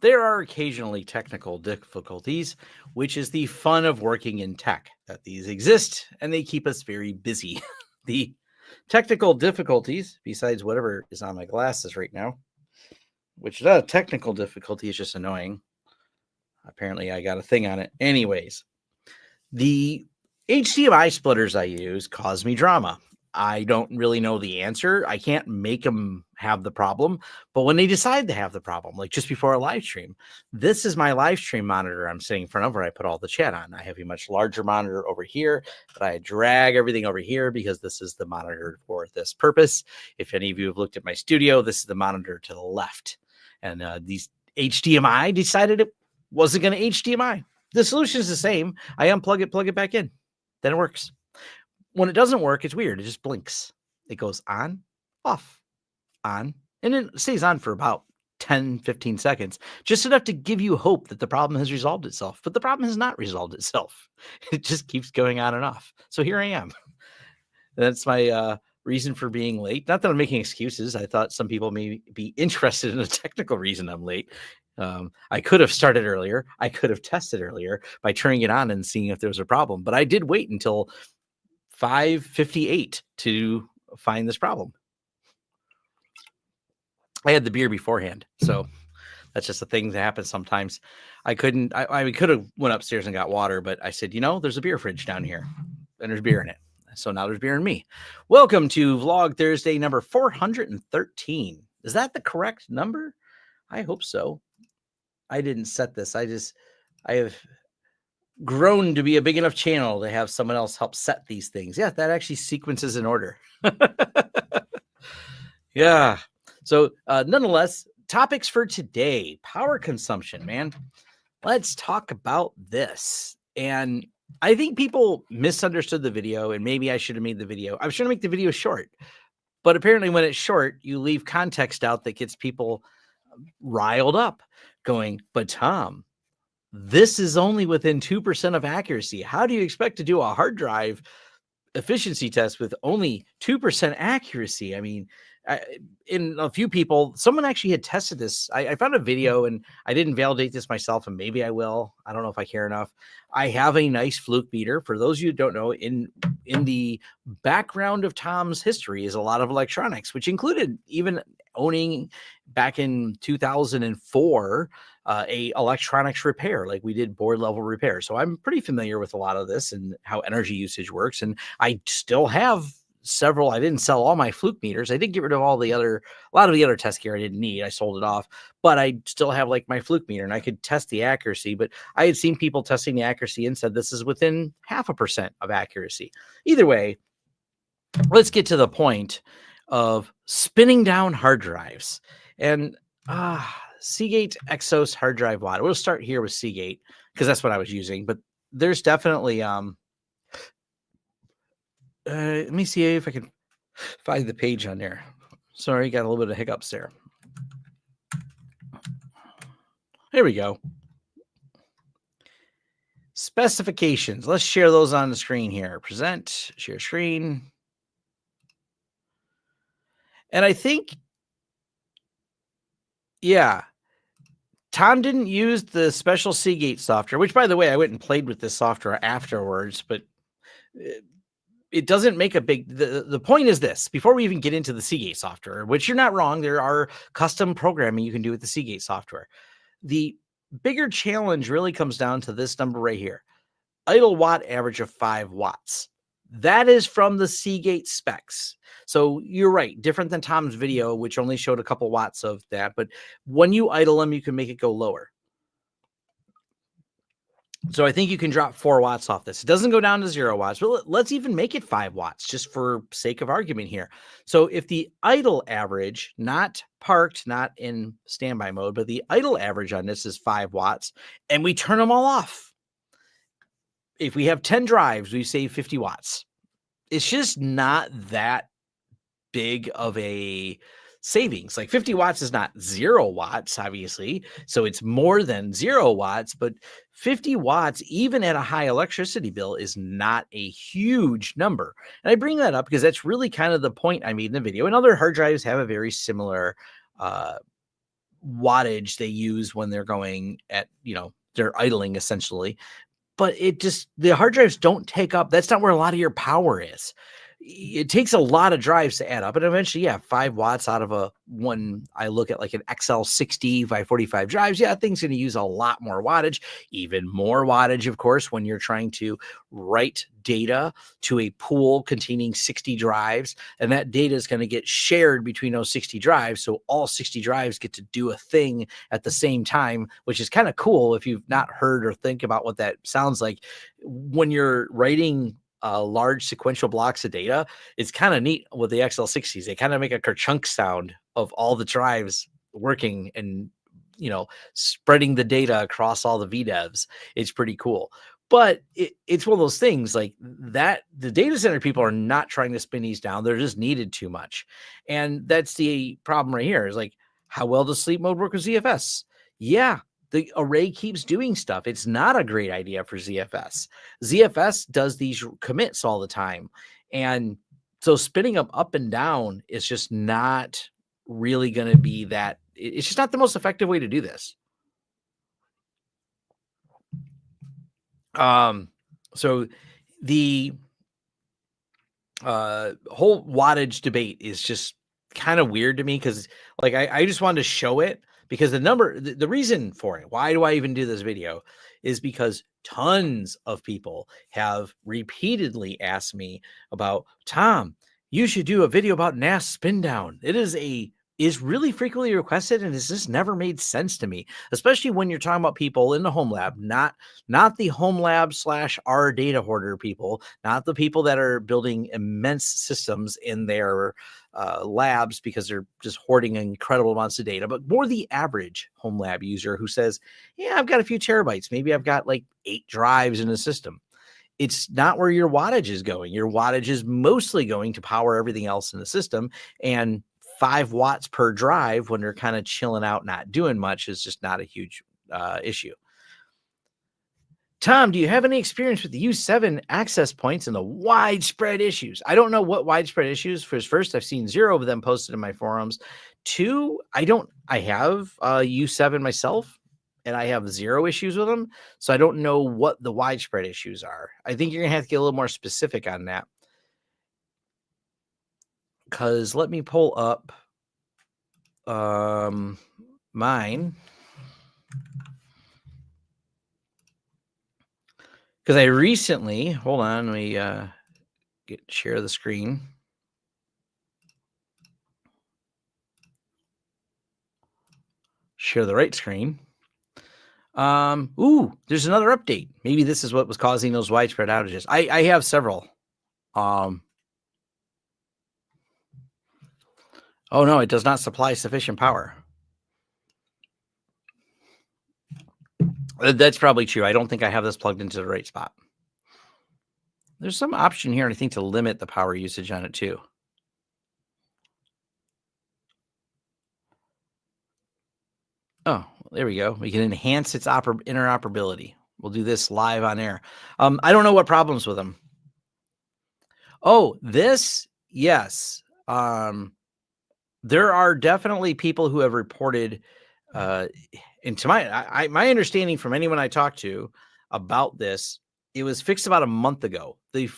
There are occasionally technical difficulties, which is the fun of working in tech, that these exist and they keep us very busy. The technical difficulties, besides whatever is on my glasses right now, which is not a technical difficulty, it's just annoying. Apparently, I got a thing on it. Anyways, the HDMI splitters I use cause me drama. I don't really know the answer. I can't make them have the problem. But when they decide to have the problem, like just before a live stream, this is my live stream monitor I'm sitting in front of where I put all the chat on. I have a much larger monitor over here, but I drag everything over here because this is the monitor for this purpose. If any of you have looked at my studio, this is the monitor to the left. And these HDMI decided it wasn't going to HDMI. The solution is the same. I unplug it, plug it back in. Then it works. When it doesn't work, it's weird. It just blinks. It goes on, off, on, and it stays on for about 10, 15 seconds, just enough to give you hope that the problem has resolved itself. But the problem has not resolved itself. It just keeps going on and off. So here I am. That's my reason for being late. Not that I'm making excuses. I thought some people may be interested in a technical reason I'm late. I could have started earlier. I could have tested earlier by turning it on and seeing if there was a problem. But I did wait until 5:58 to find this problem. I had the beer beforehand, so that's just a thing that happens sometimes. I could have went upstairs and got water, but I said, there's a beer fridge down here, and there's beer in it. So now there's beer in me. Welcome to Vlog Thursday number 413. Is that the correct number? I hope so. I didn't set this. I have grown to be a big enough channel to have someone else help set these things. Yeah, that actually sequences in order. Yeah. So nonetheless, topics for today, power consumption, man. Let's talk about this. And I think people misunderstood the video, and maybe I should have made the video. I was trying to make the video short, but apparently when it's short, you leave context out that gets people riled up going, but Tom, this is only within 2% of accuracy. How do you expect to do a hard drive efficiency test with only 2% accuracy? I mean, in a few people, someone actually had tested this. I found a video, and I didn't validate this myself, and maybe I will. I don't know if I care enough. I have a nice Fluke meter. For those of you who don't know, in the background of Tom's history is a lot of electronics, which included even owning back in 2004 a electronics repair, like we did board level repair. So I'm pretty familiar with a lot of this and how energy usage works. And I still have several. I didn't sell all my Fluke meters. I did get rid of a lot of the other test gear I didn't need. I sold it off, but I still have like my Fluke meter, and I could test the accuracy. But I had seen people testing the accuracy and said this is within 0.5% of accuracy. Either way, let's get to the point of spinning down hard drives. And Seagate Exos hard drive watt. We'll start here with Seagate because that's what I was using. But there's definitely let me see if I can find the page on there. Sorry, got a little bit of hiccups there. Here we go. Specifications. Let's share those on the screen here. Present, share screen. And I think, yeah, Tom didn't use the special Seagate software, which, by the way, I went and played with this software afterwards, but it doesn't make a big, the point is this, before we even get into the Seagate software, which you're not wrong, there are custom programming you can do with the Seagate software. The bigger challenge really comes down to this number right here, idle watt average of 5 watts. That is from the Seagate specs. So you're right, different than Tom's video, which only showed a couple watts of that. But when you idle them, you can make it go lower. So I think you can drop 4 watts off this. It doesn't go down to 0 watts, but let's even make it 5 watts just for sake of argument here. So if the idle average, not parked, not in standby mode, but the idle average on this is 5 watts, and we turn them all off. If we have 10 drives, we save 50 watts. It's just not that big of a savings. Like 50 watts is not 0 watts, obviously. So it's more than 0 watts, but 50 watts, even at a high electricity bill, is not a huge number. And I bring that up because that's really kind of the point I made in the video. And other hard drives have a very similar wattage they use when they're going at, they're idling essentially. But the hard drives don't take up. That's not where a lot of your power is. It takes a lot of drives to add up, and eventually, yeah, 5 watts out of one. I look at like an XL60 by 45 drives. Yeah, thing's going to use a lot more wattage, even more wattage, of course, when you're trying to write data to a pool containing 60 drives, and that data is going to get shared between those 60 drives. So all 60 drives get to do a thing at the same time, which is kind of cool if you've not heard or think about what that sounds like. When you're writing large sequential blocks of data, it's kind of neat with the XL60s. They kind of make a kerchunk sound of all the drives working and, spreading the data across all the VDEVs. It's pretty cool. But it's one of those things like that. The data center people are not trying to spin these down. They're just needed too much. And that's the problem right here is like, how well does sleep mode work with ZFS? Yeah, the array keeps doing stuff. It's not a great idea for ZFS. ZFS does these commits all the time. And so spinning them up and down is just not really going to be that. It's just not the most effective way to do this. So the whole wattage debate is just kind of weird to me because like I just wanted to show it because the reason for it, why do I even do this video, is because tons of people have repeatedly asked me about, Tom, you should do a video about NAS spin down. It is really frequently requested, and it's just never made sense to me, especially when you're talking about people in the home lab, not the home lab / our data hoarder people, not the people that are building immense systems in their labs because they're just hoarding incredible amounts of data, but more the average home lab user who says, yeah, I've got a few terabytes. Maybe I've got like 8 drives in a system. It's not where your wattage is going. Your wattage is mostly going to power everything else in the system, and 5 watts per drive when they're kind of chilling out, not doing much, is just not a huge issue. Tom, do you have any experience with the U7 access points and the widespread issues? I don't know what widespread issues. First, I've seen 0 of them posted in my forums. 2, I have U7 myself, and I have 0 issues with them. So I don't know what the widespread issues are. I think you're going to have to get a little more specific on that. Because let me pull up mine. Because I recently, hold on, let me share the screen. Share the right screen. There's another update. Maybe this is what was causing those widespread outages. I have several. Oh no, it does not supply sufficient power. That's probably true. I don't think I have this plugged into the right spot. There's some option here, I think, to limit the power usage on it too. Oh, there we go. We can enhance its interoperability. We'll do this live on air. I don't know what problems with them. Oh, this, yes. There are definitely people who have reported, and to my understanding from anyone I talked to about this, it was fixed about a month ago. There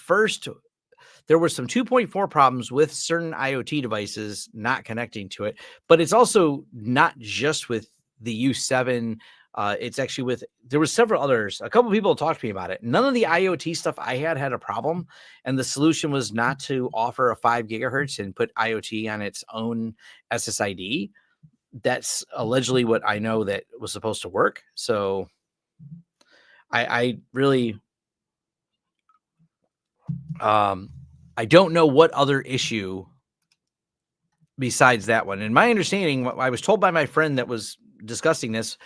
were some 2.4 problems with certain IoT devices not connecting to it, but it's also not just with the U7. It's actually there were several others. A couple of people talked to me about it. None of the IoT stuff I had a problem. And the solution was not to offer a 5 gigahertz and put IoT on its own SSID. That's allegedly what I know that was supposed to work. So I really, I don't know what other issue besides that one. And my understanding, I was told by my friend that was discussing this,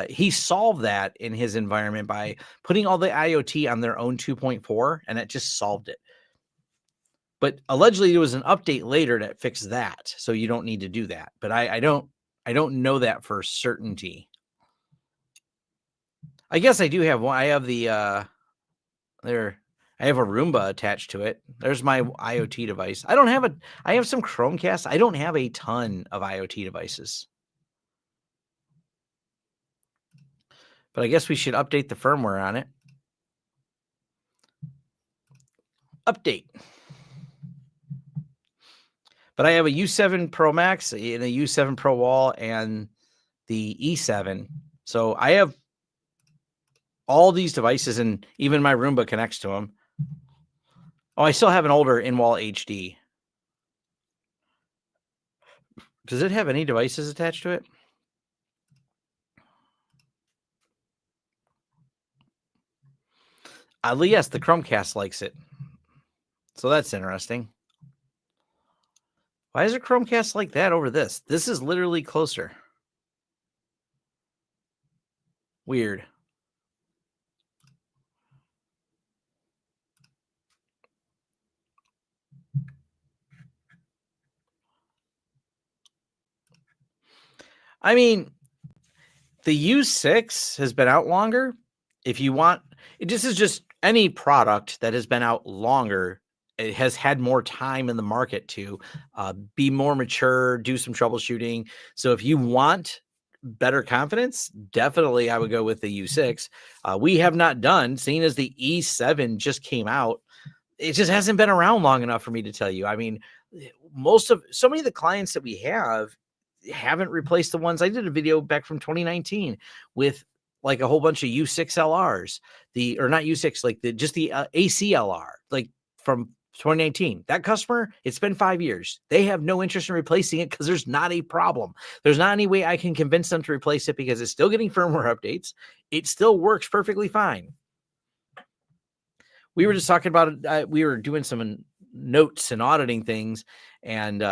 he solved that in his environment by putting all the IoT on their own 2.4, and it just solved it. But allegedly there was an update later that fixed that, so you don't need to do that. But I don't know that for certainty. I guess I do have one. I have the I have a Roomba attached to it. There's my IoT device. I have some Chromecast. I don't have a ton of IoT devices. but I guess we should update the firmware on it. Update. But I have a U7 Pro Max and a U7 Pro Wall and the E7. So I have all these devices, and even my Roomba connects to them. Oh, I still have an older in-wall HD. Does it have any devices attached to it? Oddly, yes, the Chromecast likes it. So that's interesting. Why is a Chromecast like that over this? This is literally closer. Weird. I mean, the U6 has been out longer. If you want, this is just any product that has been out longer. It has had more time in the market to be more mature, do some troubleshooting. So if you want better confidence, definitely I would go with the U6. We have not done, seeing as the E7 just came out, it just hasn't been around long enough for me to tell you. I mean, so many of the clients that we have haven't replaced the ones. I did a video back from 2019 with like a whole bunch of U6 LRs, or not U6, like just the ACLR, like from 2019. That customer, it's been 5 years. They have no interest in replacing it because there's not a problem. There's not any way I can convince them to replace it because it's still getting firmware updates. It still works perfectly fine. We were just talking about it. We were doing some notes and auditing things, and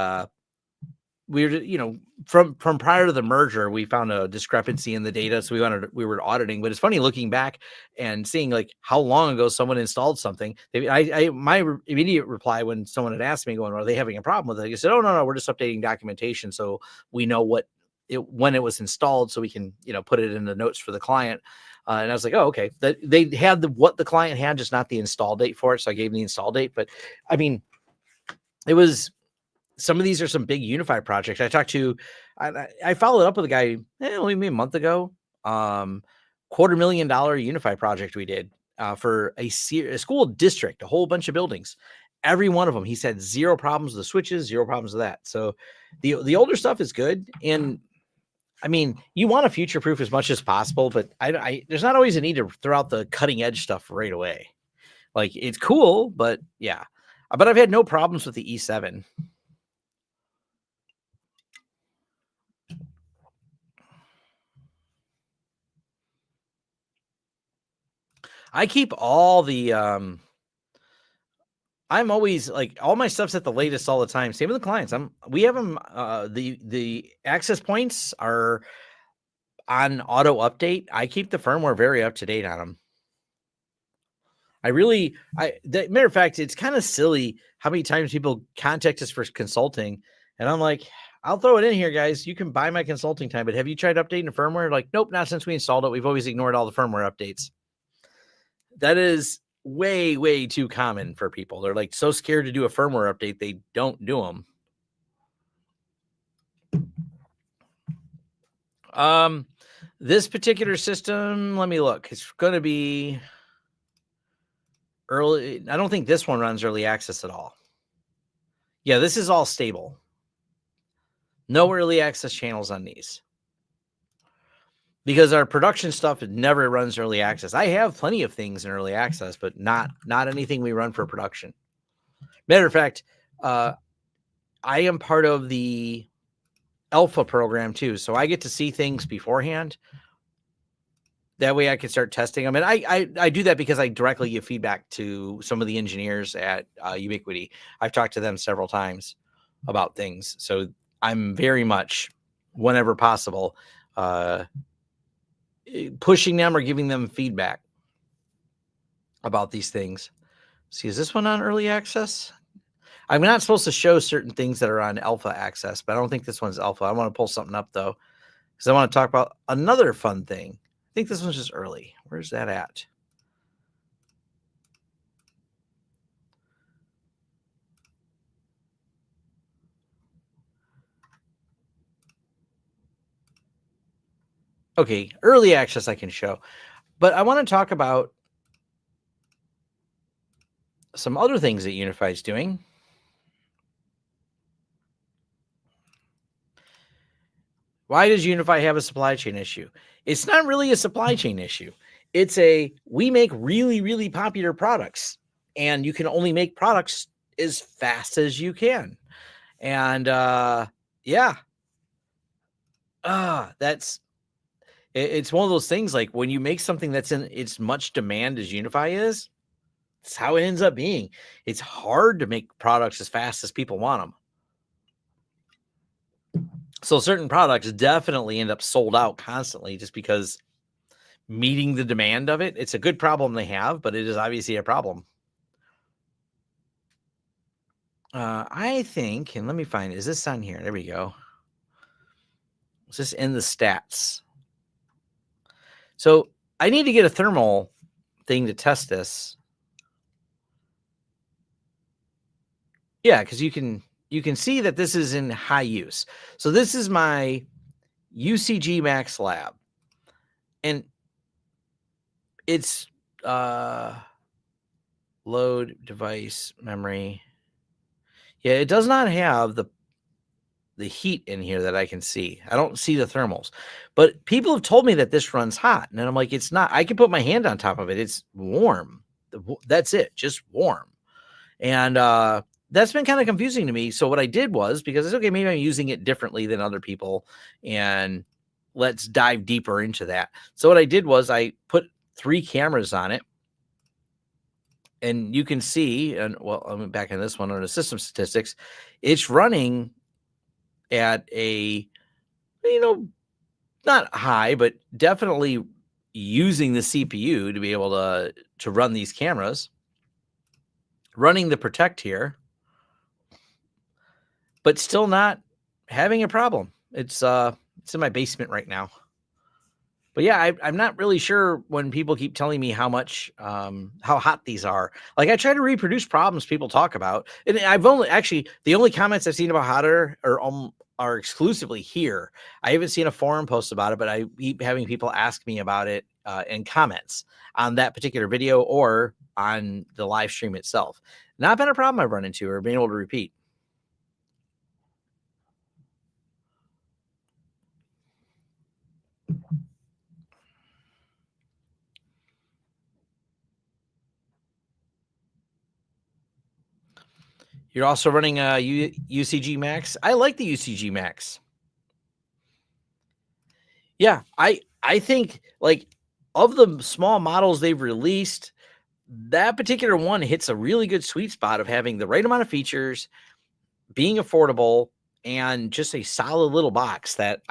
we were, from prior to the merger, we found a discrepancy in the data. So we were auditing, but it's funny looking back and seeing like how long ago someone installed something. My immediate reply when someone had asked me, going, "Are they having a problem with it?" I said, "Oh, no, we're just updating documentation so we know when it was installed, so we can put it in the notes for the client." And I was like, "Oh, okay." They had what the client had, just not the install date for it. So I gave them the install date. But I mean, it was. Some of these are some big UniFi projects. I followed up with a guy only a month ago. $250,000 UniFi project we did for a school district, a whole bunch of buildings. Every one of them, he said zero problems with the switches, zero problems with that. So the older stuff is good. And I mean, you want to future proof as much as possible, but there's not always a need to throw out the cutting edge stuff right away. Like it's cool, but yeah. But I've had no problems with the E7. I keep all the I'm always like all my stuff's at the latest all the time. Same with the clients. We have them the access points are on auto update. I keep the firmware very up to date on them. Matter of fact, it's kind of silly how many times people contact us for consulting, and I'm like, I'll throw it in here, guys. You can buy my consulting time, but have you tried updating the firmware? Like, nope, not since we installed it. We've always ignored all the firmware updates. That is way, way too common for people. They're like so scared to do a firmware update, they don't do them. This particular system, let me look. It's going to be early. I don't think this one runs early access at all. Yeah, this is all stable. No early access channels on these. Because our production stuff never runs early access. I have plenty of things in early access, but not anything we run for production. Matter of fact, I am part of the alpha program too, so I get to see things beforehand. That way I can start testing them. And I do that because I directly give feedback to some of the engineers at Ubiquiti. I've talked to them several times about things. So I'm very much, whenever possible, pushing them or giving them feedback about these things. See, is this one on early access? I'm not supposed to show certain things that are on alpha access, but I don't think this one's alpha. I want to pull something up though, because I want to talk about another fun thing. I think this one's just early. Where's that at? Okay, early access I can show. But I want to talk about some other things that UniFi is doing. Why does UniFi have a supply chain issue? It's not really a supply chain issue. It's we make really, really popular products, and you can only make products as fast as you can. And yeah, that's it's one of those things like when you make something that's in as much demand as UniFi is, it's how it ends up being. It's hard to make products as fast as people want them. So certain products definitely end up sold out constantly just because meeting the demand of it. It's a good problem they have, but it is obviously a problem. I think, and let me find, is this on here? There we go. Is this in the stats? So I need to get a thermal thing to test this. Yeah, because you can see that this is in high use. So this is my UCG Max Lab. And it's load device memory. Yeah, it does not have the heat in here that I can see. I don't see the thermals. But people have told me that this runs hot. And I'm like, it's not. I can put my hand on top of it. It's warm. That's it, just warm. And that's been kind of confusing to me. So what I did was, because it's okay, maybe I'm using it differently than other people, and let's dive deeper into that. So what I did was I put 3 cameras on it, and you can see, and well, I'm back in this one on the system statistics, it's running at a, not high, but definitely using the CPU to be able to run these cameras, running the protect here, but still not having a problem. It's in my basement right now. But yeah, I'm not really sure when people keep telling me how hot these are. Like I try to reproduce problems people talk about, and I've only actually the only comments I've seen about hotter are exclusively here. I haven't seen a forum post about it, but I keep having people ask me about it in comments on that particular video or on the live stream itself. Not been a problem I've run into or been able to repeat. You're also running a UCG Max. I like the UCG Max. Yeah, I think like of the small models they've released, that particular one hits a really good sweet spot of having the right amount of features, being affordable, and just a solid little box that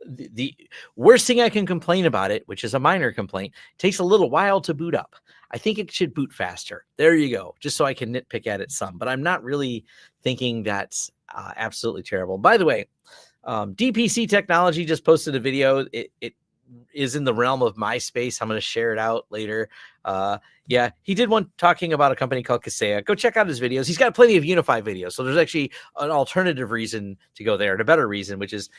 the worst thing I can complain about it, which is a minor complaint, takes a little while to boot up. I think it should boot faster. There you go. Just so I can nitpick at it some, but I'm not really thinking that's absolutely terrible. By the way, DPC Technology just posted a video. It is in the realm of MySpace. I'm going to share it out later. Yeah, he did one talking about a company called Kaseya. Go check out his videos. He's got plenty of UniFi videos. So there's actually an alternative reason to go there, and a better reason, which is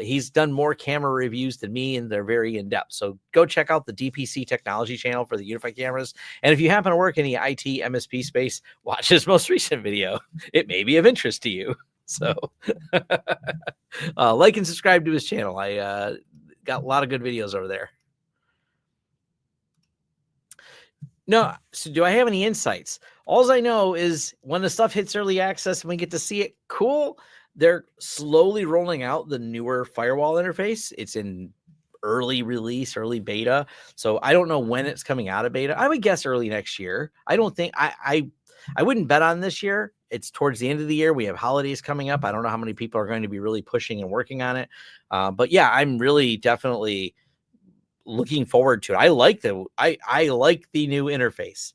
he's done more camera reviews than me, and they're very in-depth. So go check out the DPC Technology channel for the UniFi cameras. And if you happen to work in the IT MSP space, watch his most recent video. It may be of interest to you. So like and subscribe to his channel. I got a lot of good videos over there. No, so do I have any insights? All I know is when the stuff hits early access and we get to see it, cool. They're slowly rolling out the newer firewall interface. It's in early release, early beta. So I don't know when it's coming out of beta. I would guess early next year. I don't think I wouldn't bet on this year. It's towards the end of the year. We have holidays coming up. I don't know how many people are going to be really pushing and working on it. But yeah, I'm really definitely looking forward to it. I like I like the new interface.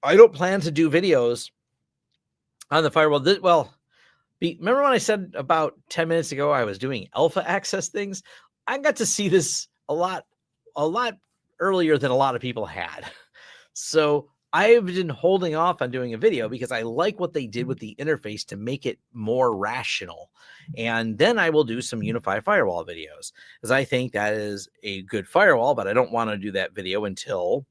I don't plan to do videos on the firewall. Remember when I said about 10 minutes ago I was doing alpha access things? I got to see this a lot earlier than a lot of people had. So I've been holding off on doing a video because I like what they did with the interface to make it more rational. And then I will do some UniFi firewall videos, because I think that is a good firewall, but I don't want to do that video until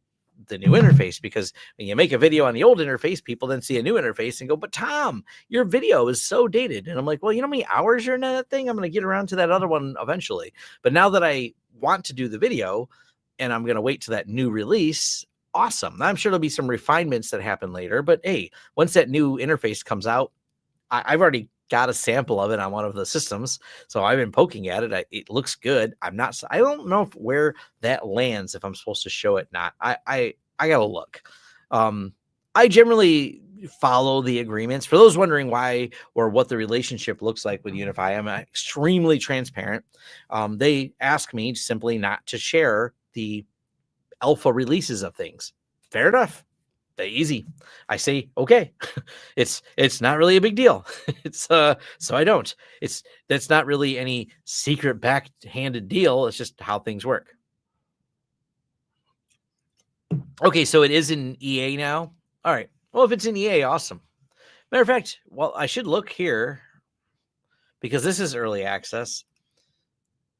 the new interface, because when you make a video on the old interface, people then see a new interface and go, but Tom, your video is so dated. And I'm like, well, you know how many hours are in that thing? I'm going to get around to that other one eventually. But now that I want to do the video and I'm going to wait to that new release, awesome. I'm sure there'll be some refinements that happen later, but hey, once that new interface comes out, I've already got a sample of it on one of the systems, so I've been poking at it. It looks good. I don't know where that lands, if I'm supposed to show it. Not. I gotta look. I generally follow the agreements. For those wondering why or what the relationship looks like with UniFi, I'm extremely transparent. They ask me simply not to share the alpha releases of things. Fair enough. Easy. I say, okay. It's not really a big deal. So I don't. That's not really any secret backhanded deal. It's just how things work. Okay, so it is in EA now. All right. Well, if it's in EA, awesome. Matter of fact, well, I should look here because this is early access.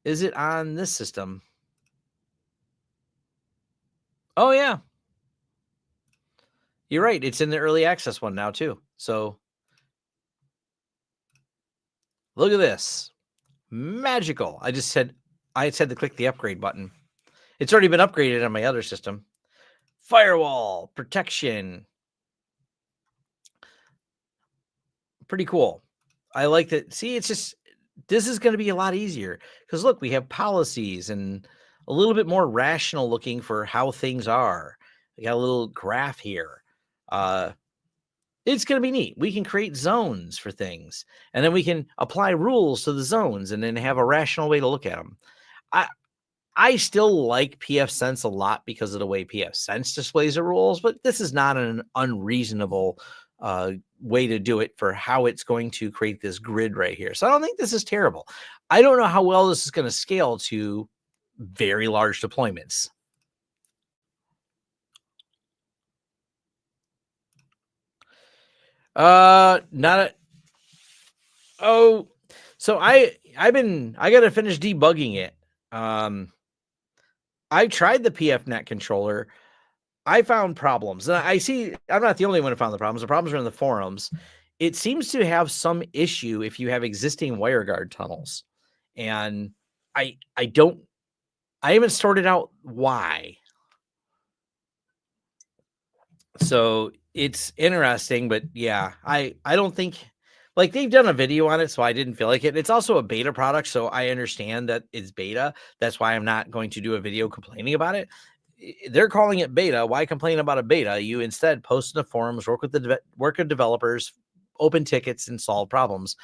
Is it on this system? Oh yeah. You're right. It's in the early access one now too. So look at this. Magical. I said to click the upgrade button. It's already been upgraded on my other system. Firewall protection. Pretty cool. I like that. See, it's just, this is going to be a lot easier because look, we have policies and a little bit more rational looking for how things are. We got a little graph here. It's going to be neat. We can create zones for things, and then we can apply rules to the zones and then have a rational way to look at them. I still like pfSense a lot because of the way pfSense displays the rules, but this is not an unreasonable way to do it for how it's going to create this grid right here. So I don't think this is terrible. I don't know how well this is going to scale to very large deployments. Not a, oh, so I got to finish debugging it. I tried the PFNet controller. I found problems. And I see I'm not the only one who found the problems. The problems are in the forums. It seems to have some issue if you have existing WireGuard tunnels. And I haven't sorted out why. So it's interesting, but yeah, I don't think, like, they've done a video on it, so I didn't feel like it. It's also a beta product, so I understand that it's beta. That's why I'm not going to do a video complaining about it. They're calling it beta. Why complain about a beta? You instead post in the forums, work with developers, open tickets, and solve problems.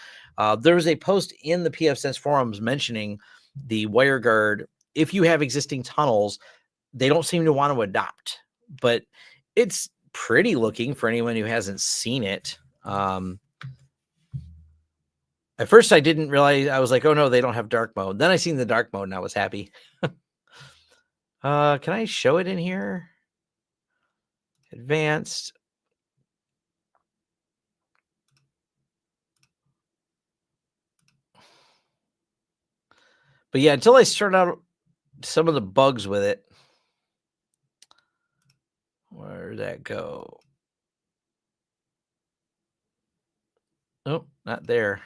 There was a post in the pfSense forums mentioning the WireGuard. If you have existing tunnels, they don't seem to want to adopt, but it's pretty looking for anyone who hasn't seen it. At first, I didn't realize. I was like, oh no, they don't have dark mode. Then I seen the dark mode and I was happy. Can I show it in here? Advanced. But yeah, until I sort out some of the bugs with it. Where'd that go? Oh, not there.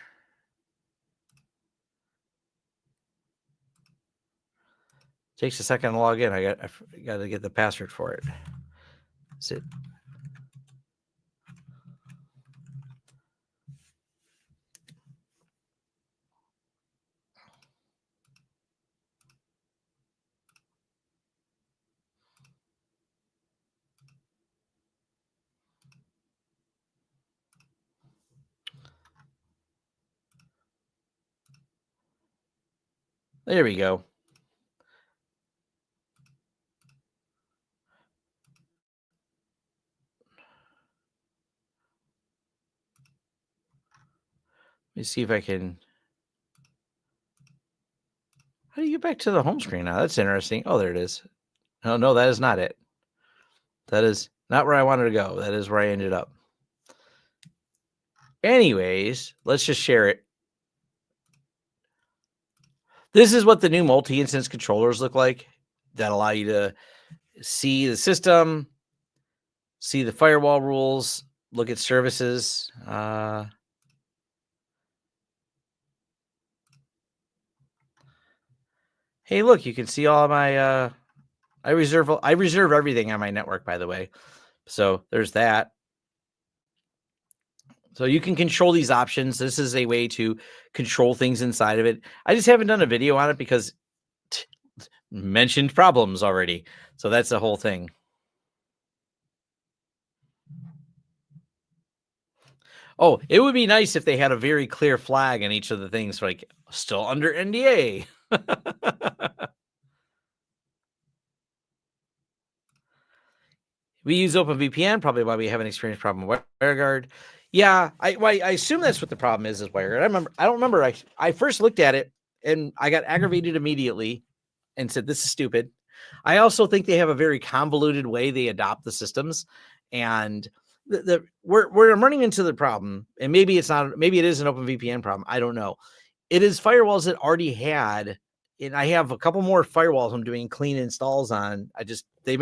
Takes a second to log in. I got to get the password for it. Is it? There we go. Let me see if I can. How do you get back to the home screen now? That's interesting. Oh, there it is. No, that is not it. That is Not where I wanted to go. That is where I ended up. Anyways, let's just share it. This is what the new multi-instance controllers look like that allow you to see the system, see the firewall rules, look at services. Hey, look, you can see all my I reserve everything on my network, by the way. So there's that. So you can control these options. This is a way to control things inside of it. I just haven't done a video on it because mentioned problems already. So that's the whole thing. Oh, it would be nice if they had a very clear flag in each of the things, like still under NDA. We use OpenVPN, probably why we haven't experienced problem with WireGuard. Yeah, I assume that's what the problem is WireGuard. I don't remember. I first looked at it and I got aggravated immediately and said, this is stupid. I also think they have a very convoluted way they adopt the systems. And we're running into the problem, and maybe it's not, maybe it is an OpenVPN problem. I don't know. It is firewalls that already had, and I have a couple more firewalls I'm doing clean installs on. They've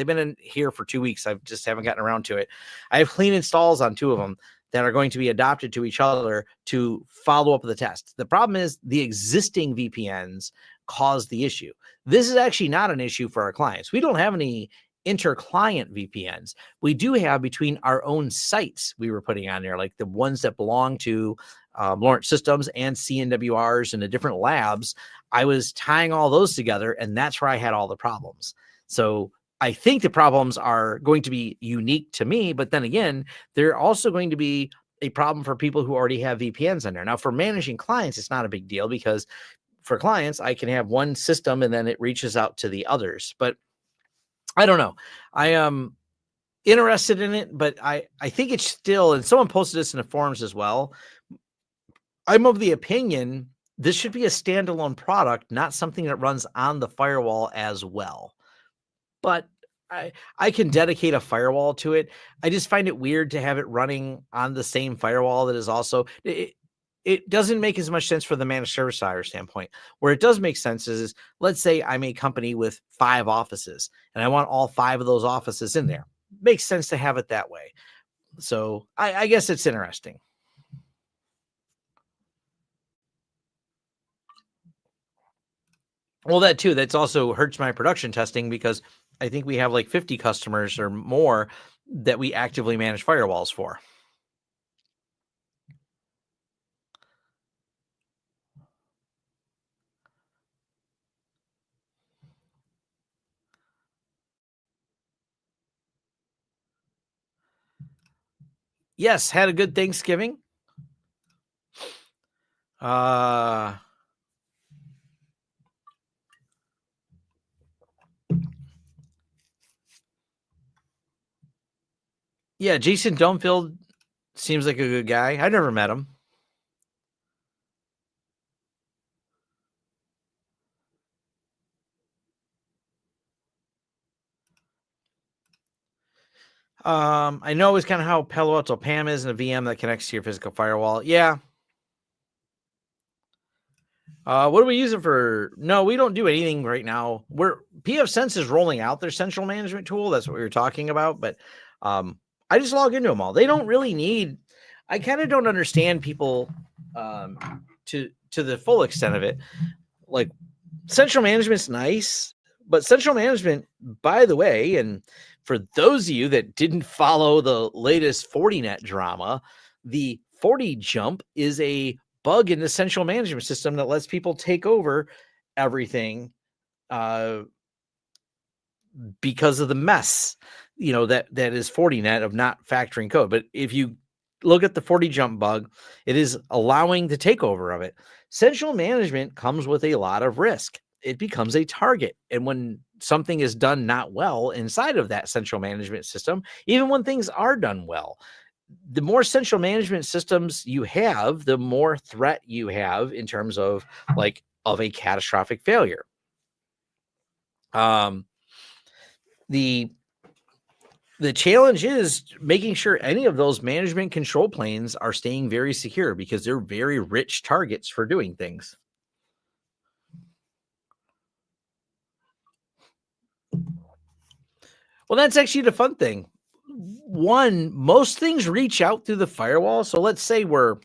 been in here for 2 weeks. I just haven't gotten around to it. I have clean installs on 2 of them that are going to be adopted to each other to follow up the test. The problem is the existing VPNs caused the issue. This is actually not an issue for our clients. We don't have any inter-client VPNs. We do have between our own sites we were putting on there, like the ones that belong to Lawrence Systems and CNWRs and the different labs. I was tying all those together, and that's where I had all the problems. So I think the problems are going to be unique to me, but then again, they're also going to be a problem for people who already have VPNs in there. Now, for managing clients, it's not a big deal because for clients, I can have one system and then it reaches out to the others. But I don't know. I am interested in it, but I think it's still, and someone posted this in the forums as well. I'm of the opinion this should be a standalone product, not something that runs on the firewall as well. But I can dedicate a firewall to it. I just find it weird to have it running on the same firewall that is also it doesn't make as much sense for the managed service provider standpoint. Where it does make sense is let's say I'm a company with 5 offices and I want all 5 of those offices in there. Makes sense to have it that way. So I guess it's interesting. Well, that too, that's also hurts my production testing because I think we have like 50 customers or more that we actively manage firewalls for. Yes, had a good Thanksgiving. Yeah, Jason Domefield seems like a good guy. I never met him. I know it's kind of how Palo Alto PAM is in a VM that connects to your physical firewall. Yeah. What do we use it for? No, we don't do anything right now. pfSense is rolling out their central management tool. That's what we were talking about. But I just log into them all. They don't really need. I kind of don't understand people to the full extent of it. Like central management's nice, but central management, by the way, and for those of you that didn't follow the latest Fortinet drama, the FortiJump is a bug in the central management system that lets people take over everything because of the mess, that is Fortinet of not factoring code. But if you look at the FortiJump bug, it is allowing the takeover of it. Central management comes with a lot of risk. It becomes a target. And when something is done not well inside of that central management system, even when things are done well, the more central management systems you have, the more threat you have in terms of a catastrophic failure. The The challenge is making sure any of those management control planes are staying very secure because they're very rich targets for doing things. Well, that's actually the fun thing. One, most things reach out through the firewall. So let's say we're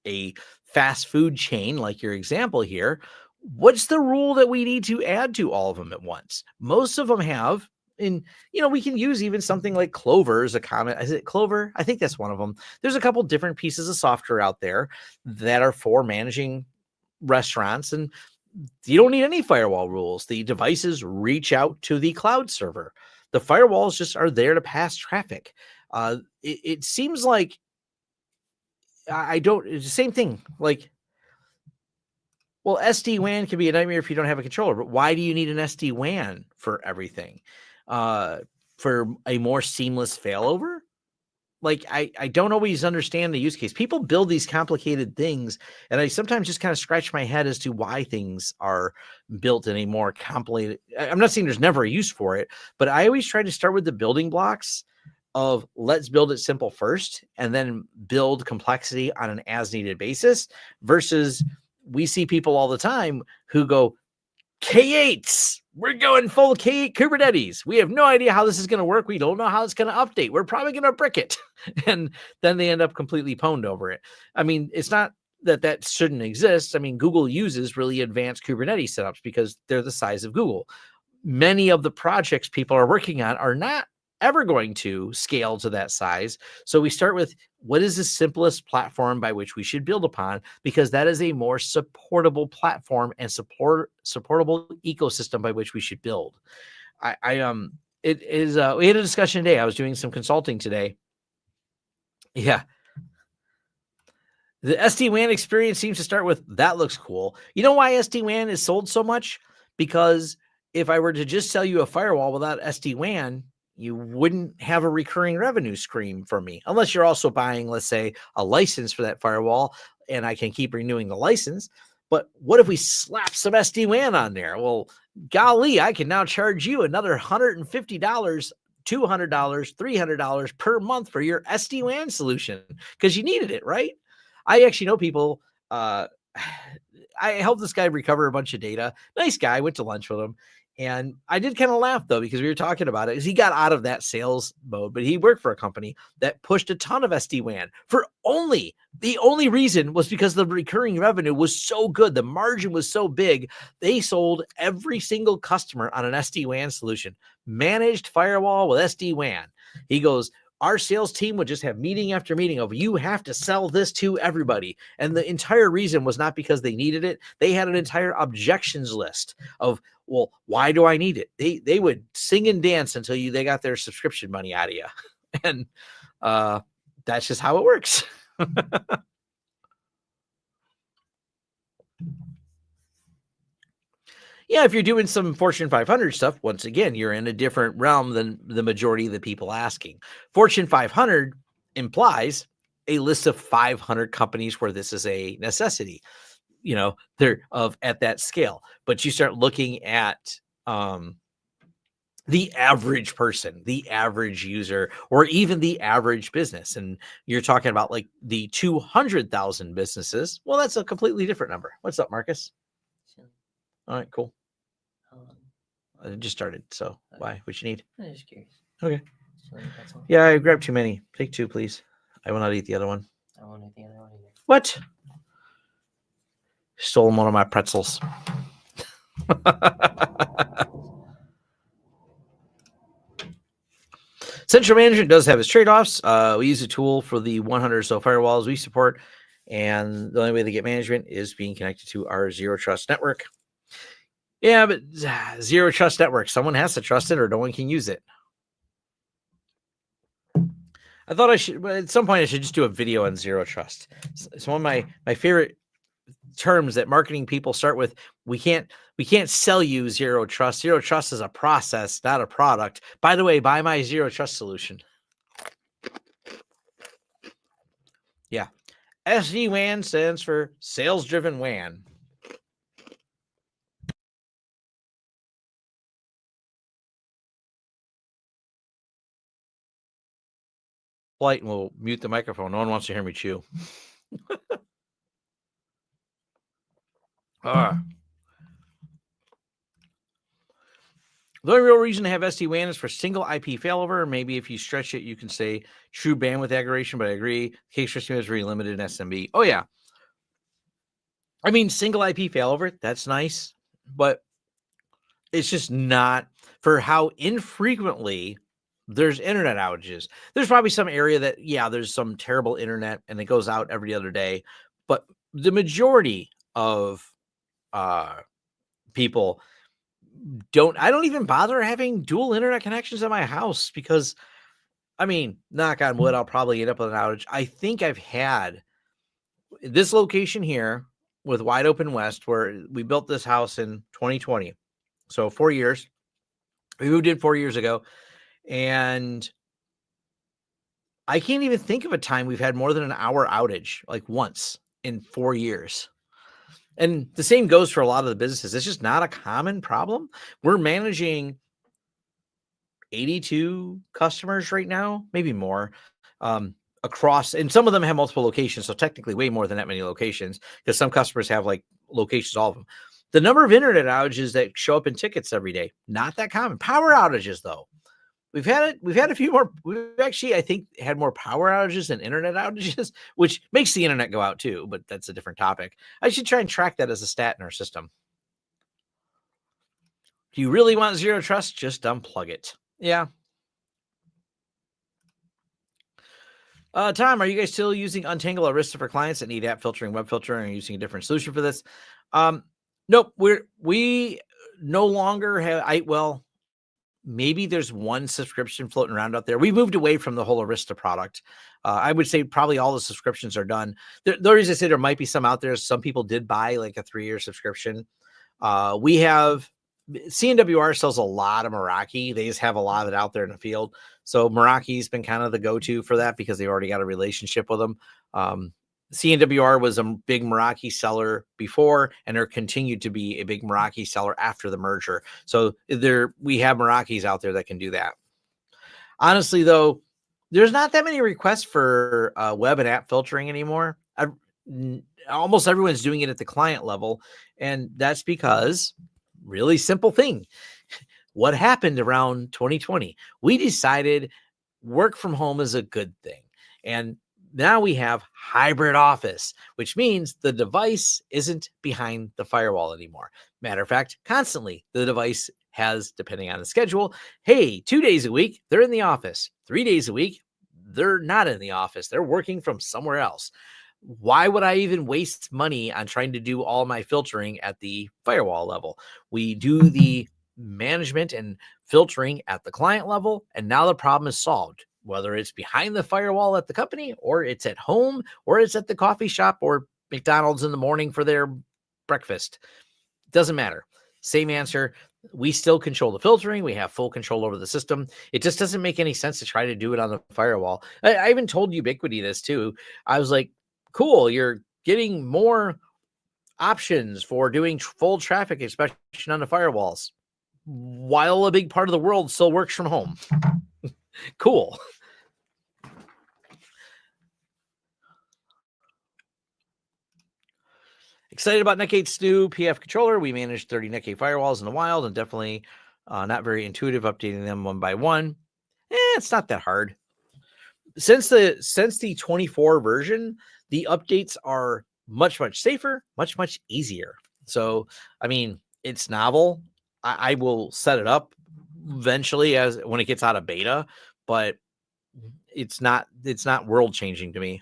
a fast food chain, like your example here. What's the rule that we need to add to all of them at once? Most of them have, and we can use even something like Clover as a comment. Is it Clover? I think that's one of them. There's a couple different pieces of software out there that are for managing restaurants, and you don't need any firewall rules. The devices reach out to the cloud server. The firewalls just are there to pass traffic. It seems like I don't. It's the same thing. Like, well, SD-WAN can be a nightmare if you don't have a controller. But why do you need an SD-WAN for everything? For a more seamless failover? Like, I don't always understand the use case. People build these complicated things, and I sometimes just kind of scratch my head as to why things are built in a more complicated. I'm not saying there's never a use for it, but I always try to start with the building blocks of let's build it simple first and then build complexity on an as needed basis versus we see people all the time who go, K8s. We're going full K8 Kubernetes. We have no idea how this is going to work. We don't know how it's going to update. We're probably going to brick it. And then they end up completely pwned over it. I mean, it's not that shouldn't exist. I mean, Google uses really advanced Kubernetes setups because they're the size of Google. Many of the projects people are working on are not ever going to scale to that size. So we start with what is the simplest platform by which we should build upon, because that is a more supportable platform and supportable ecosystem by which we should build. We had a discussion today. I was doing some consulting today. Yeah. The SD-WAN experience seems to start with, that looks cool. You know why SD-WAN is sold so much? Because if I were to just sell you a firewall without SD-WAN, you wouldn't have a recurring revenue stream from me, unless you're also buying, let's say, a license for that firewall, and I can keep renewing the license. But what if we slap some SD-WAN on there? Well, golly, I can now charge you another $150, $200, $300 per month for your SD-WAN solution because you needed it, right? I actually know people. I helped this guy recover a bunch of data. Nice guy. Went to lunch with him. And I did kind of laugh, though, because we were talking about it. Because he got out of that sales mode, but he worked for a company that pushed a ton of SD-WAN for the only reason was because the recurring revenue was so good. The margin was so big. They sold every single customer on an SD-WAN solution, managed firewall with SD-WAN. He goes, our sales team would just have meeting after meeting of, you have to sell this to everybody. And the entire reason was not because they needed it. They had an entire objections list of, well, why do I need it? They would sing and dance until they got their subscription money out of you. And that's just how it works. Yeah, if you're doing some Fortune 500 stuff, once again, you're in a different realm than the majority of the people asking. Fortune 500 implies a list of 500 companies where this is a necessity. They're at that scale. But you start looking at the average person, the average user, or even the average business, and you're talking about like the 200,000 businesses. Well, that's a completely different number. What's up, Marcus? All right, cool. I just started, so why? What you need? I'm just curious. Okay. Yeah, I grabbed too many. Take two, please. I will not eat the other one. I won't eat the other one either. What? Stole one of my pretzels. Central management does have its trade-offs. We use a tool for the 100 or so firewalls we support, and the only way to get management is being connected to our zero trust network. Yeah, but zero trust network, someone has to trust it or no one can use it. I thought I should, at some point I should just do a video on zero trust. It's one of my favorite terms that marketing people start with. We can't sell you zero trust. Zero trust is a process, not a product. By the way, buy my zero trust solution. Yeah. SD-WAN stands for sales driven WAN. polite and we'll mute the microphone. No one wants to hear me chew. The only real reason to have SD-WAN is for single IP failover. Maybe if you stretch it, you can say true bandwidth aggregation, but I agree. Case stretching is really limited in SMB. Oh, yeah. I mean, single IP failover, that's nice, but it's just not for how infrequently there's internet outages. There's probably some area that, yeah, there's some terrible internet and it goes out every other day. But the majority of people I don't even bother having dual internet connections at my house because, I mean, knock on wood, I'll probably end up with an outage. I think I've had this location here with Wide Open West where we built this house in 2020. So 4 years. We moved in 4 years ago. And I can't even think of a time we've had more than an hour outage, like once in 4 years. And the same goes for a lot of the businesses. It's just not a common problem. We're managing 82 customers right now, maybe more, across, and some of them have multiple locations. So technically way more than that many locations because some customers have like locations, all of them. The number of internet outages that show up in tickets every day, not that common. Power outages, though. We've had a few more. We've actually, I think, had more power outages than internet outages, which makes the internet go out too, but that's a different topic. I should try and track that as a stat in our system. Do you really want zero trust? Just unplug it. Yeah. Tom, are you guys still using Untangle Arista for clients that need app filtering, web filtering, or using a different solution for this? Nope. We no longer have. Maybe there's one subscription floating around out there. We moved away from the whole Arista product. I would say probably all the subscriptions are done. The reason I say there might be some out there, some people did buy like a 3-year subscription. We have CNWR sells a lot of Meraki. They just have a lot of it out there in the field. So Meraki's been kind of the go-to for that because they've already got a relationship with them. CNWR was a big Meraki seller before, and they're continued to be a big Meraki seller after the merger. So we have Merakis out there that can do that. Honestly, though, there's not that many requests for web and app filtering anymore. Almost everyone's doing it at the client level, and that's because really simple thing. What happened around 2020? We decided work from home is a good thing, and now we have hybrid office, which means the device isn't behind the firewall anymore. Matter of fact, constantly the device has, depending on the schedule, hey, 2 days a week, they're in the office. 3 days a week, they're not in the office. They're working from somewhere else. Why would I even waste money on trying to do all my filtering at the firewall level? We do the management and filtering at the client level, and now the problem is solved. Whether it's behind the firewall at the company, or it's at home, or it's at the coffee shop, or McDonald's in the morning for their breakfast. Doesn't matter. Same answer. We still control the filtering. We have full control over the system. It just doesn't make any sense to try to do it on the firewall. I even told Ubiquiti this too. I was like, cool, you're getting more options for doing full traffic inspection on the firewalls, while a big part of the world still works from home. Cool. Excited about Netgate's new PF controller. We managed 30 Netgate firewalls in the wild, and definitely not very intuitive updating them one by one. It's not that hard. Since the 24 version, the updates are much safer, much easier. So, I mean, it's novel. I will set it up eventually as when it gets out of beta, but it's not world changing to me.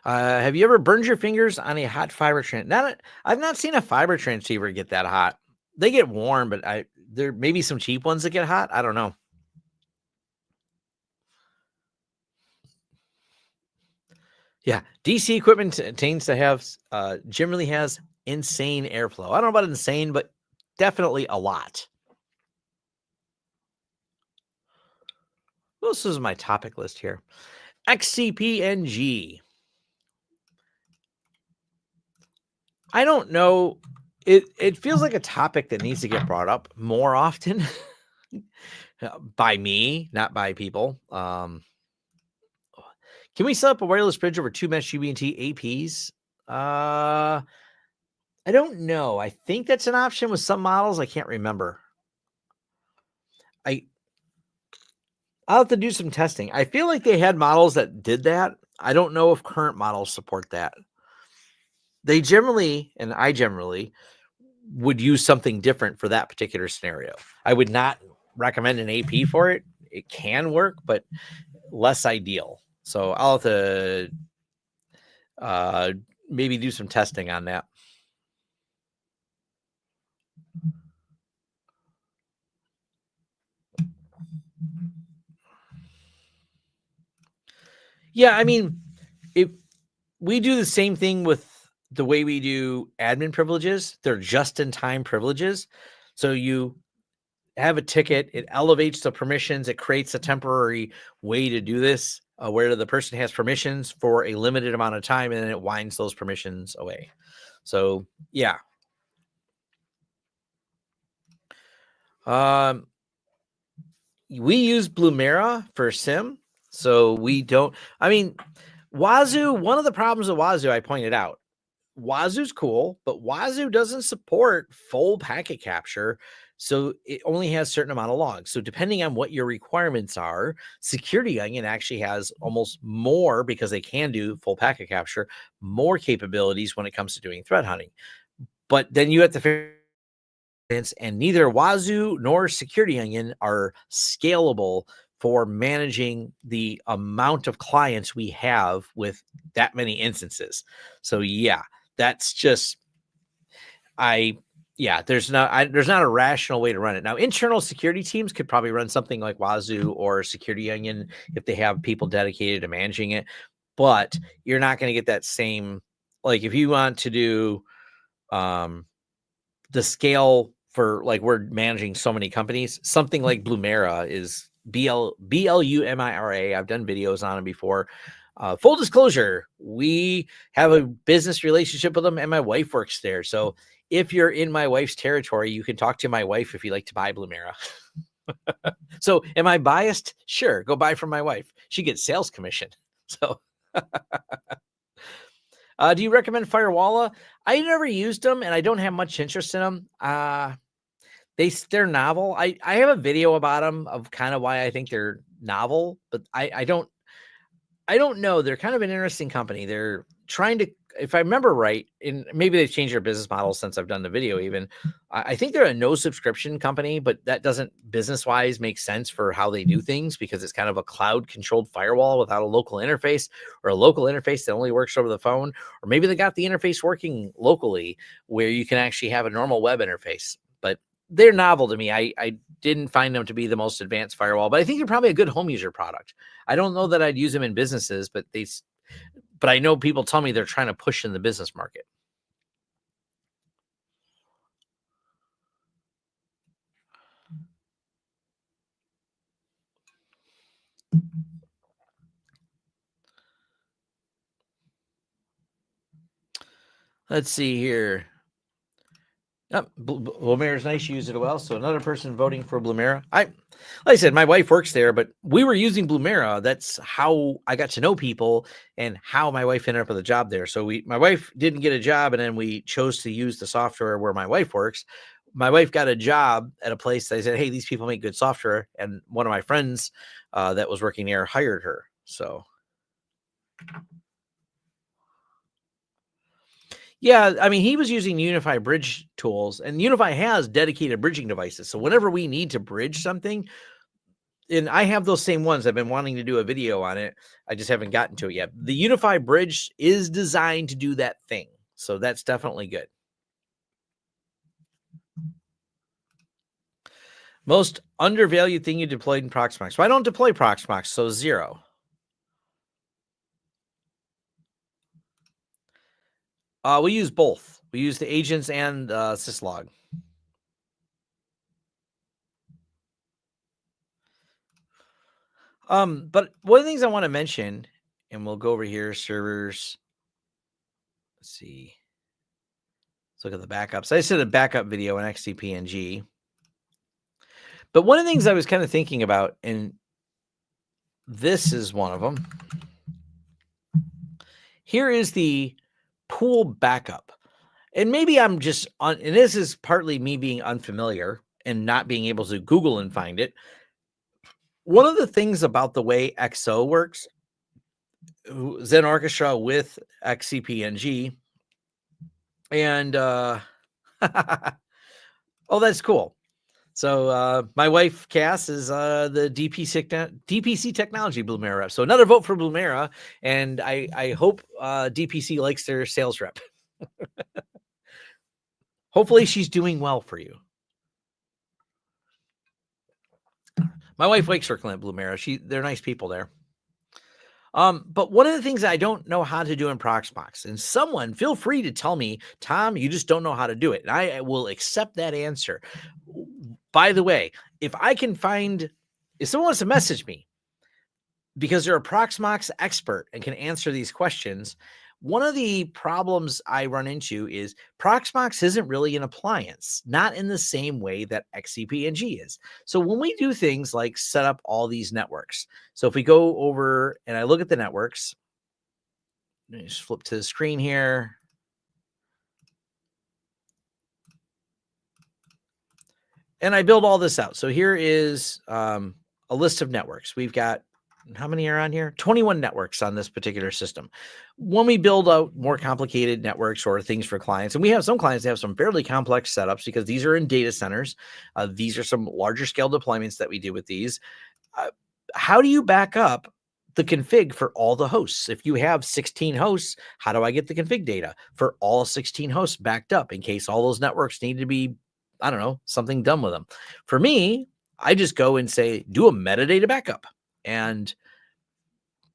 Have you ever burned your fingers on a hot fiber I've not seen a fiber transceiver get that hot. They get warm, but there may be some cheap ones that get hot. I don't know. Yeah, DC equipment tends to have generally has insane airflow. I don't know about insane, but definitely a lot. This is my topic list here. XCP-ng. I don't know it feels like a topic that needs to get brought up more often by me, not by people. Can we set up a wireless bridge over 2 mesh Ubiquiti APs? I don't know. I think that's an option with some models. I can't remember. I'll have to do some testing. I feel like they had models that did that. I don't know if current models support that. They generally, and I generally, would use something different for that particular scenario. I would not recommend an AP for it. It can work, but less ideal. So I'll have to maybe do some testing on that. Yeah, I mean, if we do the same thing with the way we do admin privileges, they're just-in-time privileges. So you have a ticket, it elevates the permissions, it creates a temporary way to do this where the person has permissions for a limited amount of time, and then it winds those permissions away. So yeah. We use Blumera for SIM, so we don't. I mean, Wazoo. One of the problems with Wazoo, I pointed out, Wazoo's cool, but Wazoo doesn't support full packet capture. So it only has a certain amount of logs. So depending on what your requirements are, Security Onion actually has almost more, because they can do full packet capture, more capabilities when it comes to doing threat hunting. But then you have to figure, and neither Wazoo nor Security Onion are scalable for managing the amount of clients we have with that many instances. So yeah, that's just there's not a rational way to run it. Now, internal security teams could probably run something like Wazoo or Security Onion if they have people dedicated to managing it, but you're not going to get that same, like if you want to do the scale for, like, we're managing so many companies, something like Blumera is Blumira. I've done videos on them before. Full disclosure, we have a business relationship with them, and my wife works there. So if you're in my wife's territory, you can talk to my wife if you like to buy Blumera. So am I biased? Sure, go buy from my wife. She gets sales commission. So do you recommend Firewall? I never used them, and I don't have much interest in them. They're novel. I have a video about them of kind of why I think they're novel, but I don't know. They're kind of an interesting company. They're trying to, if I remember right, and maybe they've changed their business model since I've done the video even. I think they're a no subscription company, but that doesn't business wise make sense for how they do things, because it's kind of a cloud controlled firewall without a local interface, or a local interface that only works over the phone, or maybe they got the interface working locally where you can actually have a normal web interface. But they're novel to me. I didn't find them to be the most advanced firewall, but I think they're probably a good home user product. I don't know that I'd use them in businesses, but I know people tell me they're trying to push in the business market. Let's see here. Yep, Blumera is nice. You use it well. So another person voting for Blumera. Like I said, my wife works there, but we were using Blumera. That's how I got to know people, and how my wife ended up with a job there. So my wife didn't get a job, and then we chose to use the software where my wife works. My wife got a job at a place. They said, "Hey, these people make good software," and one of my friends that was working there hired her. So yeah, I mean, he was using UniFi bridge tools, and UniFi has dedicated bridging devices. So whenever we need to bridge something, and I have those same ones. I've been wanting to do a video on it. I just haven't gotten to it yet. The UniFi bridge is designed to do that thing. So that's definitely good. Most undervalued thing you deployed in Proxmox. Well, I don't deploy Proxmox, so 0. We use both. We use the agents and syslog. But one of the things I want to mention, and we'll go over here, servers. Let's see. Let's look at the backups. I just did a backup video in XCP-ng. But one of the things I was kind of thinking about, and this is one of them. Here is the pool backup. And maybe I'm just and this is partly me being unfamiliar and not being able to Google and find it. One of the things about the way XO works, Zen Orchestra with XCP-ng, and oh, that's cool. So my wife Cass is the DPC technology Blumera rep. So another vote for Blumera, and I hope DPC likes their sales rep. Hopefully she's doing well for you. My wife likes circling at Blumera. They're nice people there. But one of the things I don't know how to do in Proxmox, and someone feel free to tell me, Tom, you just don't know how to do it. And I will accept that answer. By the way, if someone wants to message me because they're a Proxmox expert and can answer these questions, one of the problems I run into is Proxmox isn't really an appliance, not in the same way that XCP-ng is. So when we do things like set up all these networks, so if we go over and I look at the networks, let me just flip to the screen here. And I build all this out. So here is a list of networks. We've got, how many are on here? 21 networks on this particular system. When we build out more complicated networks or things for clients, and we have some clients that have some fairly complex setups because these are in data centers. These are some larger scale deployments that we do with these. How do you back up the config for all the hosts? If you have 16 hosts, how do I get the config data for all 16 hosts backed up in case all those networks need to be, I don't know, something done with them? For me, I just go and say, do a metadata backup. And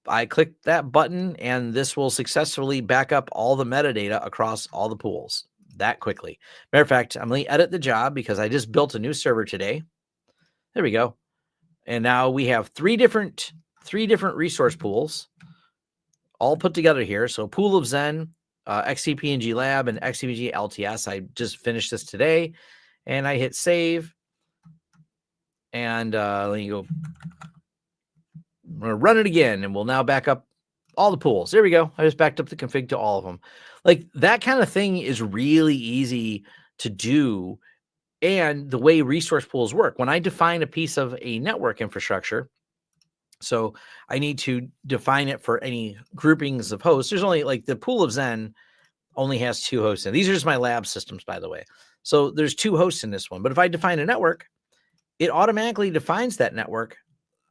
I click that button and this will successfully back up all the metadata across all the pools that quickly. Matter of fact, I'm going to edit the job because I just built a new server today. There we go. And now we have three different resource pools all put together here. So pool of Zen, XCP-ng lab, and XCP-ng LTS. I just finished this today and I hit save. And let me go. I'm going to run it again and we'll now back up all the pools. There we go. I just backed up the config to all of them. Like that kind of thing is really easy to do. And the way resource pools work, when I define a piece of a network infrastructure, so I need to define it for any groupings of hosts. There's only like the pool of Zen only has 2 hosts. And these are just my lab systems, by the way. So there's 2 hosts in this one. But if I define a network, it automatically defines that network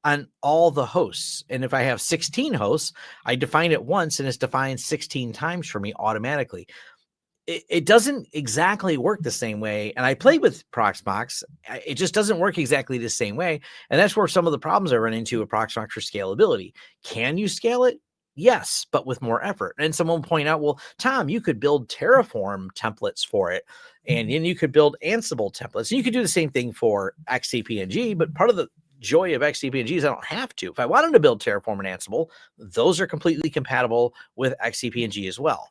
on all the hosts. And if I have 16 hosts, I define it once and it's defined 16 times for me automatically. It doesn't exactly work the same way. And I played with Proxmox. It just doesn't work exactly the same way. And that's where some of the problems I run into with Proxmox for scalability. Can you scale it? Yes, but with more effort. And someone will point out, well, Tom, you could build Terraform templates for it. And then you could build Ansible templates. And you could do the same thing for XCP-ng, but part of the joy of XCP-ng is I don't have to. If I wanted to build Terraform and Ansible, those are completely compatible with XCP-ng as well.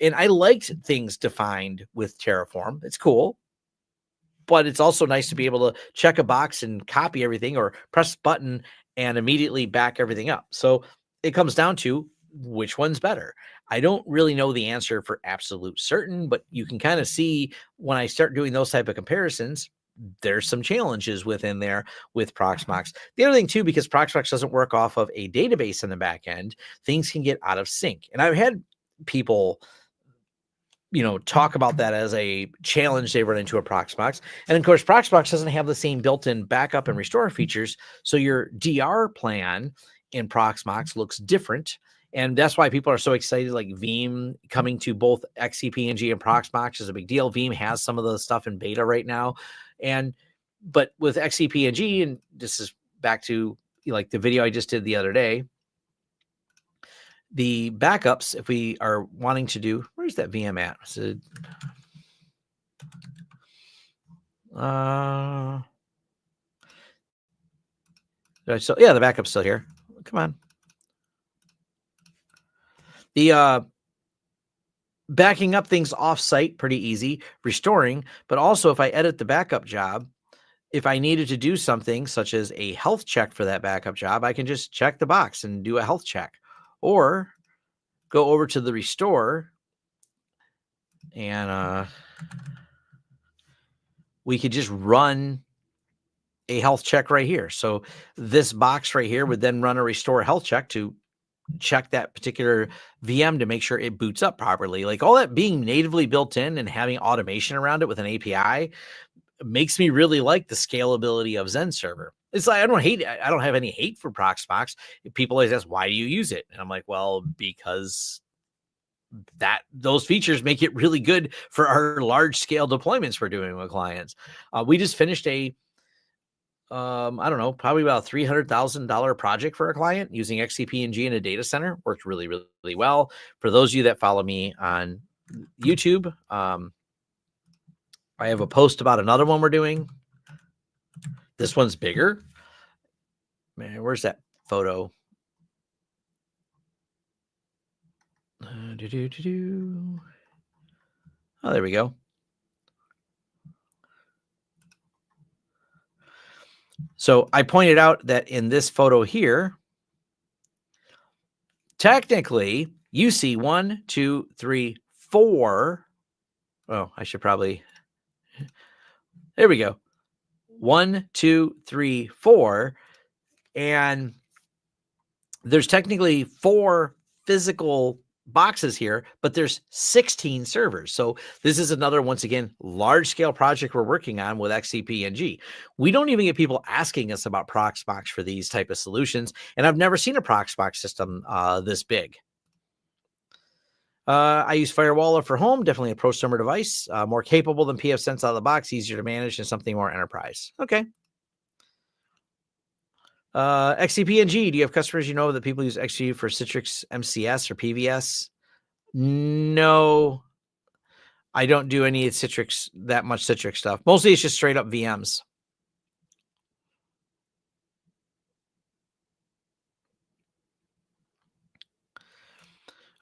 And I liked things defined with Terraform. It's cool, but it's also nice to be able to check a box and copy everything or press a button and immediately back everything up. So it comes down to which one's better. I don't really know the answer for absolute certain, but you can kind of see when I start doing those type of comparisons, there's some challenges within there with Proxmox. The other thing too, because Proxmox doesn't work off of a database in the back end, things can get out of sync. And I've had people, talk about that as a challenge they run into a Proxmox. And of course, Proxmox doesn't have the same built-in backup and restore features. So your DR plan in Proxmox looks different. And that's why people are so excited. Like Veeam coming to both XCP-ng and Proxmox is a big deal. Veeam has some of the stuff in beta right now. But with XCP-ng, and this is back to like the video I just did the other day, the backups, if we are wanting to do, where's that VM at? So, the backup's still here. Come on. backing up things off-site, pretty easy. Restoring, but also if I edit the backup job, if I needed to do something such as a health check for that backup job, I can just check the box and do a health check, or go over to the restore and we could just run a health check right here. So this box right here would then run a restore health check to check that particular VM to make sure it boots up properly. Like all that being natively built in and having automation around it with an API makes me really like the scalability of Zen Server. It's like, I don't have any hate for Proxmox. People always ask, why do you use it? And I'm like, well, because those features make it really good for our large scale deployments we're doing with clients. We just finished a I don't know, probably about $300,000 project for a client using XCP-ng in a data center. Worked really, really, really well. For those of you that follow me on YouTube, I have a post about another one we're doing. This one's bigger. Man, where's that photo? Oh, there we go. So I pointed out that in this photo here, technically you see 1, 2, 3, 4. Oh, I should probably. There we go. 1, 2, 3, 4. And there's technically 4 physical boxes here, but there's 16 servers. So this is another, once again, large scale project we're working on with XCP-ng. We don't even get people asking us about Proxmox for these type of solutions. And I've never seen a Proxmox system this big. I use Firewall for home, definitely a prosumer device, more capable than pfSense out of the box, easier to manage, and something more enterprise. Okay. XCP-ng, do you have customers you know that people use XCP for Citrix MCS or PVS? No, I don't do any Citrix, that much Citrix stuff. Mostly it's just straight up VMs.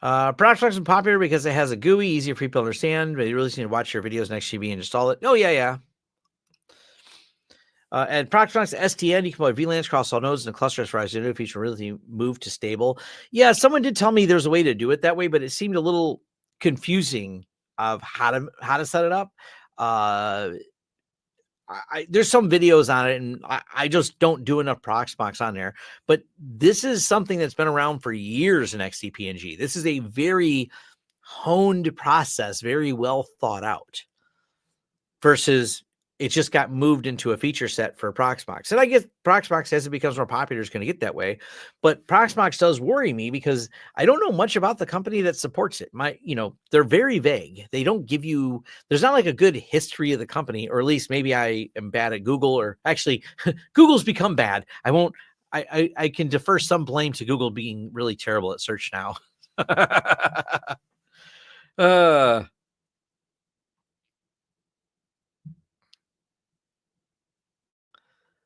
Proxmox is popular because it has a GUI, easier for people to understand, but you really need to watch your videos in XCP and install it. Oh, yeah. And Proxmox SDN, you can play VLANs across all nodes and clusters for identity feature really move to stable. Yeah, someone did tell me there's a way to do it that way, but it seemed a little confusing of how to set it up. There's some videos on it, and I just don't do enough Proxmox on there. But this is something that's been around for years in XCP-ng. This is a very honed process, very well thought out, versus it just got moved into a feature set for Proxmox. And I guess Proxmox, as it becomes more popular, is going to get that way. But Proxmox does worry me because I don't know much about the company that supports it. They're very vague. They don't give you, there's not like a good history of the company, or at least maybe I am bad at Google, or actually Google's become bad. I can defer some blame to Google being really terrible at search now.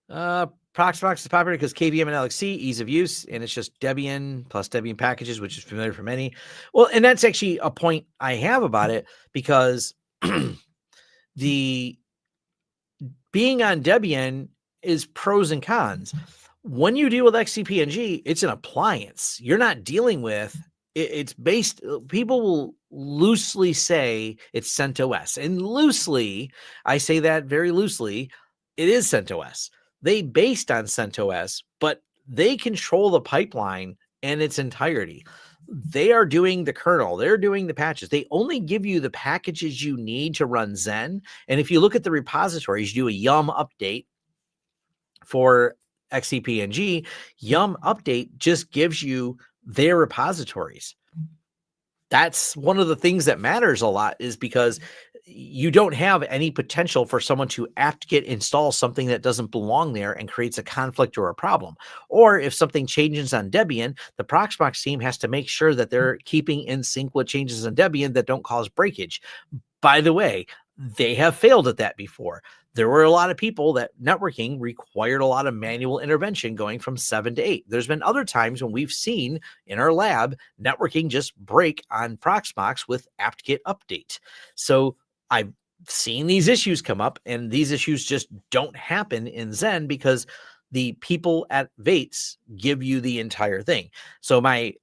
Proxmox is popular because KVM and LXC, ease of use, and it's just Debian plus Debian packages, which is familiar for many. Well, and that's actually a point I have about it, because the being on Debian is pros and cons. When you deal with XCP-ng, it's an appliance. You're not dealing with it's based. People will loosely say it's CentOS, and loosely, I say that very loosely, it is CentOS. They based on CentOS, but they control the pipeline in its entirety. They are doing the kernel. They're doing the patches. They only give you the packages you need to run Zen. And if you look at the repositories, you do a yum update for XCP-ng. Yum update just gives you their repositories. That's one of the things that matters a lot, is because you don't have any potential for someone to apt-get install something that doesn't belong there and creates a conflict or a problem. Or if something changes on Debian, the Proxmox team has to make sure that they're keeping in sync with changes on Debian that don't cause breakage. By the way, they have failed at that before. there were a lot of people that networking required a lot of manual intervention going from 7 to 8. There's been other times when we've seen in our lab networking just break on Proxmox with apt-get update. So I've seen these issues come up, and these issues just don't happen in Zen because the people at Vates give you the entire thing. So my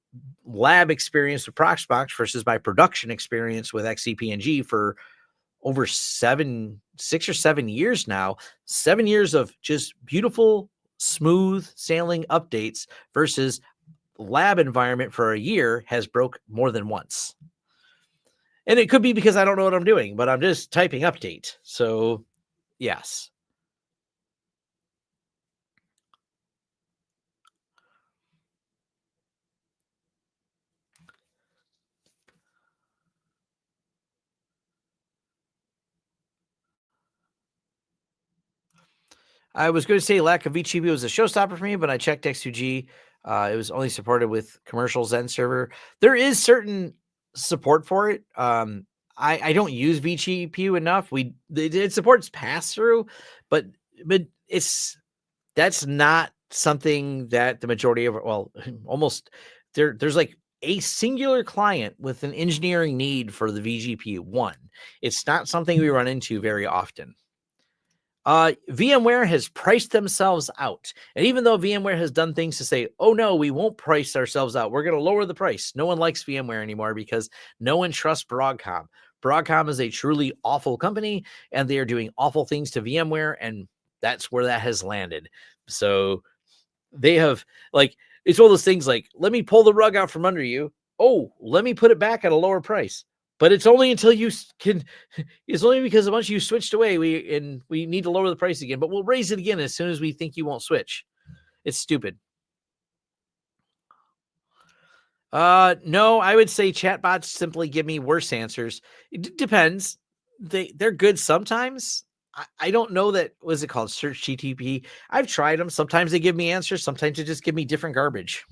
lab experience with Proxmox versus my production experience with XCP-ng for over 6 or 7 years now, 7 years of just beautiful, smooth sailing updates versus lab environment for a year has broke more than once. And it could be because I don't know what I'm doing, but I'm just typing update. So yes. I was going to say lack of VGP was a showstopper for me, but I checked X2G. It was only supported with commercial Zen server. There is certain support for it. I don't use vGPU enough. It supports pass through, but that's not something that the majority of almost there's like a singular client with an engineering need for the vGPU one. It's not something we run into very often. VMware has priced themselves out. And even though VMware has done things to say, oh no, we won't price ourselves out, we're going to lower the price. No one likes VMware anymore because no one trusts Broadcom. Broadcom is a truly awful company, and they are doing awful things to VMware, and that's where that has landed. So they have, like, it's one of those things like, let me pull the rug out from under you. Oh, let me put it back at a lower price. But it's only until you can, it's only because once you switched away, we need to lower the price again, but we'll raise it again as soon as we think you won't switch. It's stupid. No, I would say chatbots simply give me worse answers. It depends. They're good sometimes. I don't know that, was it called Search GTP? I've tried them. Sometimes they give me answers. Sometimes they just give me different garbage.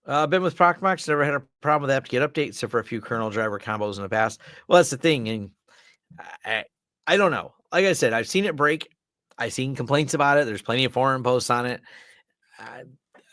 Been with Proxmox, never had a problem with apt-get updates, except for a few kernel driver combos in the past. Well, that's the thing, and I don't know. Like I said, I've seen it break. I've seen complaints about it. There's plenty of forum posts on it.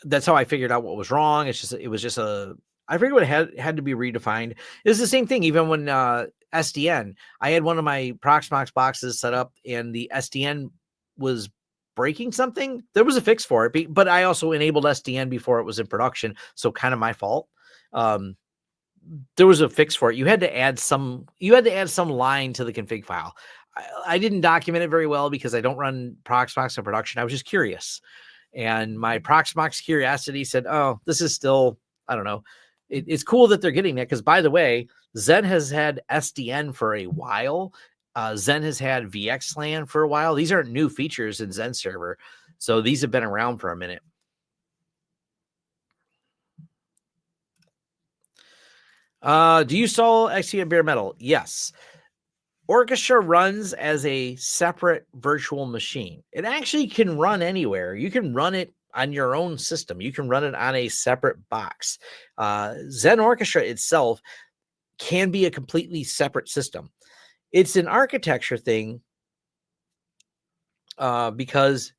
That's how I figured out what was wrong. It was just I figured it had to be redefined. It was the same thing, even when SDN. I had one of my Proxmox boxes set up, and the SDN was breaking something. There was a fix for it, but I also enabled SDN before it was in production, so kind of my fault. There was a fix for it. You had to add some line to the config file. I didn't document it very well because I don't run Proxmox in production. I was just curious. And my Proxmox curiosity said, oh, this is still, I don't know. It's cool that they're getting that because, by the way, Zen has had SDN for a while. Zen has had VXLAN for a while. These aren't new features in Zen server. So these have been around for a minute. Do you install XCP on bare metal? Yes. Orchestra runs as a separate virtual machine. It actually can run anywhere. You can run it on your own system. You can run it on a separate box. Zen Orchestra itself can be a completely separate system. It's an architecture thing because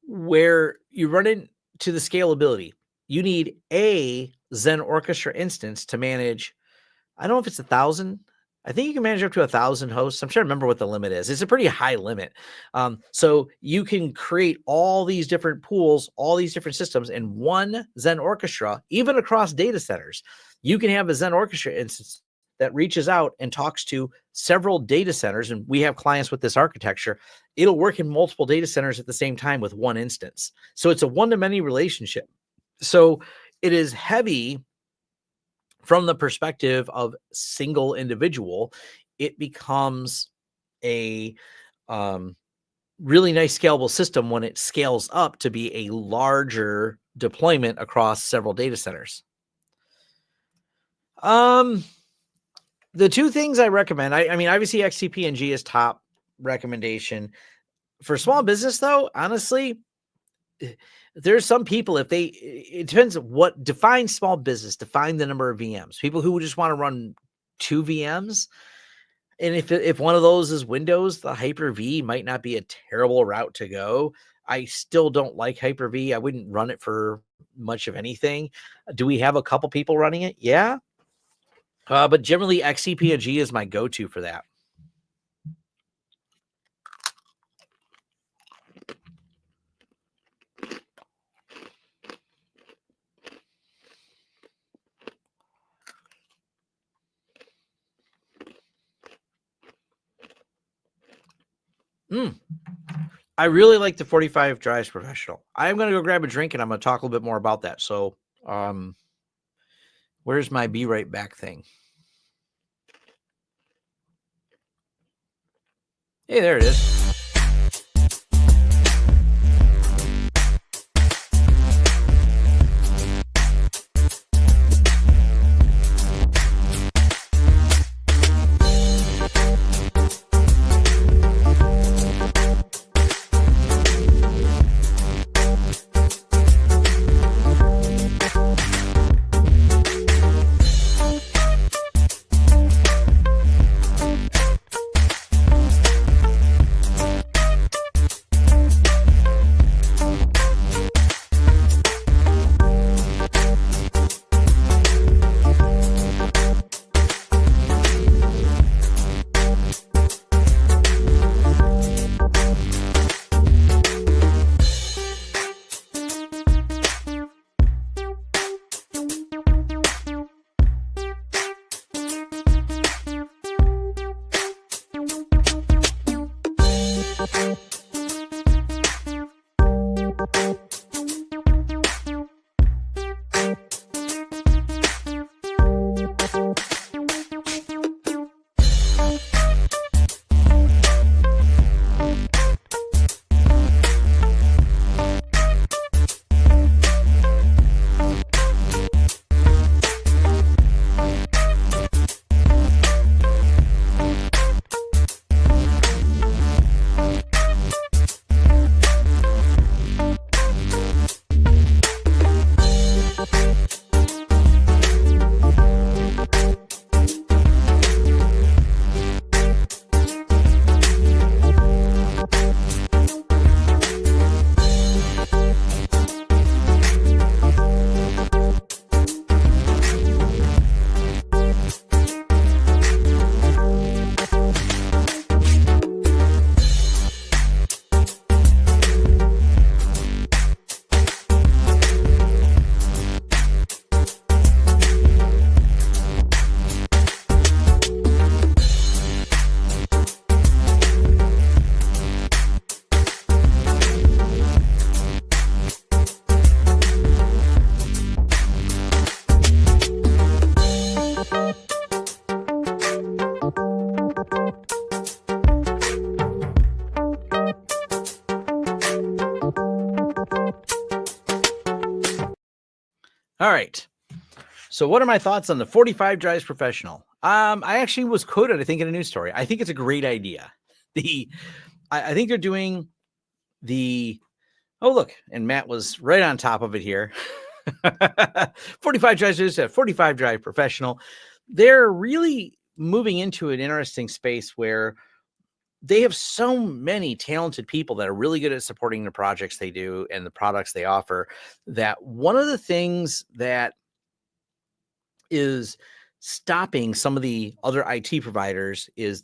where you run into the scalability, you need a Zen Orchestra instance to manage. I don't know if it's 1,000. I think you can manage up to 1,000 hosts. I'm trying to remember what the limit is. It's a pretty high limit. So you can create all these different pools, all these different systems in one Zen Orchestra, even across data centers. You can have a Zen Orchestra instance that reaches out and talks to several data centers. And we have clients with this architecture. It'll work in multiple data centers at the same time with one instance. So it's a one-to-many relationship. So it is heavy from the perspective of single individual. It becomes a really nice scalable system when it scales up to be a larger deployment across several data centers. The two things I recommend, I mean, obviously XCP-ng is top recommendation. For small business though, honestly, there's some people, it depends what defines small business, define the number of VMs. People who just want to run 2 VMs. And if one of those is Windows, the Hyper-V might not be a terrible route to go. I still don't like Hyper-V. I wouldn't run it for much of anything. Do we have a couple people running it? Yeah. But generally XCP-ng is my go-to for that. I really like the 45 drives professional. I'm going to go grab a drink and I'm going to talk a little bit more about that. So, where's my be right back thing? Hey, there it is. All right. So what are my thoughts on the 45 drives professional? I actually was quoted, I think, in a news story. I think it's a great idea. I think they're doing oh, look, and Matt was right on top of it here. 45 drives, 45 drive professional. They're really moving into an interesting space where they have so many talented people that are really good at supporting the projects they do and the products they offer, that one of the things that is stopping some of the other IT providers is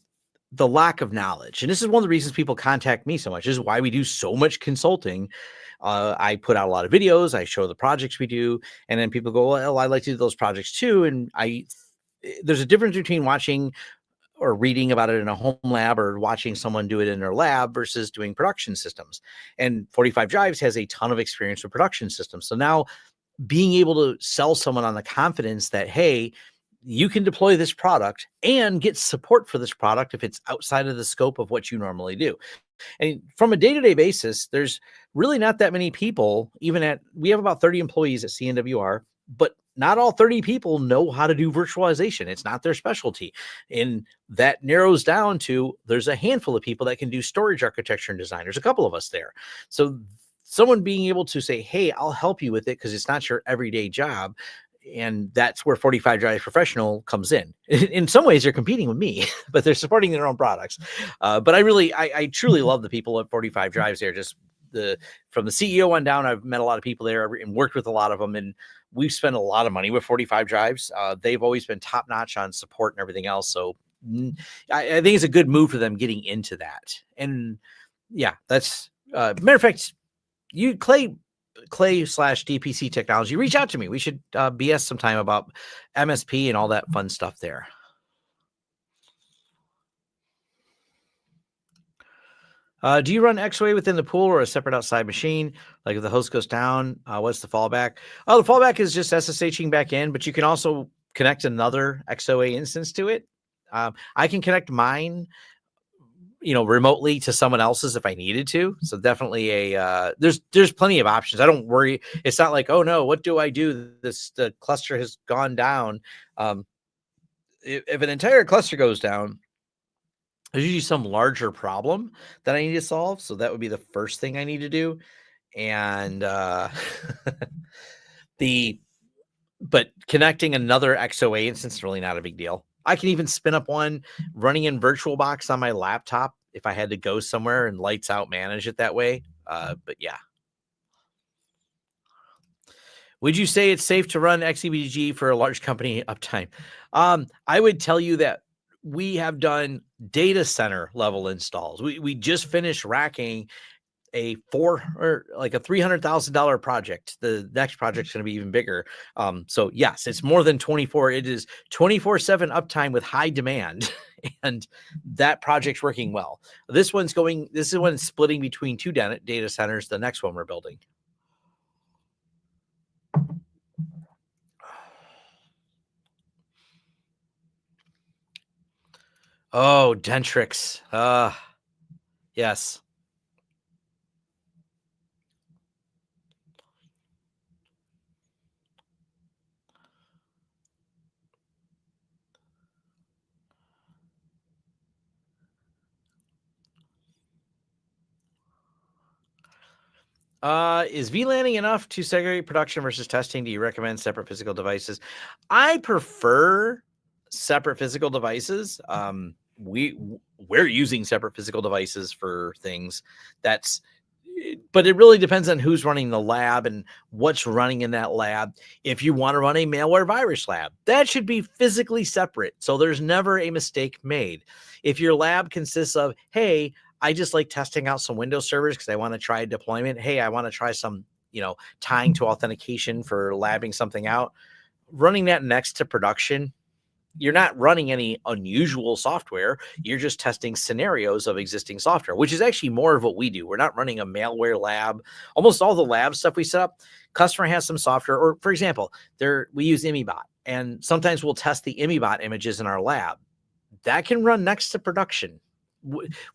the lack of knowledge. And this is one of the reasons people contact me so much. This is why we do so much consulting. I put out a lot of videos. I show the projects we do. And then people go, well, I like to do those projects too. And there's a difference between watching or reading about it in a home lab or watching someone do it in their lab versus doing production systems. And 45 Drives has a ton of experience with production systems. So now being able to sell someone on the confidence that, hey, you can deploy this product and get support for this product if it's outside of the scope of what you normally do. And from a day-to-day basis, there's really not that many people, we have about 30 employees at CNWR, but not all 30 people know how to do virtualization. It's not their specialty. And that narrows down to there's a handful of people that can do storage architecture and design. There's a couple of us there. So someone being able to say, hey, I'll help you with it because it's not your everyday job. And that's where 45 Drive Professional comes in. In some ways, they're competing with me, but they're supporting their own products. But I truly love the people at 45 Drives there. Just from the CEO on down, I've met a lot of people there and worked with a lot of them. And we've spent a lot of money with 45 Drives. They've always been top notch on support and everything else. So I think it's a good move for them getting into that. And yeah, that's matter of fact, Clay/DPC Technology, reach out to me. We should BS sometime about MSP and all that fun stuff there. Do you run XOA within the pool or a separate outside machine? Like if the host goes down, what's the fallback? Oh, the fallback is just SSHing back in, but you can also connect another XOA instance to it. I can connect mine, remotely to someone else's if I needed to. So definitely there's plenty of options. I don't worry. It's not like, oh no, what do I do? The cluster has gone down. If an entire cluster goes down, there's usually some larger problem that I need to solve. So that would be the first thing I need to do. And but connecting another XOA instance is really not a big deal. I can even spin up one running in VirtualBox on my laptop if I had to go somewhere and lights out manage it that way. But yeah. Would you say it's safe to run XCP-ng for a large company uptime? I would tell you that we have done data center level installs. We just finished racking a $300,000 project. The next project's going to be even bigger. So yes, it's more than 24. It is 24/7 uptime with high demand, and that project's working well. This is one splitting between two data centers. The next one we're building. Oh, Dentrix. Yes. Is VLANing enough to segregate production versus testing? Do you recommend separate physical devices? I prefer separate physical devices. We're using separate physical devices for things. But it really depends on who's running the lab and what's running in that lab. If you want to run a malware virus lab, that should be physically separate. So there's never a mistake made. If your lab consists of, hey, I just like testing out some Windows servers because I want to try deployment. Hey, I want to try some, tying to authentication for labbing something out. Running that next to production, you're not running any unusual software. You're just testing scenarios of existing software, which is actually more of what we do. We're not running a malware lab. Almost all the lab stuff we set up, customer has some software, or for example, we use ImiBot, and sometimes we'll test the ImiBot images in our lab. That can run next to production.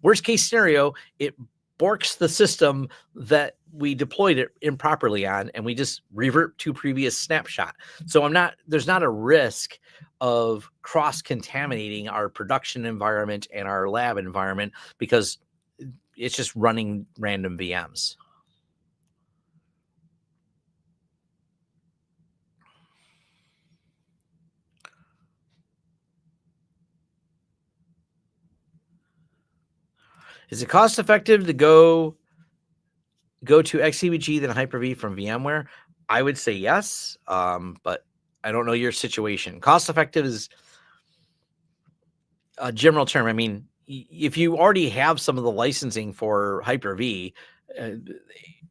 Worst case scenario, it borks the system that we deployed it improperly on, and we just revert to previous snapshot. So there's not a risk of cross-contaminating our production environment and our lab environment because it's just running random VMs. Is it cost effective to go to XCP-ng than Hyper-V from VMware? I would say yes, but I don't know your situation. Cost effective is a general term. I mean, if you already have some of the licensing for Hyper-V,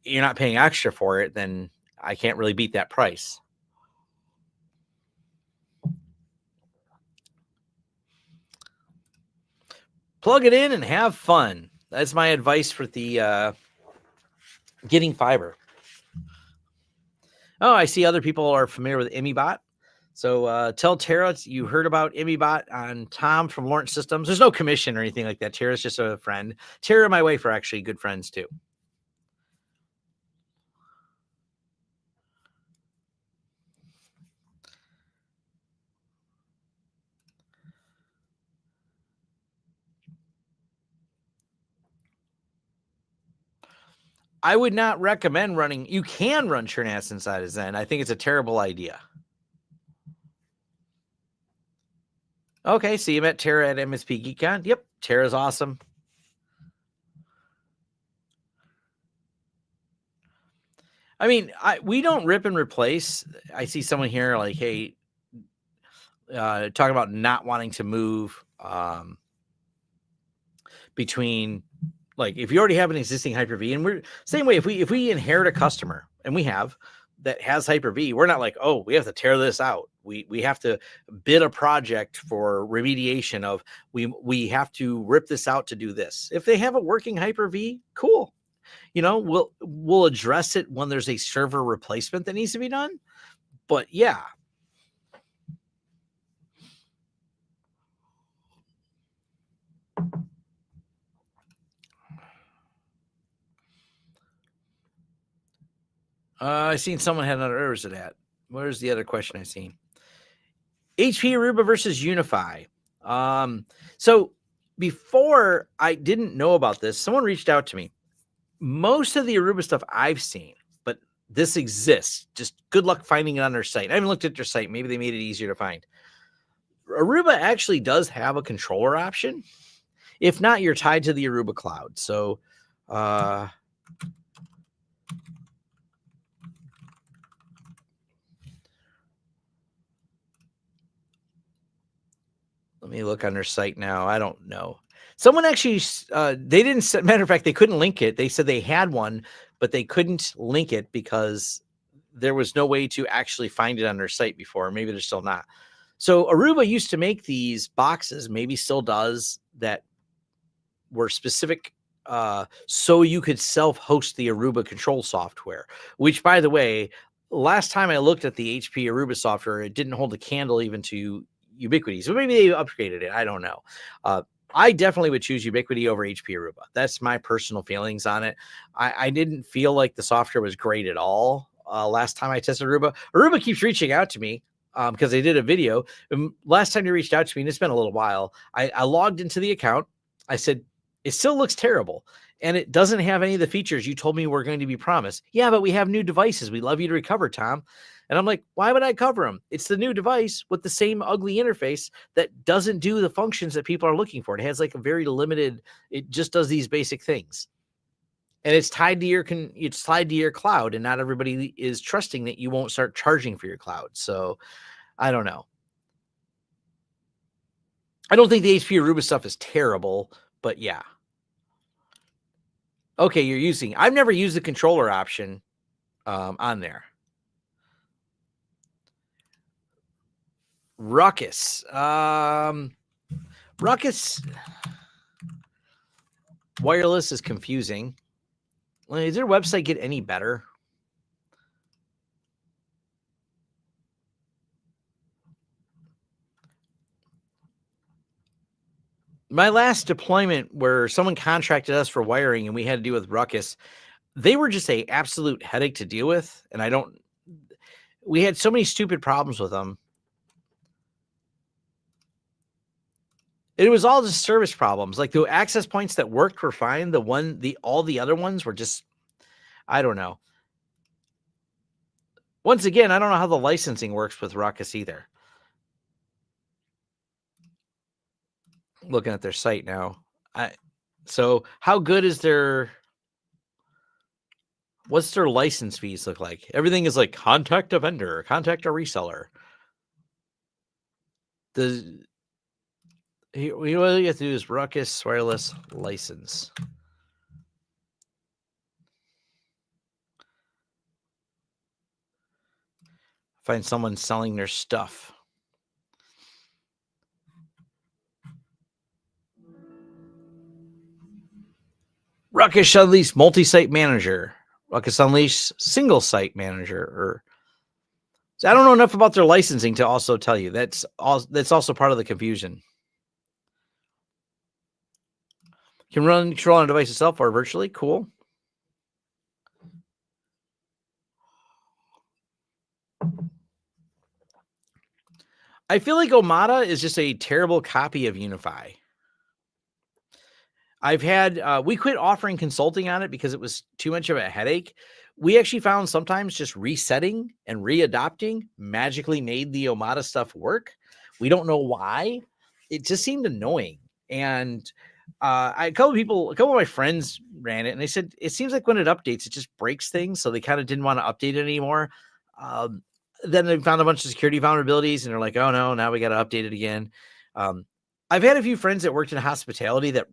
you're not paying extra for it, then I can't really beat that price. Plug it in and have fun. That's my advice for the getting fiber. Oh, I see other people are familiar with ImiBot. So tell Tara you heard about ImiBot on Tom from Lawrence Systems. There's no commission or anything like that. Tara's just a friend. Tara and my wife are actually good friends too. I would not recommend running. You can run TrueNAS inside of Zen. I think it's a terrible idea. Okay, so you met Tara at MSP GeekCon. Yep, Tara's awesome. I mean, we don't rip and replace. I see someone here like, hey, talking about not wanting to move between, like, if you already have an existing Hyper-V, and we're same way, if we inherit a customer, and we have, that has Hyper-V, we're not like, oh, we have to tear this out. We have to bid a project for remediation of, we have to rip this out to do this. If they have a working Hyper-V, cool. You know, we'll address it when there's a server replacement that needs to be done. But yeah. I seen someone had another. Where is it at? Where's the other question I seen? HP Aruba versus UniFi. So before I didn't know about this, someone reached out to me. Most of the Aruba stuff I've seen, but this exists. Just good luck finding it on their site. I haven't looked at their site. Maybe they made it easier to find. Aruba actually does have a controller option. If not, you're tied to the Aruba cloud. So, let me look on their site now. I don't know. Someone actually, they didn't, matter of fact, they couldn't link it. They said they had one, but they couldn't link it because there was no way to actually find it on their site before. Maybe they're still not. So Aruba used to make these boxes, maybe still does, that were specific so you could self-host the Aruba control software, which, by the way, last time I looked at the HP Aruba software, it didn't hold a candle even to Ubiquiti. So maybe they upgraded it. I don't know. I definitely would choose Ubiquiti over HP Aruba. That's my personal feelings on it. I didn't feel like the software was great at all last time I tested Aruba. Aruba keeps reaching out to me because they did a video. Last time they reached out to me, and it's been a little while, I logged into the account. I said, it still looks terrible, and it doesn't have any of the features you told me were going to be promised. Yeah, but we have new devices. We'd love you to recover, Tom. And I'm like, why would I cover them? It's the new device with the same ugly interface that doesn't do the functions that people are looking for. It has like a very limited, it just does these basic things. And it's tied to your cloud, and not everybody is trusting that you won't start charging for your cloud. So I don't know. I don't think the HP Aruba stuff is terrible, but yeah. Okay, I've never used the controller option on there. Ruckus. Ruckus wireless is confusing. Does their website get any better? My last deployment where someone contracted us for wiring and we had to deal with Ruckus, they were just a absolute headache to deal with. And we had so many stupid problems with them. It was all just service problems. Like the access points that worked were fine. All the other ones were just, I don't know. Once again, I don't know how the licensing works with Ruckus either. Looking at their site now. So how good is what's their license fees look like? Everything is like contact a vendor, contact a reseller. What you have to do is Ruckus wireless license. Find someone selling their stuff. Ruckus Unleashed multi-site manager. Ruckus Unleashed single site manager. I don't know enough about their licensing to also tell you. That's also part of the confusion. Can run control on a device itself or virtually. Cool. I feel like Omada is just a terrible copy of UniFi. I've had we quit offering consulting on it because it was too much of a headache. We actually found sometimes just resetting and readopting magically made the Omada stuff work. We don't know why. It just seemed annoying. And a couple of my friends ran it, and they said it seems like when it updates, it just breaks things. So they kind of didn't want to update it anymore. Then they found a bunch of security vulnerabilities, and they're like, "Oh no, now we got to update it again." Um, I've had a few friends that worked in hospitality that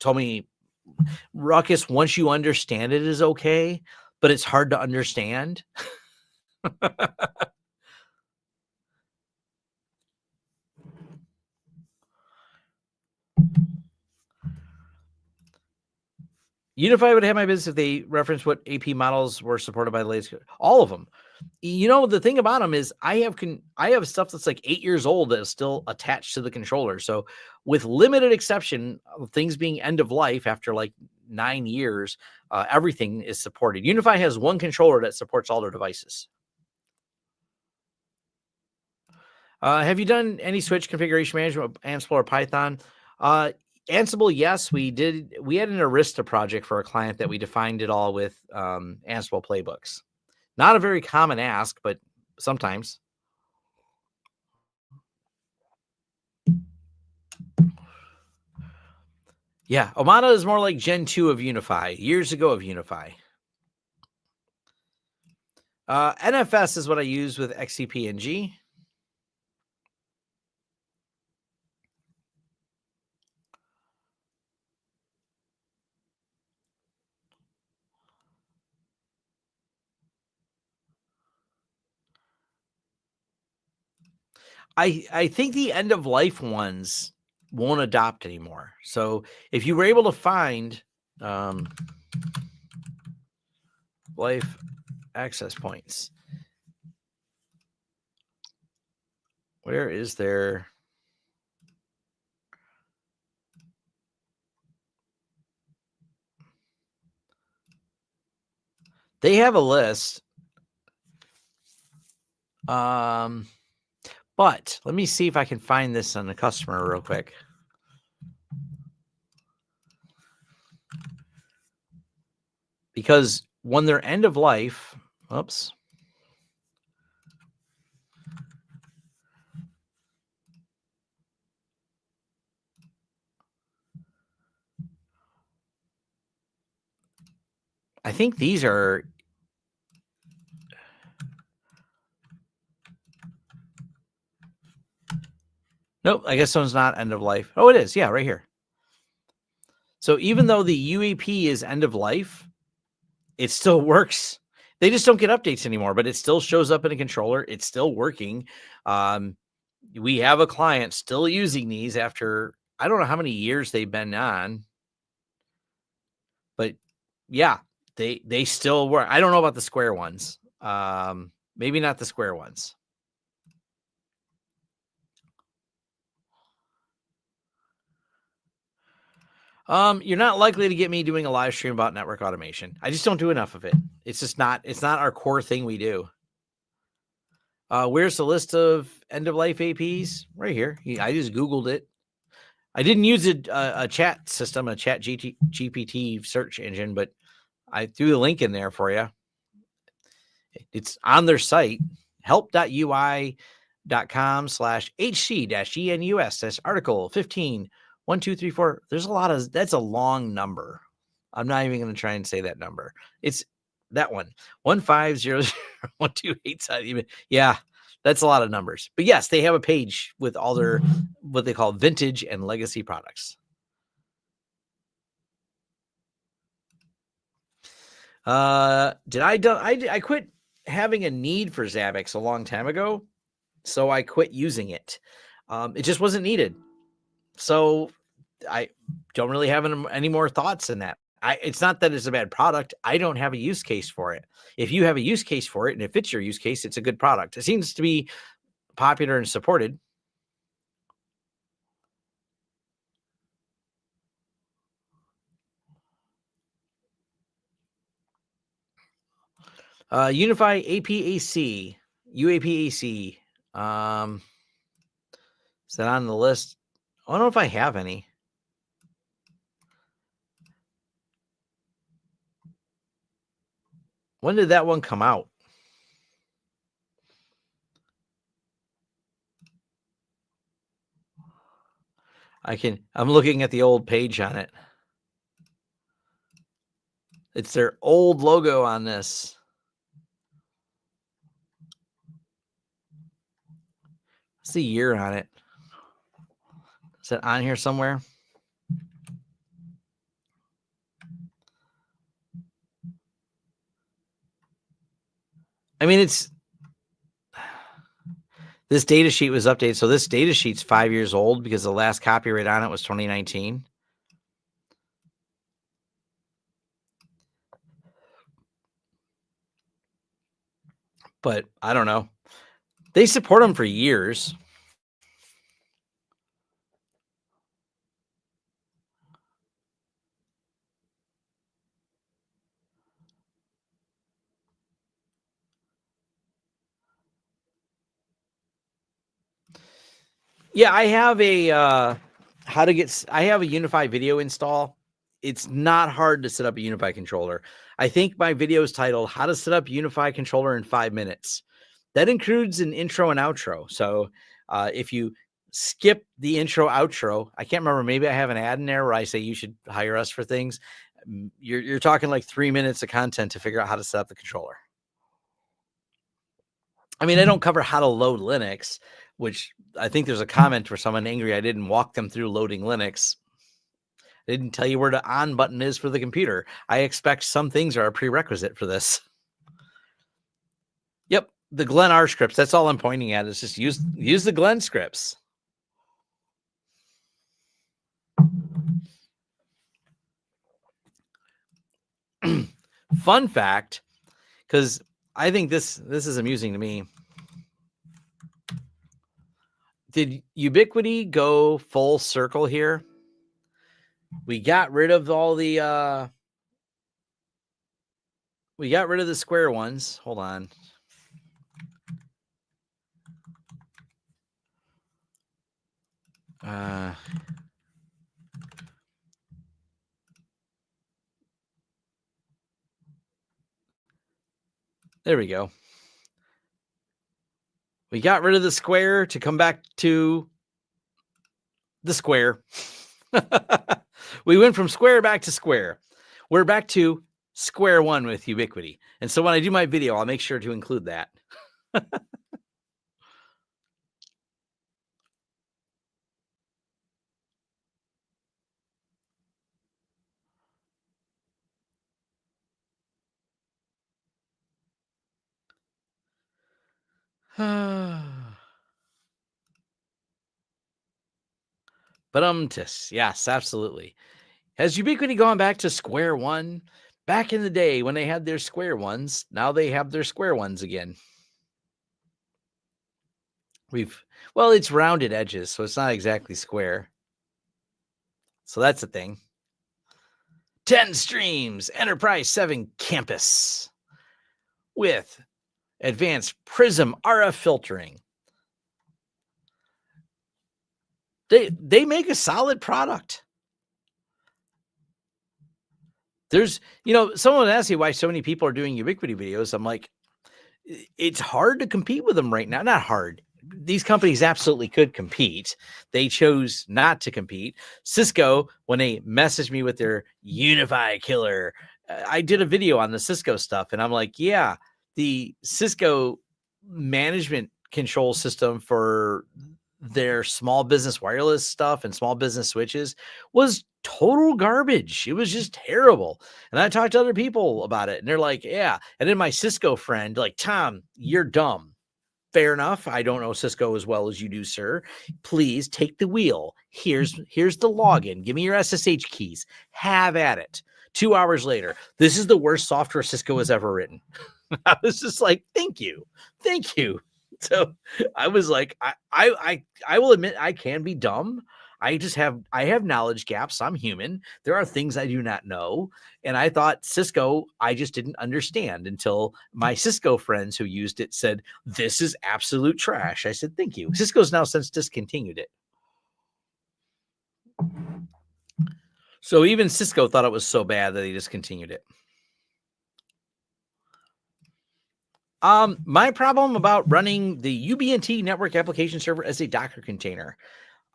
told me Ruckus, once you understand it, is okay, but it's hard to understand. UniFi would have my business if they reference what AP models were supported by the latest. All of them. The thing about them is I have stuff that's like 8 years old that is still attached to the controller. So with limited exception of things being end of life after like 9 years, everything is supported. UniFi has one controller that supports all their devices. Have you done any switch configuration management with Ansible or Python? Ansible, yes, we did. We had an Arista project for a client that we defined it all with Ansible playbooks. Not a very common ask, but sometimes. Yeah, Omada is more like Gen 2 of UniFi, years ago of UniFi. NFS is what I use with XCP-ng. I think the end of life ones won't adopt anymore. So if you were able to find life access points, where is there? They have a list. But let me see if I can find this on the customer real quick. Because when they're end of life, oops. I think these are. Nope, I guess one's not end of life. Oh, it is. Yeah, right here. So even though the UAP is end of life, it still works. They just don't get updates anymore, but it still shows up in a controller. It's still working. We have a client still using these after I don't know how many years they've been on, but yeah, they still work. I don't know about the square ones. Maybe not the square ones. You're not likely to get me doing a live stream about network automation. I just don't do enough of it. It's not our core thing we do. Where's the list of end of life APs? Right here. I just Googled it. I didn't use a chat system, a chat GPT search engine, but I threw the link in there for you. It's on their site, help.ui.com/hc-enus. Article 15, 1, 2, 3, 4. There's a lot of, that's a long number. I'm not even going to try and say that number. It's that one, 1500128. Yeah, that's a lot of numbers. But yes, they have a page with all their, what they call vintage and legacy products. I quit having a need for Zabbix a long time ago, so I quit using it. It just wasn't needed. So I don't really have any more thoughts in that. It's not that it's a bad product. I don't have a use case for it. If you have a use case for it and it fits your use case, it's a good product. It seems to be popular and supported. UniFi APAC, UAPAC. Is that on the list? I don't know if I have any. When did that one come out? I'm looking at the old page on it. It's their old logo on this. What's the year on it? Is it on here somewhere? I mean, this data sheet was updated. So this data sheet's 5 years old because the last copyright on it was 2019. But I don't know. They support them for years. Yeah, I have a I have a UniFi video install. It's not hard to set up a UniFi controller. I think my video is titled How to Set Up UniFi Controller in 5 Minutes. That includes an intro and outro. So if you skip the intro outro, I can't remember, maybe I have an ad in there where I say you should hire us for things. You're talking like 3 minutes of content to figure out how to set up the controller. I mean, I don't cover how to load Linux, which I think there's a comment for someone angry I didn't walk them through loading Linux. I didn't tell you where the on button is for the computer. I expect some things are a prerequisite for this. Yep, the Glen R scripts. That's all I'm pointing at. Is just use the Glen scripts. Fun fact, because I think this is amusing to me. Did Ubiquiti go full circle here? We got rid of all the we got rid of the square ones. Hold on. There we go. We got rid of the square to come back to the square. We went from square back to square. We're back to square one with Ubiquiti. And so when I do my video, I'll make sure to include that. But yes, absolutely. Has Ubiquiti gone back to square one? Back in the day when they had their square ones, now they have their square ones again. Well, it's rounded edges, so it's not exactly square. So that's a thing. 10 streams, Enterprise 7 campus with advanced Prism RF filtering. They make a solid product. There's, someone asked me why so many people are doing Ubiquiti videos. I'm like, it's hard to compete with them right now. Not hard. These companies absolutely could compete. They chose not to compete. Cisco, when they messaged me with their UniFi killer, I did a video on the Cisco stuff, and I'm like, yeah, the Cisco management control system for their small business wireless stuff and small business switches was total garbage. It was just terrible. And I talked to other people about it, and they're like, yeah. And then my Cisco friend, like, Tom, you're dumb. Fair enough. I don't know Cisco as well as you do, sir. Please take the wheel. Here's the login. Give me your SSH keys. Have at it. 2 hours later, this is the worst software Cisco has ever written. I was just like, thank you. So I was like, I will admit I can be dumb. I have knowledge gaps. I'm human. There are things I do not know. And I thought Cisco, I just didn't understand until my Cisco friends who used it said, this is absolute trash. I said, thank you. Cisco's now since discontinued it. So even Cisco thought it was so bad that they discontinued it. My problem about running the Ubiquiti network application server as a Docker container.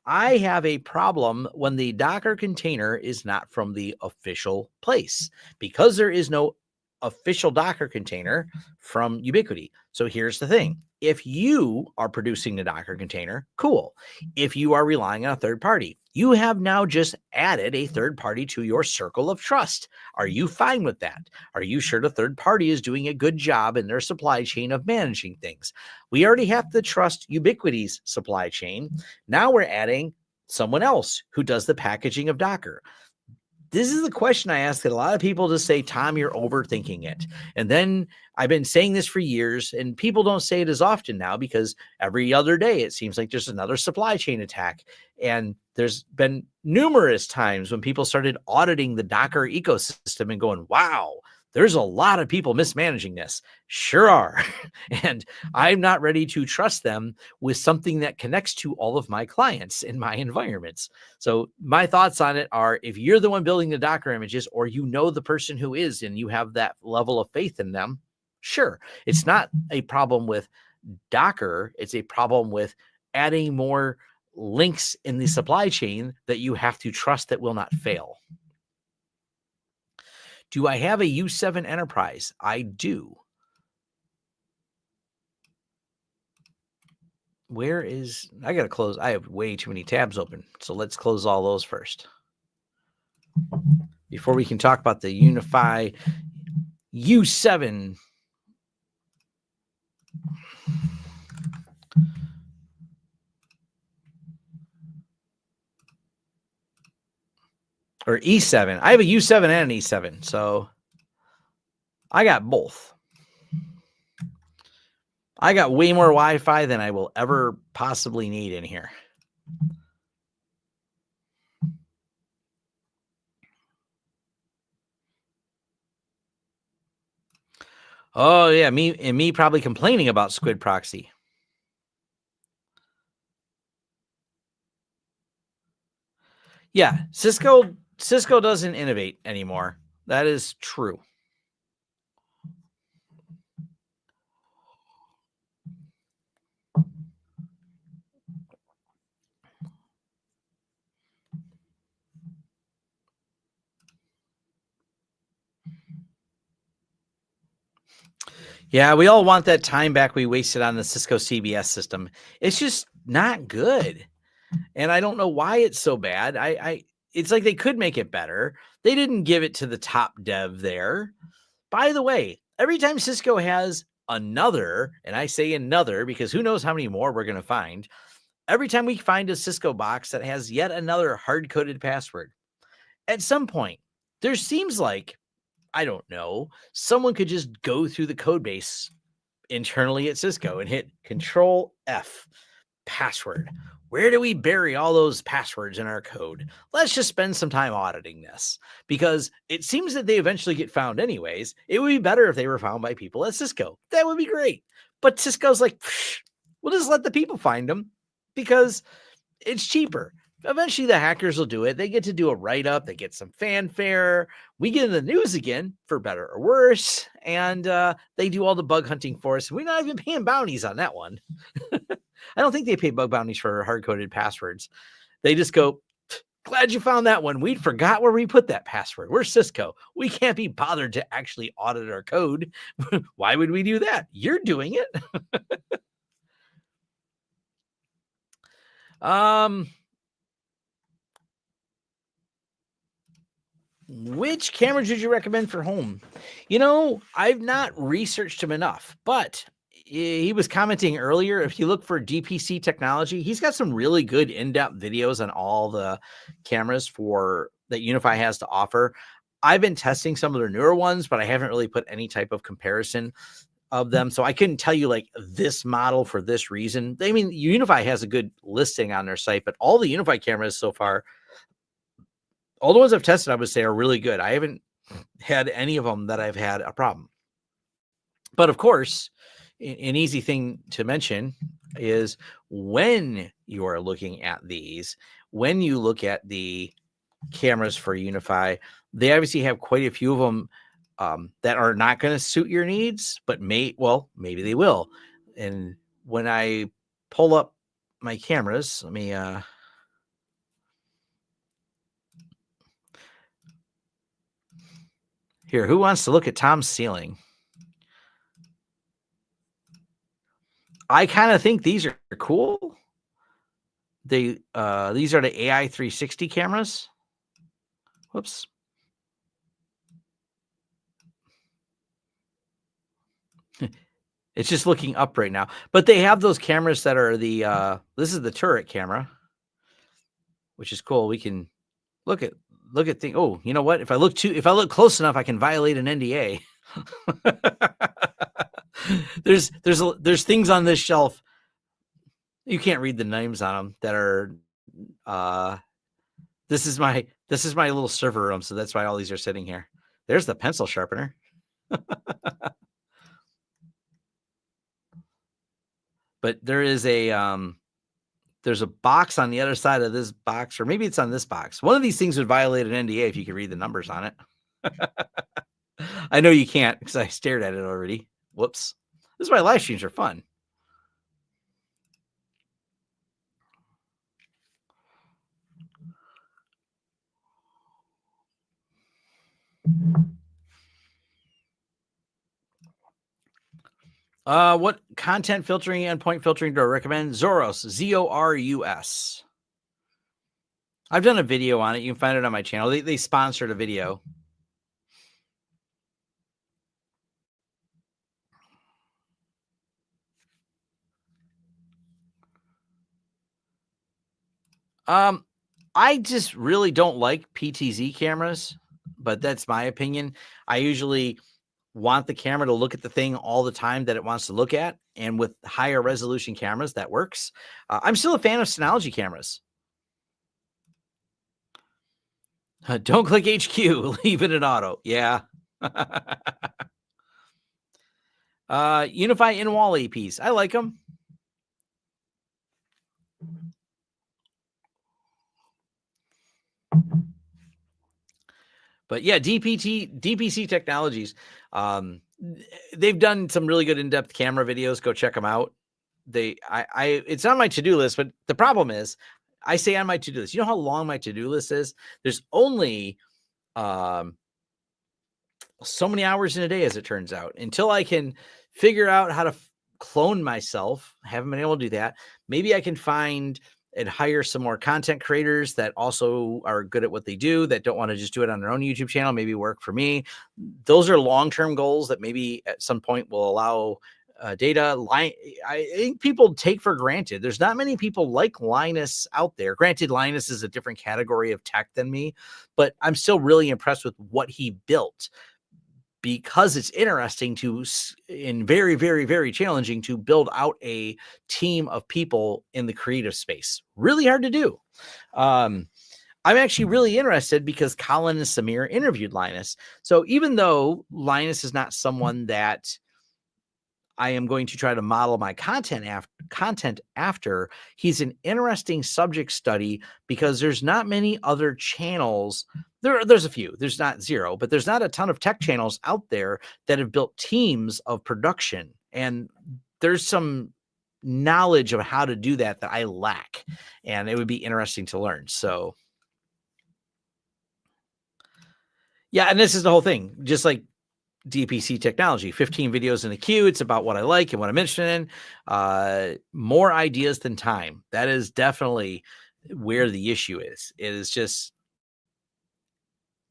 I have a problem when the Docker container is not from the official place because there is no official Docker container from Ubiquiti. So here's the thing. If you are producing the Docker container, cool. If you are relying on a third party, you have now just added a third party to your circle of trust. Are you fine with that? Are you sure the third party is doing a good job in their supply chain of managing things? We already have to trust Ubiquiti's supply chain. Now we're adding someone else who does the packaging of Docker. This is the question I ask that a lot of people just say, Tom, you're overthinking it. And then I've been saying this for years, and people don't say it as often now because every other day it seems like there's another supply chain attack. And there's been numerous times when people started auditing the Docker ecosystem and going, wow, there's a lot of people mismanaging this. Sure are. And I'm not ready to trust them with something that connects to all of my clients in my environments. So my thoughts on it are, if you're the one building the Docker images, or you know the person who is, and you have that level of faith in them, sure. It's not a problem with Docker. It's a problem with adding more links in the supply chain that you have to trust that will not fail. Do I have a U7 enterprise? I do. Where is, I got to close. I have way too many tabs open. So let's close all those first before we can talk about the UniFi U7. Or E7. I have a U7 and an E7. So I got both. I got way more Wi-Fi than I will ever possibly need in here. Oh yeah, me probably complaining about Squid Proxy. Yeah, Cisco doesn't innovate anymore. That is true. Yeah, we all want that time back we wasted on the Cisco CBS system. It's just not good. And I don't know why it's so bad. It's like they could make it better. They didn't give it to the top dev there. By the way, every time Cisco has another, and I say another because who knows how many more we're going to find, every time we find a Cisco box that has yet another hard-coded password, at some point, there seems like, I don't know, someone could just go through the code base internally at Cisco and hit Control F, password. Where do we bury all those passwords in our code? Let's just spend some time auditing this, because it seems that they eventually get found anyways. It would be better if they were found by people at Cisco. That would be great. But Cisco's like, we'll just let the people find them because it's cheaper. Eventually the hackers will do it. They get to do a write-up. They get some fanfare. We get in the news again, for better or worse. And they do all the bug hunting for us. We're not even paying bounties on that one. I don't think they pay bug bounties for hard-coded passwords. They just go, glad you found that one. We forgot where we put that password. We're Cisco. We can't be bothered to actually audit our code. Why would we do that? You're doing it. Which cameras would you recommend for home? You know, I've not researched him enough, but he was commenting earlier. If you look for DPC technology, he's got some really good in-depth videos on all the cameras that UniFi has to offer. I've been testing some of their newer ones, but I haven't really put any type of comparison of them. So I couldn't tell you like this model for this reason. I mean, UniFi has a good listing on their site, but all the UniFi cameras so far, all the ones I've tested, I would say are really good. I haven't had any of them that I've had a problem. But of course, an easy thing to mention is when you are looking at these, when you look at the cameras for UniFi, they obviously have quite a few of them that are not going to suit your needs, but maybe they will. And when I pull up my cameras, let me here, who wants to look at Tom's ceiling? I kind of think these are cool. These are the AI 360 cameras. Whoops. It's just looking up right now. But they have those cameras that are this is the turret camera, which is cool. We can look at things. Oh, you know what? If I look close enough, I can violate an NDA. there's things on this shelf. You can't read the names on them that are this is my little server room, so that's why all these are sitting here. There's the pencil sharpener. But there is there's a box on the other side of this box, or maybe it's on this box. One of these things would violate an NDA if you could read the numbers on it. I know you can't because I stared at it already. Whoops. This is why live streams are fun. What content filtering, endpoint filtering do I recommend? Zorus, Zorus. I've done a video on it. You can find it on my channel. They sponsored a video. I just really don't like PTZ cameras, but that's my opinion. I usually want the camera to look at the thing all the time that it wants to look at. And with higher resolution cameras, that works. I'm still a fan of Synology cameras. Don't click HQ, leave it in auto. Yeah. UniFi in-wall APs. I like them. But yeah, DPC Technologies. They've done some really good in-depth camera videos. Go check them out. It's on my to-do list, but the problem is, I say on my to-do list. You know how long my to-do list is? There's only so many hours in a day, as it turns out, until I can figure out how to clone myself. I haven't been able to do that. Maybe I can find and hire some more content creators that also are good at what they do, that don't want to just do it on their own YouTube channel, maybe work for me. Those are long-term goals that maybe at some point will allow data. I think people take for granted. There's not many people like Linus out there. Granted, Linus is a different category of tech than me, but I'm still really impressed with what he built, because it's interesting and very, very, very challenging to build out a team of people in the creative space. Really hard to do. I'm actually really interested because Colin and Samir interviewed Linus. So even though Linus is not someone that I am going to try to model my content after, he's an interesting subject study because there's not many other channels. There's a few, there's not zero, but there's not a ton of tech channels out there that have built teams of production. And there's some knowledge of how to do that I lack. And it would be interesting to learn. So yeah, and this is the whole thing. Just like DPC Technology, 15 videos in the queue. It's about what I like and what I'm interested in. More ideas than time. That is definitely where the issue is. It is just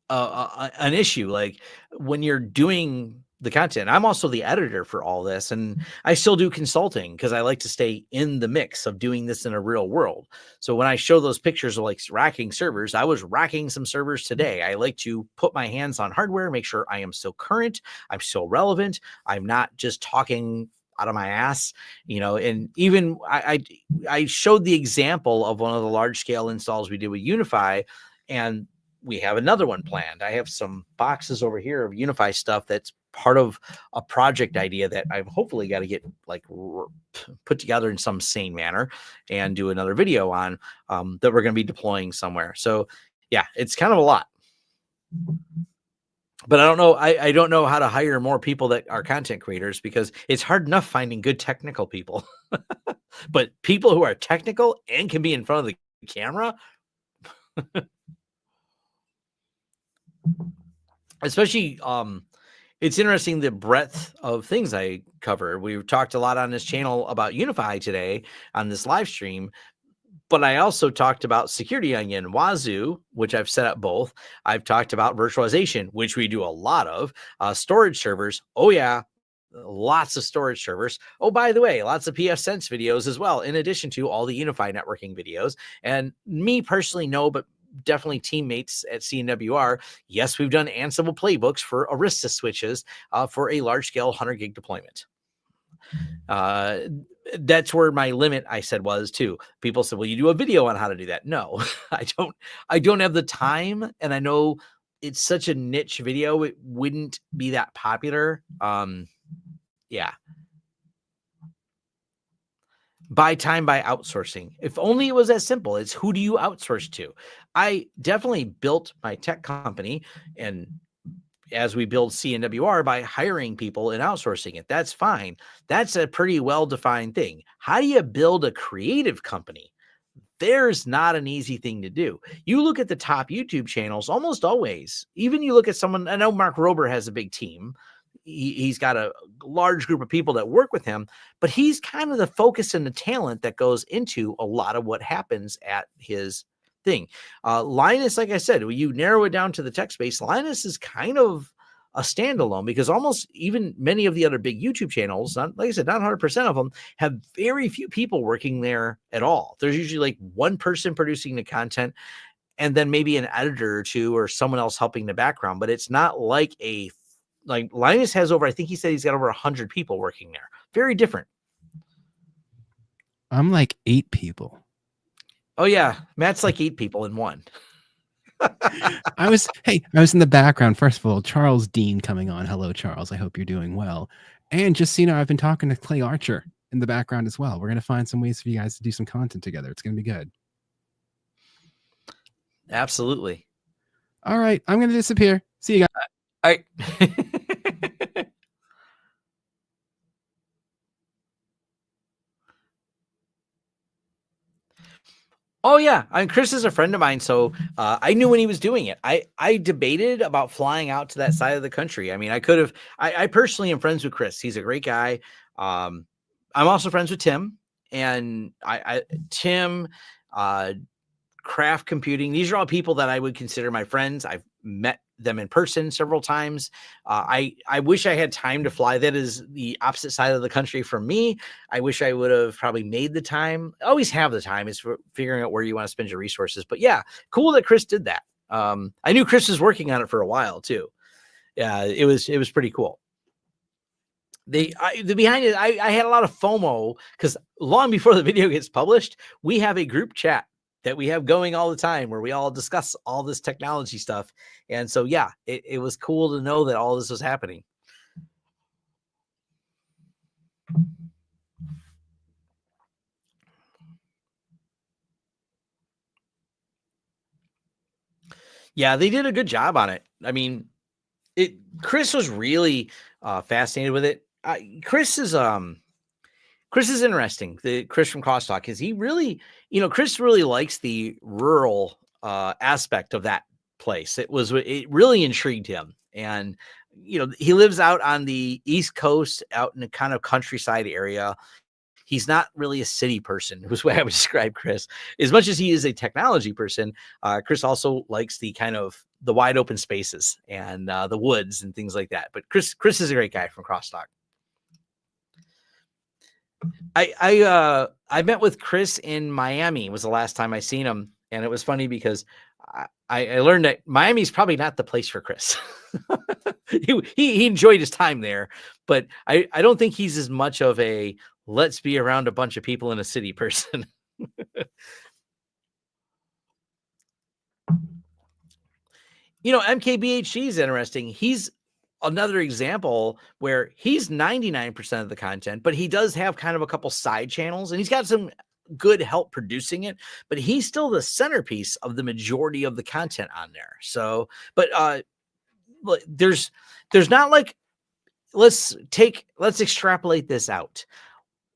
an issue. Like when you're doing the content, I'm also the editor for all this, and I still do consulting because I like to stay in the mix of doing this in a real world. So when I show those pictures of like racking servers, I was racking some servers today. I like to put my hands on hardware, make sure I am still current, I'm still relevant, I'm not just talking out of my ass, and even I showed the example of one of the large scale installs we did with UniFi, and we have another one planned. I have some boxes over here of UniFi stuff that's part of a project idea that I've hopefully got to get like put together in some sane manner and do another video on that we're going to be deploying somewhere. So yeah, it's kind of a lot. But I don't know. I don't know how to hire more people that are content creators because it's hard enough finding good technical people. But people who are technical and can be in front of the camera, especially, it's interesting the breadth of things I cover. We've talked a lot on this channel about UniFi today on this live stream, but I also talked about Security Onion, Wazoo, which I've set up both. I've talked about virtualization, which we do a lot of, storage servers. Oh yeah, lots of storage servers. Oh, by the way, lots of pfSense videos as well, in addition to all the UniFi networking videos. And me personally, no, but definitely teammates at CNWR. Yes, we've done Ansible playbooks for Arista switches for a large scale 100 gig deployment. That's where my limit, I said, was too. People said, well, you do a video on how to do that. No, I don't have the time. And I know it's such a niche video. It wouldn't be that popular. Yeah. Buy time by outsourcing. If only it was that simple. It's who do you outsource to? I definitely built my tech company, and as we build CNWR, by hiring people and outsourcing it. That's fine. That's a pretty well-defined thing. How do you build a creative company? There's not an easy thing to do. You look at the top YouTube channels almost always. Even you look at someone, I know Mark Rober has a big team. He's got a large group of people that work with him, but he's kind of the focus and the talent that goes into a lot of what happens at his thing. Linus, like I said, when you narrow it down to the tech space, Linus is kind of a standalone because almost even many of the other big YouTube channels, not, like I said, not 100% of them have very few people working there at all. There's usually like one person producing the content and then maybe an editor or two or someone else helping the background, but it's not like like Linus has over, I think he said he's got over 100 people working there. Very different. I'm like 8 people. Oh yeah. Matt's like 8 people in one. I was in the background. First of all, Charles Dean coming on. Hello, Charles. I hope you're doing well. And just so you know, I've been talking to Clay Archer in the background as well. We're going to find some ways for you guys to do some content together. It's going to be good. Absolutely. All right. I'm going to disappear. See you guys. All right. Oh yeah, I mean, Chris is a friend of mine, so I knew when he was doing it. I debated about flying out to that side of the country. I mean, I could have. I personally am friends with Chris. He's a great guy. I'm also friends with Tim, and Tim, Craft Computing. These are all people that I would consider my friends. I've met them in person several times. I wish I had time to fly. That is the opposite side of the country from me. I wish I would have probably made the time. Always have the time. It's for figuring out where you want to spend your resources. But yeah, cool that Chris did that. I knew Chris was working on it for a while too. Yeah, it was pretty cool. The behind it, I had a lot of FOMO because long before the video gets published, we have a group chat that we have going all the time where we all discuss all this technology stuff. And so, yeah, it was cool to know that all this was happening. Yeah, they did a good job on it. I mean, Chris was really fascinated with it. Chris is interesting. The Chris from Crosstalk is he really, Chris really likes the rural aspect of that place. It really intrigued him. And, he lives out on the East Coast, out in a kind of countryside area. He's not really a city person, was the way I would describe Chris. As much as he is a technology person, Chris also likes the kind of the wide open spaces and the woods and things like that. But Chris is a great guy from Crosstalk. I met with Chris in Miami. Was the last time I seen him, and it was funny because I learned that Miami's probably not the place for Chris. he enjoyed his time there, but I don't think he's as much of a let's be around a bunch of people in a city person. MKBHD is interesting. He's another example where he's 99% of the content, but he does have kind of a couple side channels and he's got some good help producing it, but he's still the centerpiece of the majority of the content on there. So, but there's not like, let's extrapolate this out.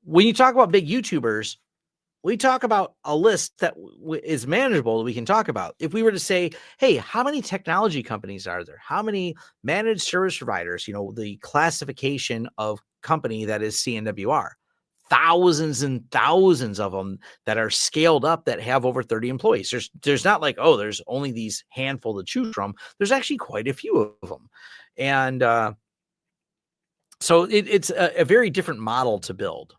When you talk about big YouTubers, we talk about a list that is manageable that we can talk about. If we were to say, hey, how many technology companies are there? How many managed service providers? The classification of company that is CNWR. Thousands and thousands of them that are scaled up that have over 30 employees. There's not like, oh, there's only these handful to choose from. There's actually quite a few of them. And so it's a very different model to build.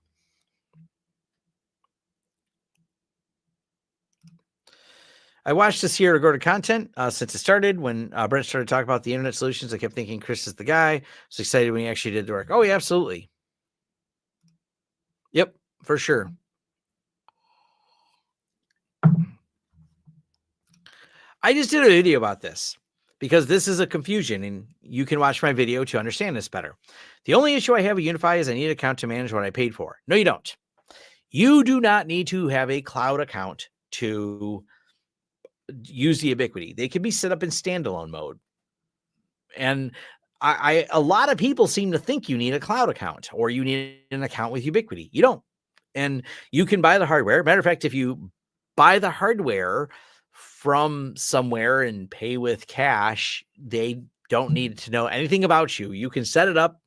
I watched this here to go to content since it started. When Brent started talking about the internet solutions, I kept thinking Chris is the guy. I was excited when he actually did the work. Oh, yeah, absolutely. Yep, for sure. I just did a video about this because this is a confusion, and you can watch my video to understand this better. The only issue I have with UniFi is I need an account to manage what I paid for. No, you don't. You do not need to have a cloud account to use the Ubiquiti. They can be set up in standalone mode. And a lot of people seem to think you need a cloud account or you need an account with Ubiquiti. You don't. And you can buy the hardware. Matter of fact, if you buy the hardware from somewhere and pay with cash, they don't need to know anything about you. You can set it up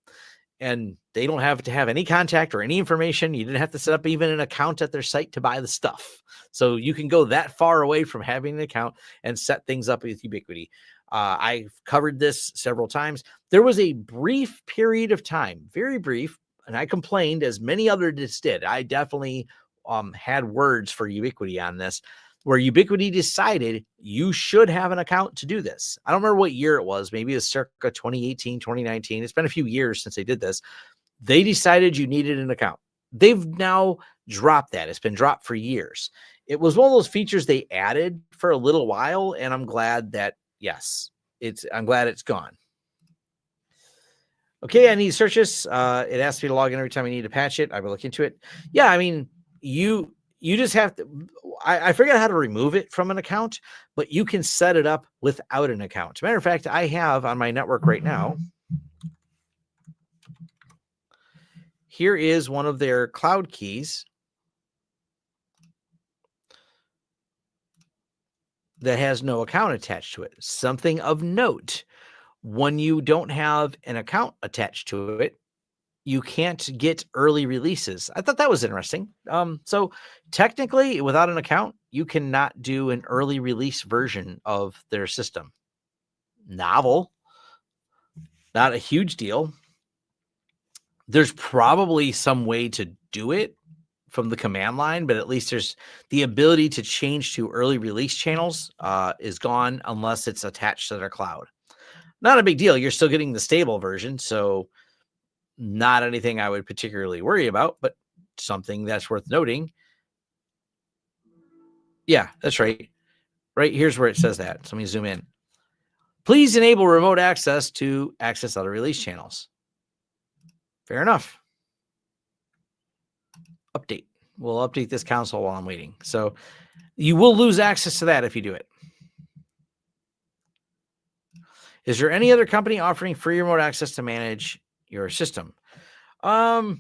and they don't have to have any contact or any information. You didn't have to set up even an account at their site to buy the stuff. So you can go that far away from having an account and set things up with Ubiquiti. I've covered this several times. There was a brief period of time, very brief, and I complained as many others did. I definitely had words for Ubiquiti on this, where Ubiquiti decided you should have an account to do this. I don't remember what year it was. Maybe it was circa 2018, 2019. It's been a few years since they did this. They decided you needed an account. They've now dropped that. It's been dropped for years. It was one of those features they added for a little while, and I'm glad that, yes, I'm glad it's gone. Okay, I need searches. It asks me to log in every time I need to patch it. I will look into it. Yeah, I mean, you just have to, I forget how to remove it from an account, but you can set it up without an account. Matter of fact, I have on my network right now, here is one of their cloud keys that has no account attached to it. Something of note, when you don't have an account attached to it, you can't get early releases. I thought that was interesting. So technically, without an account, you cannot do an early release version of their system. Novel, not a huge deal. There's probably some way to do it from the command line, but at least there's the ability to change to early release channels is gone unless it's attached to their cloud. Not a big deal. You're still getting the stable version, so not anything I would particularly worry about, but something that's worth noting. Yeah, that's right. Right here's where it says that. So let me zoom in. Please enable remote access to access other release channels. Fair enough. Update. We'll update this console while I'm waiting. So you will lose access to that if you do it. Is there any other company offering free remote access to manage your system? I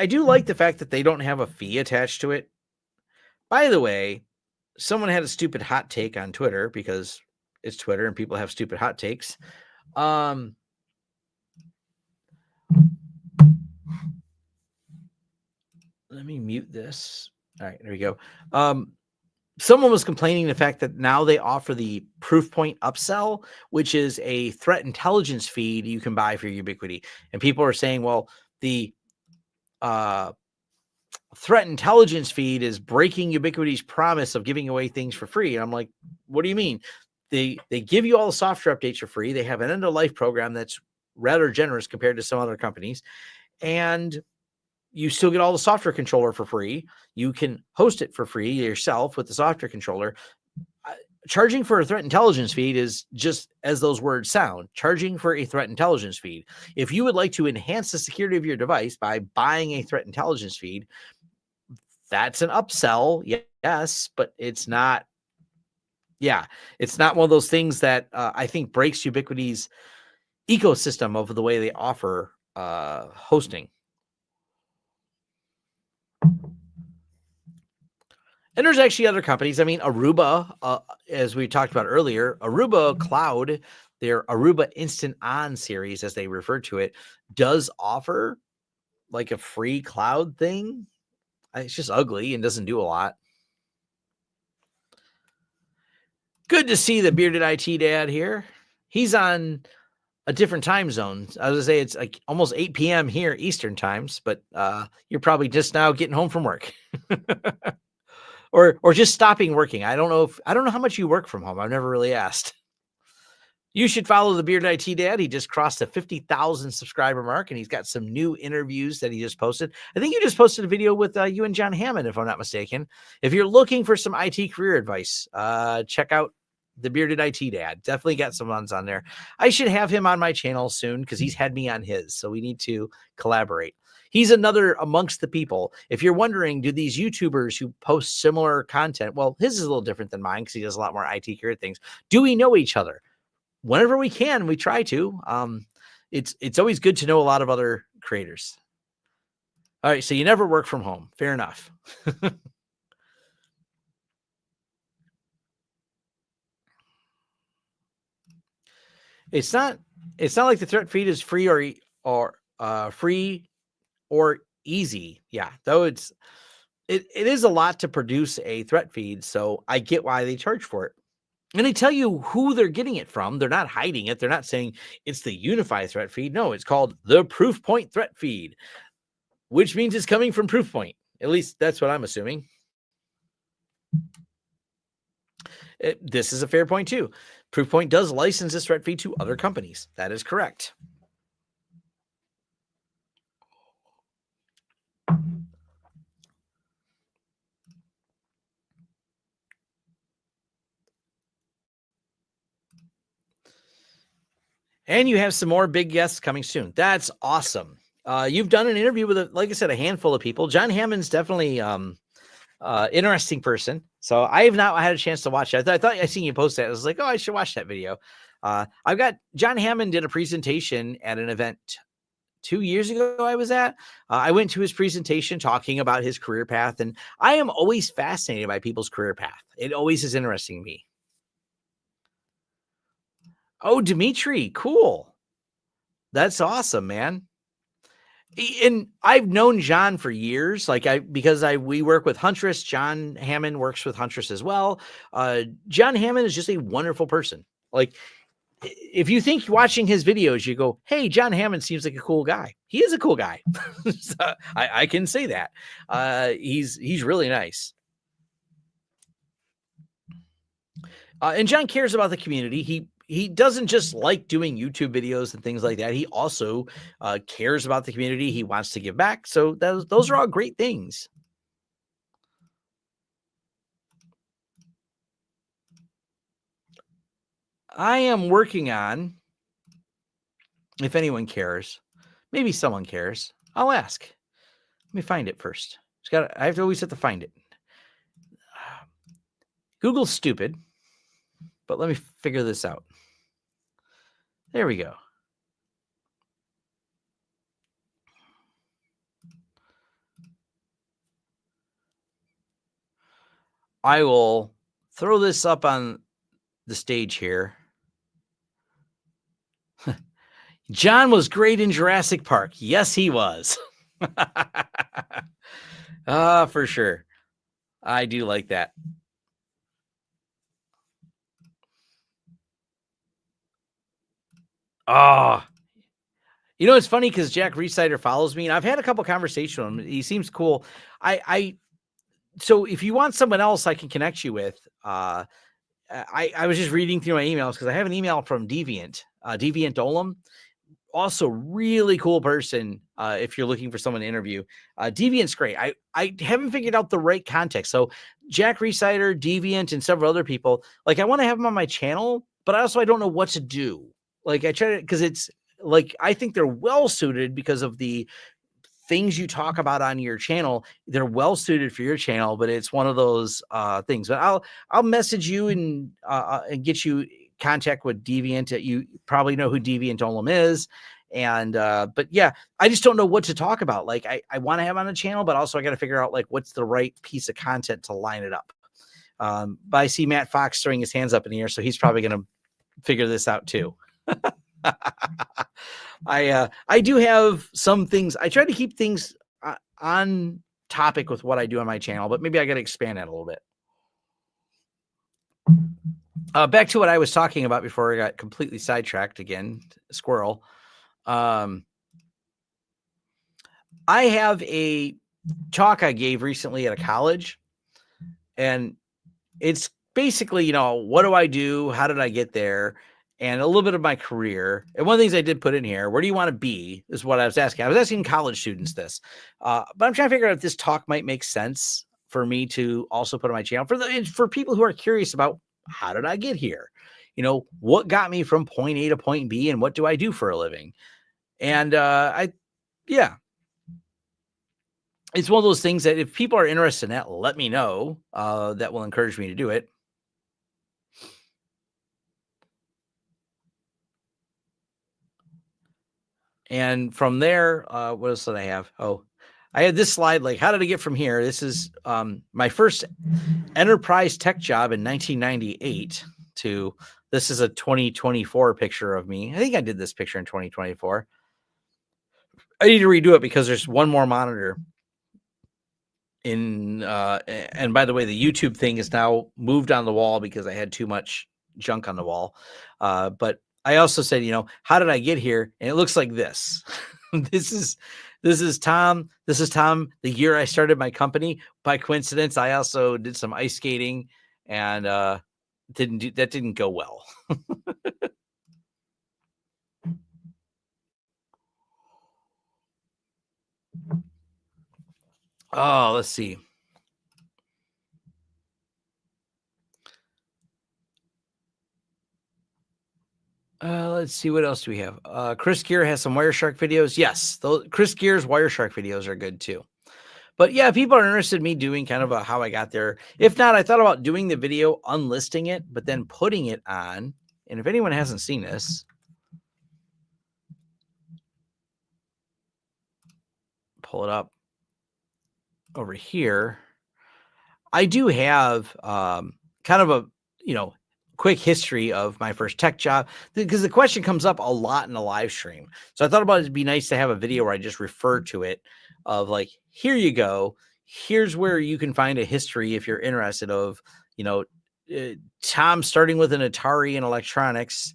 do like the fact that they don't have a fee attached to it. By the way, someone had a stupid hot take on Twitter, because it's Twitter and people have stupid hot takes. Let me mute this. All right, there we go. Someone was complaining the fact that now they offer the Proofpoint upsell, which is a threat intelligence feed you can buy for Ubiquiti. And people are saying, well, the threat intelligence feed is breaking Ubiquiti's promise of giving away things for free. And I'm like, what do you mean? They give you all the software updates for free. They have an end-of-life program that's rather generous compared to some other companies. And you still get all the software controller for free. You can host it for free yourself with the software controller. Charging for a threat intelligence feed is just as those words sound, charging for a threat intelligence feed. If you would like to enhance the security of your device by buying a threat intelligence feed, that's an upsell. Yes, but it's not, Yeah, it's not one of those things that I think breaks Ubiquiti's ecosystem of the way they offer hosting. And there's actually other companies. I mean, Aruba, as we talked about earlier, Aruba Cloud, their Aruba Instant On series, as they refer to it, does offer like a free cloud thing. It's just ugly and doesn't do a lot. Good to see the bearded IT dad here. He's on a different time zone. I was gonna say it's like almost 8 p.m. here Eastern times, but you're probably just now getting home from work. or just stopping working. I don't know how much you work from home. I've never really asked. You should follow the Bearded IT Dad. He just crossed the 50,000 subscriber mark, and he's got some new interviews that he just posted. I think you just posted a video with you and John Hammond, if I'm not mistaken. If you're looking for some IT career advice, check out the Bearded IT Dad. Definitely got some ones on there. I should have him on my channel soon because he's had me on his, so we need to collaborate. He's another amongst the people. If you're wondering, do these YouTubers who post similar content, well, his is a little different than mine because he does a lot more IT career things. Do we know each other? Whenever we can, we try to. It's always good to know a lot of other creators. All right, so you never work from home. Fair enough. It's not like the threat feed is free or free or easy. Yeah, though it is a lot to produce a threat feed, so I get why they charge for it. And they tell you who they're getting it from. They're not hiding it. They're not saying it's the UniFi threat feed. No, it's called the Proofpoint threat feed, which means it's coming from Proofpoint. At least that's what I'm assuming. This is a fair point too. Proofpoint does license this threat feed to other companies. That is correct. And you have some more big guests coming soon. That's awesome. You've done an interview with, like I said, a handful of people. John Hammond's definitely interesting person. So I have not had a chance to watch it. I thought I seen you post that. I was like, oh, I should watch that video. I've got John Hammond did a presentation at an event 2 years ago I was at. I went to his presentation talking about his career path, and I am always fascinated by people's career path. It always is interesting to me. Oh, Dimitri, cool. That's awesome, man. And I've known John for years, because we work with Huntress. John Hammond works with Huntress as well. John Hammond is just a wonderful person. Like, if you think watching his videos, you go, hey, John Hammond seems like a cool guy. He is a cool guy. So I can say that. He's really nice. And John cares about the community. He doesn't just like doing YouTube videos and things like that. He also cares about the community. He wants to give back. So those are all great things. I am working on, if anyone cares, maybe someone cares, I'll ask. Let me find it first. I always have to find it. Google's stupid, but let me figure this out. There we go. I will throw this up on the stage here. John was great in Jurassic Park. Yes, he was. For sure. I do like that. Oh, it's funny because Jack Resider follows me, and I've had a couple conversations with him. He seems cool. So if you want someone else I can connect you with, I was just reading through my emails because I have an email from Deviant, Deviant Olam. Also really cool person. If you're looking for someone to interview, Deviant's great. I haven't figured out the right context. So Jack Resider, Deviant, and several other people, like, I want to have them on my channel, but I don't know what to do. Like, I try to, because it's like, I think they're well suited because of the things you talk about on your channel, they're well suited for your channel, but it's one of those things. But I'll message you and get you contact with Deviant. You probably know who Deviant Olem is. And but yeah, I just don't know what to talk about. Like I want to have on a channel, but also I got to figure out like what's the right piece of content to line it up. But I see Matt Fox throwing his hands up in the air, so he's probably going to figure this out too. I do have some things. I try to keep things on topic with what I do on my channel, but maybe I got to expand that a little bit. Back to what I was talking about before I got completely sidetracked again, squirrel. I have a talk I gave recently at a college, and it's basically, what do I do? How did I get there? And a little bit of my career. And one of the things I did put in here, where do you want to be, is what I was asking. I was asking college students this, but I'm trying to figure out if this talk might make sense for me to also put on my channel for people who are curious about how did I get here? What got me from point A to point B, and what do I do for a living? And it's one of those things that if people are interested in that, let me know. That will encourage me to do it. And from there, what else did I have? Oh, I had this slide, like, how did I get from here? This is my first enterprise tech job in 1998 to this is a 2024 picture of me. I think I did this picture in 2024. I need to redo it because there's one more monitor in, and by the way, the YouTube thing is now moved on the wall because I had too much junk on the wall. But I also said, how did I get here? And it looks like this. This is Tom. This is Tom. The year I started my company. By coincidence, I also did some ice skating, and didn't go well. Oh, let's see. Let's see, what else do we have? Chris Gear has some Wireshark videos. Yes, Chris Gear's Wireshark videos are good too. But yeah, people are interested in me doing kind of a how I got there. If not, I thought about doing the video, unlisting it, but then putting it on. And if anyone hasn't seen this, pull it up over here. I do have kind of a, quick history of my first tech job, because the question comes up a lot in the live stream. So I thought about it'd be nice to have a video where I just refer to it of like, here you go. Here's where you can find a history if you're interested of, Tom starting with an Atari and electronics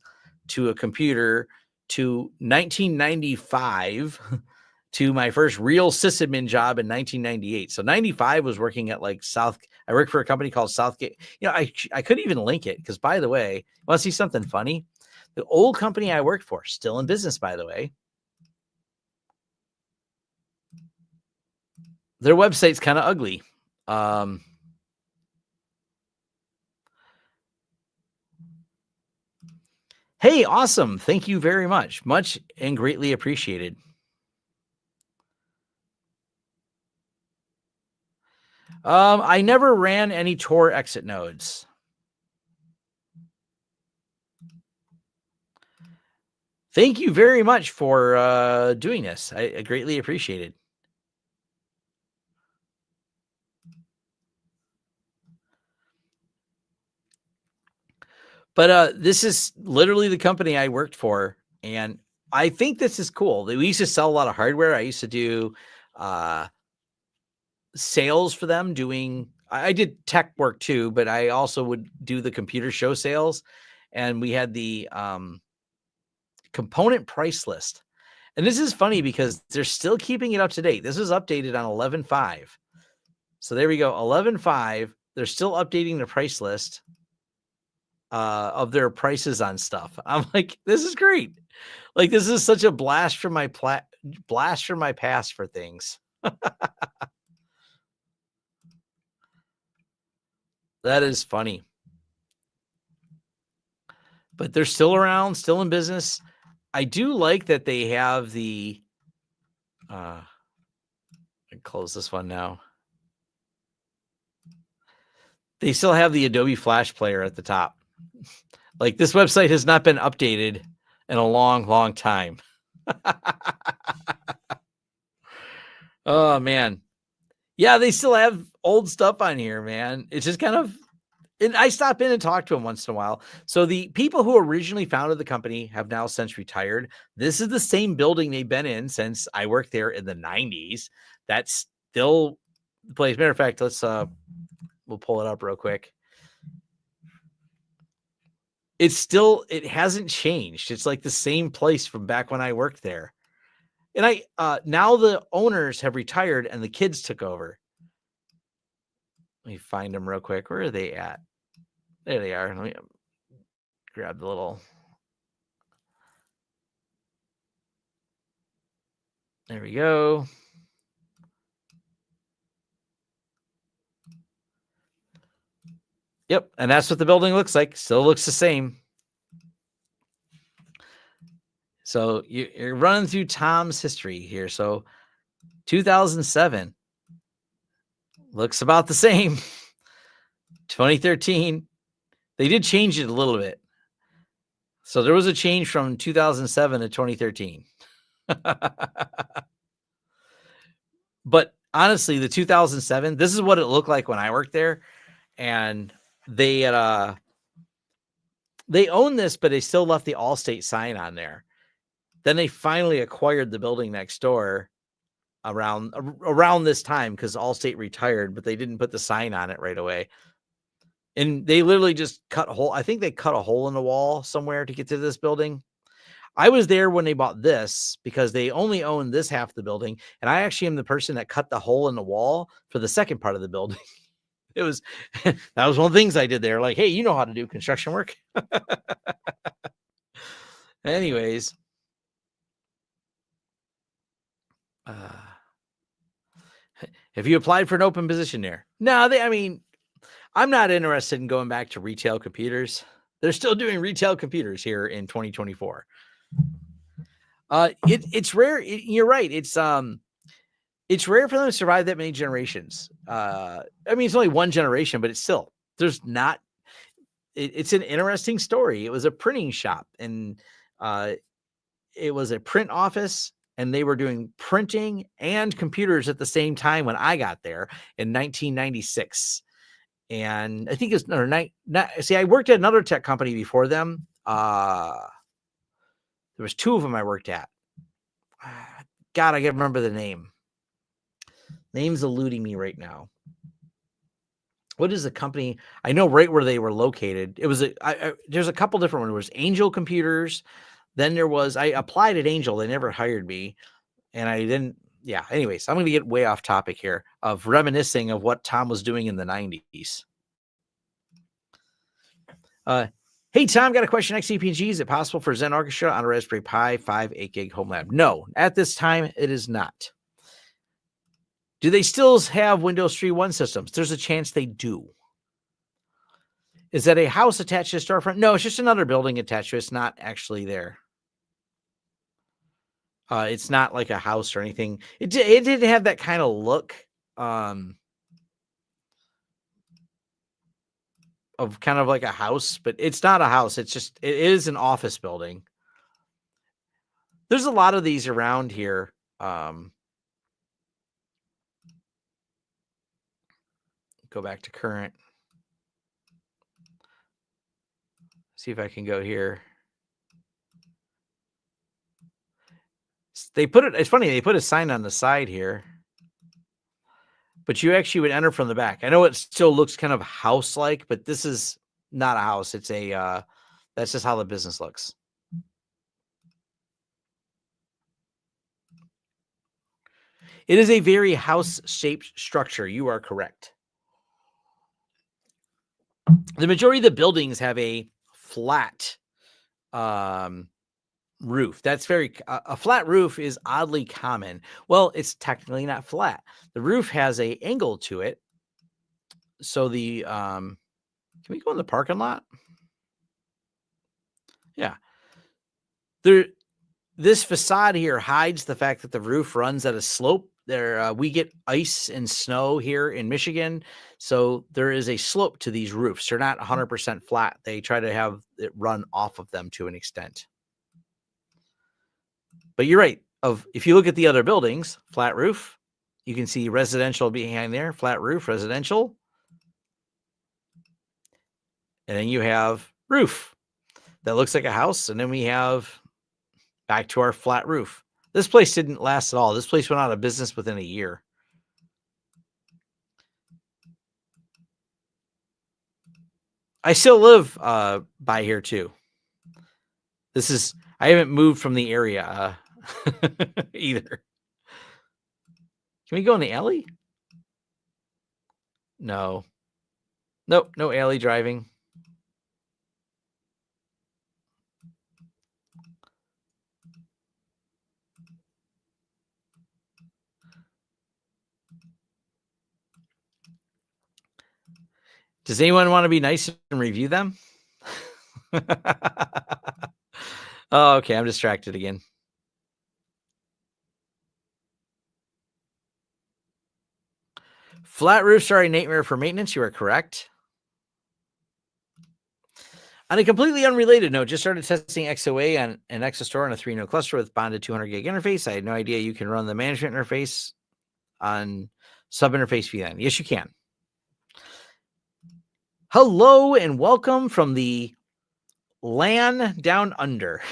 to a computer to 1995 to my first real sysadmin job in 1998. So 95 was working at like I worked for a company called Southgate. I could even link it because, by the way, want to see something funny? The old company I worked for, still in business, by the way, their website's kind of ugly. Hey, awesome. Thank you very much. Much and greatly appreciated. I never ran any Tor exit nodes. Thank you very much for doing this. I greatly appreciate it. But this is literally the company I worked for, and I think this is cool. We used to sell a lot of hardware. I used to do sales for them. I did tech work too, but I also would do the computer show sales, and we had the component price list. And this is funny because they're still keeping it up to date. This is updated on 11.5. So there we go, 11.5. They're still updating the price list of their prices on stuff. I'm like, this is great. Like, this is such a blast from my past for things. That is funny. But they're still around, still in business. I do like that they have the Close this one now. They still have the Adobe Flash player at the top. Like, this website has not been updated in a long, long time. Oh, man. Yeah, they still have old stuff on here, man. It's just kind of, and I stop in and talk to them once in a while. So the people who originally founded the company have now since retired. This is the same building they've been in since I worked there in the 90s. That's still the place. Matter of fact, let's we'll pull it up real quick. It's still, it hasn't changed. It's like the same place from back when I worked there. And I now the owners have retired and the kids took over. Let me find them real quick. Where are they at? There they are. Let me grab the little. There we go. Yep. And that's what the building looks like. Still looks the same. So you're running through Tom's history here. So 2007 looks about the same. 2013, they did change it a little bit. So there was a change from 2007 to 2013. But honestly, the 2007, this is what it looked like when I worked there. And they own this, but they still left the Allstate sign on there. Then they finally acquired the building next door around this time because Allstate retired, but they didn't put the sign on it right away. And they literally just cut a hole. I think they cut a hole in the wall somewhere to get to this building. I was there when they bought this because they only own this half of the building. And I actually am the person that cut the hole in the wall for the second part of the building. It was, that was one of the things I did there. Like, hey, you know how to do construction work. Anyways. Have you applied for an open position there? No, I'm not interested in going back to retail computers. They're still doing retail computers here in 2024. It's rare. You're right. It's rare for them to survive that many generations. It's only one generation, but it's still, there's not, it's an interesting story. It was a printing shop and it was a print office. And they were doing printing and computers at the same time when I got there in 1996. And I think it's I worked at another tech company before them. There was two of them I worked at. God, I can't remember the name. Name's eluding me right now. What is the company? I know right where they were located. It was there's a couple different ones. There was Angel Computers. Then I applied at Angel. They never hired me. And I didn't. Yeah. Anyways, I'm going to get way off topic here of reminiscing of what Tom was doing in the 90s. Hey, Tom, got a question. XCP-ng, is it possible for Zen Orchestra on a Raspberry Pi 5 8GB home lab? No, at this time, it is not. Do they still have Windows 3.1 systems? There's a chance they do. Is that a house attached to a storefront? No, it's just another building attached to it. It's not actually there. It's not like a house or anything. It did have that kind of look of kind of like a house, but it's not a house. It is an office building. There's a lot of these around here. Go back to current. See if I can go here. It's funny, they put a sign on the side here. But you actually would enter from the back. I know it still looks kind of house-like, but this is not a house. It's that's just how the business looks. It is a very house-shaped structure. You are correct. The majority of the buildings have a flat roof. That's a flat roof is oddly common. Well, it's technically not flat. The roof has a angle to it. So can we go in the parking lot? Yeah. This facade here hides the fact that the roof runs at a slope There, we get ice and snow here in Michigan, so there is a slope to these roofs. They're not 100% flat. They try to have it run off of them to an extent. But you're right. If you look at the other buildings, flat roof, you can see residential behind there, flat roof, residential. And then you have roof that looks like a house. And then we have back to our flat roof. This place didn't last at all. This place went out of business within a year. I still live by here too. I haven't moved from the area either. Can we go in the alley? No. Nope, no alley driving. Does anyone want to be nice and review them? Oh, okay. I'm distracted again. Flat roofs are a nightmare for maintenance. You are correct. On a completely unrelated note, just started testing XOA on an ExaStore on a 3-node cluster with bonded 200 gig interface. I had no idea you can run the management interface on sub-interface VLAN. Yes, you can. Hello and welcome from the LAN down under.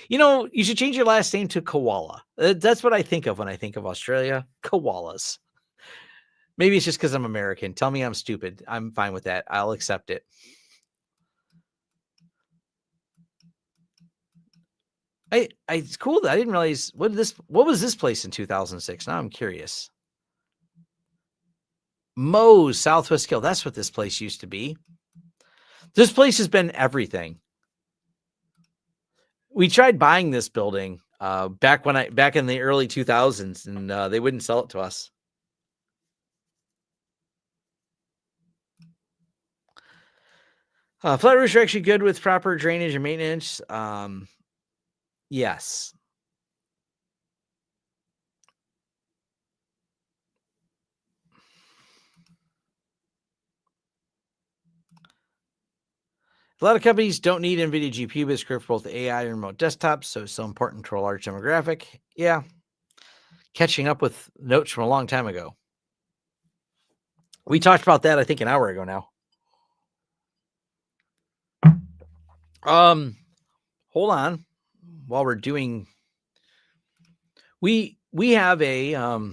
You should change your last name to Koala. That's what I think of when I think of Australia. Koalas. Maybe it's just because I'm American. Tell me I'm stupid. I'm fine with that. I'll accept it. It's cool that I didn't realize what was this place in 2006. Now I'm curious. Moe's Southwest Kill. That's what this place used to be. This place has been everything. We tried buying this building back in the early 2000s, and they wouldn't sell it to us. Flat roofs are actually good with proper drainage and maintenance. Yes. A lot of companies don't need NVIDIA GPU, but it's great for both AI and remote desktops, so it's so important to a large demographic. Yeah. Catching up with notes from a long time ago. We talked about that, I think, an hour ago now. Hold on. While we're doing, we have a I'll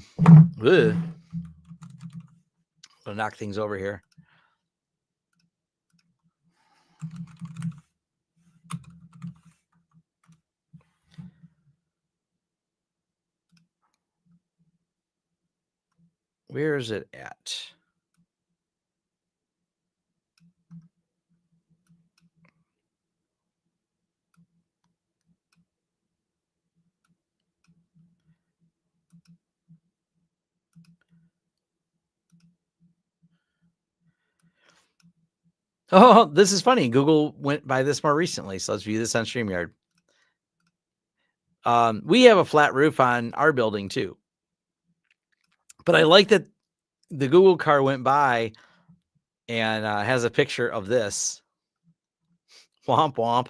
knock things over here. Where is it at? Oh, this is funny. Google went by this more recently, so let's view this on StreamYard. We have a flat roof on our building too. But I like that the Google car went by and has a picture of this. Womp womp.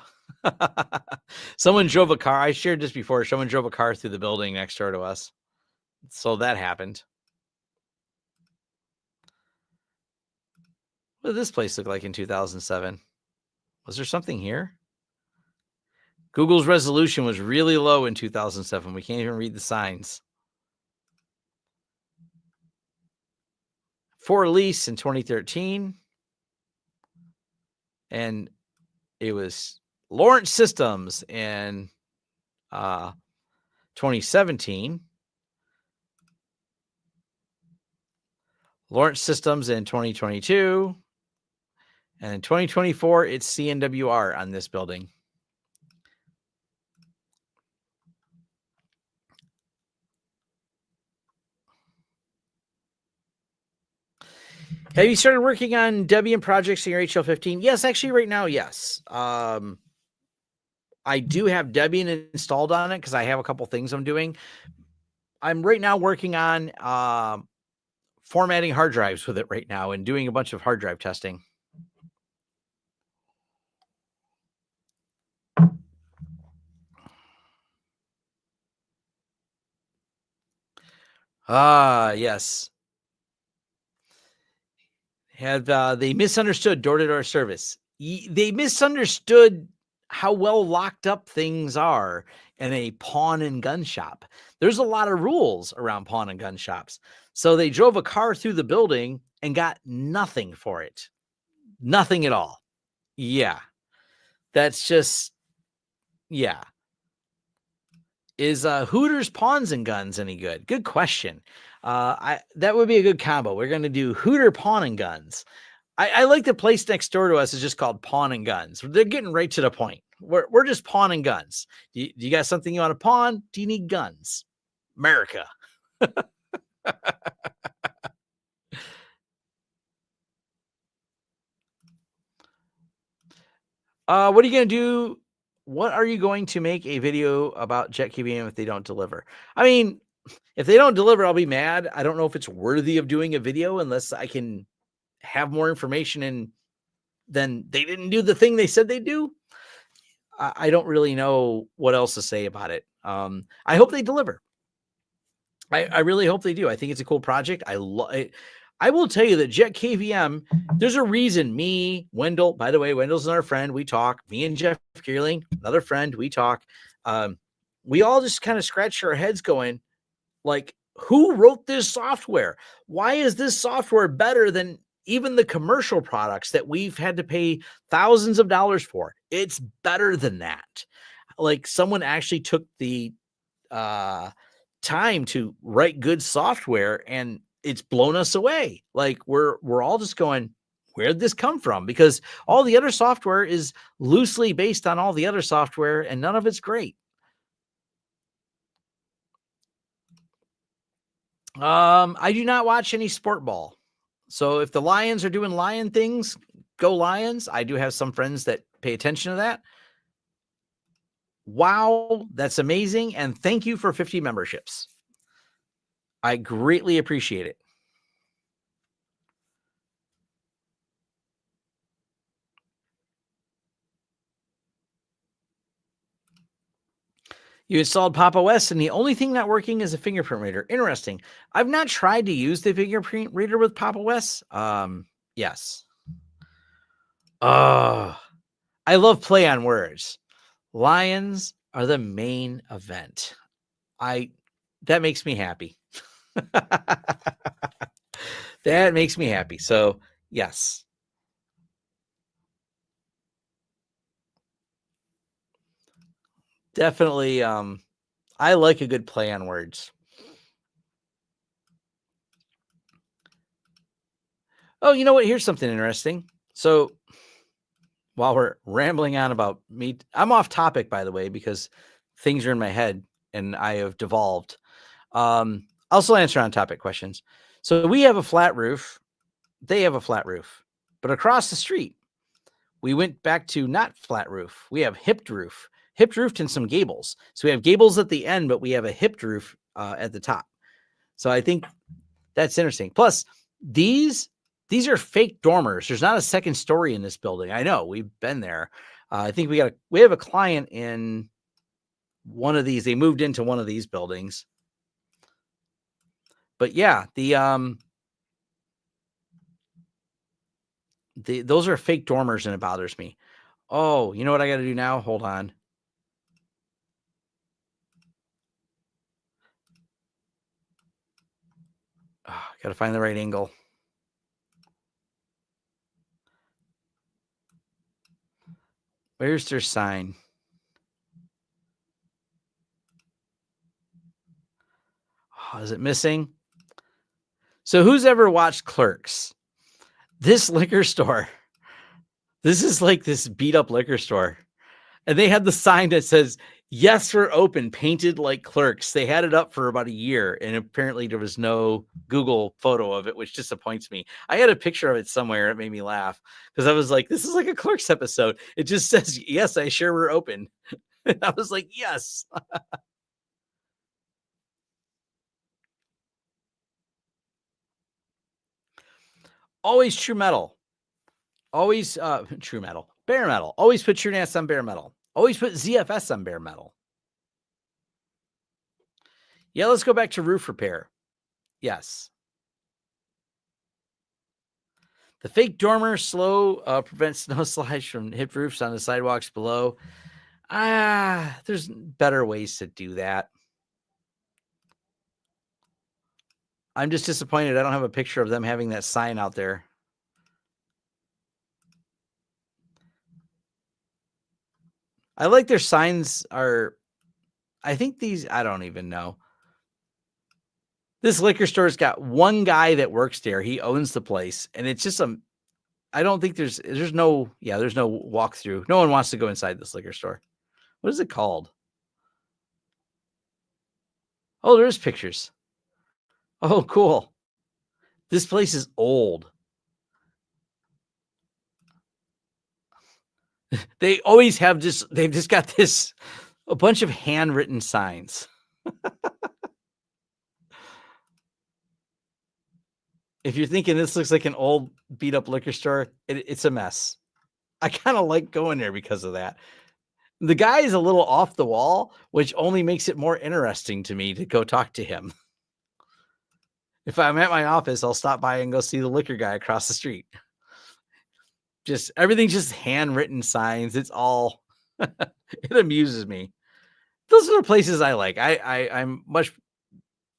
Someone drove a car. I shared this before. Someone drove a car through the building next door to us. So that happened. What did this place look like in 2007? Was there something here? Google's resolution was really low in 2007. We can't even read the signs. For lease in 2013. And it was Lawrence Systems in 2017. Lawrence Systems in 2022. And in 2024, it's CNWR on this building. Have you started working on Debian projects in your HL15? Yes, actually right now, yes. I do have Debian installed on it because I have a couple things I'm doing. I'm right now working on formatting hard drives with it right now and doing a bunch of hard drive testing. Yes. Have they misunderstood door-to-door service? They misunderstood how well locked up things are in a pawn and gun shop. There's a lot of rules around pawn and gun shops. So they drove a car through the building and got nothing for it. Nothing at all. Yeah. That's just, yeah. Is Hooters Pawns and Guns any good? Good question. That would be a good combo. We're going to do Hooter Pawn and Guns. I like the place next door to us is just called Pawn and Guns. They're getting right to the point. We're just pawn and guns. Do you got something you want to pawn? Do you need guns? America. What are you going to do? What are you going to make a video about JetKVM if they don't deliver? I mean, if they don't deliver, I'll be mad. I don't know if it's worthy of doing a video unless I can have more information and then they didn't do the thing they said they do. I don't really know what else to say about it. I hope they deliver. I really hope they do. I think it's a cool project. I will tell you that JetKVM, there's a reason me, Wendell, by the way, Wendell's our friend. We talk. Me and Jeff Geerling, another friend, we talk. We all just kind of scratch our heads going, like, who wrote this software? Why is this software better than even the commercial products that we've had to pay thousands of dollars for? It's better than that. Like, someone actually took the time to write good software and it's blown us away. Like, we're all just going, where'd this come from? Because all the other software is loosely based on all the other software and none of it's great. I do not watch any sport ball. So if the Lions are doing Lion things, go Lions. I do have some friends that pay attention to that. Wow, that's amazing. And thank you for 50 memberships. I greatly appreciate it. You installed Pop! OS and the only thing not working is a fingerprint reader. Interesting. I've not tried to use the fingerprint reader with Pop! OS. Yes. I love play on words. Lions are the main event. That makes me happy. That makes me happy. So, yes. Definitely I like a good play on words. Oh, you know what? Here's something interesting. So, while we're rambling on about me, I'm off topic, by the way, because things are in my head and I have devolved. Also answer on topic questions. So we have a flat roof. They have a flat roof, but across the street, we went back to not flat roof. We have hipped roofed and some gables. So we have gables at the end, but we have a hipped roof at the top. So I think that's interesting. Plus, these are fake dormers. There's not a second story in this building. I know, we've been there. I think we have a client in one of these. They moved into one of these buildings. But yeah, those are fake dormers and it bothers me. Oh, you know what I got to do now? Hold on. Oh, got to find the right angle. Where's their sign? Oh, is it missing? So who's ever watched Clerks? This liquor store. This is like this beat up liquor store. And they had the sign that says, yes, we're open, painted like Clerks. They had it up for about a year, and apparently there was no Google photo of it, which disappoints me. I had a picture of it somewhere. It made me laugh because I was like, this is like a Clerks episode. It just says, yes, I sure we're open. I was like, yes. Always true metal. Always true metal. Bare metal. Always put TrueNAS on bare metal. Always put ZFS on bare metal. Yeah, let's go back to roof repair. Yes. The fake dormer slow prevents snow slides from hit roofs on the sidewalks below. There's better ways to do that. I'm just disappointed I don't have a picture of them having that sign out there. I like their signs are, I think these, I don't even know. This liquor store's got one guy that works there. He owns the place, and it's just I don't think there's no walkthrough. No one wants to go inside this liquor store. What is it called? Oh, there's pictures. Oh, cool. This place is old. They always have they've just got a bunch of handwritten signs. If you're thinking this looks like an old beat up liquor store, it's a mess. I kind of like going there because of that. The guy is a little off the wall, which only makes it more interesting to me to go talk to him. If I'm at my office, I'll stop by and go see the liquor guy across the street. Just everything's just handwritten signs. It's all it amuses me. Those are the places I like. I'm much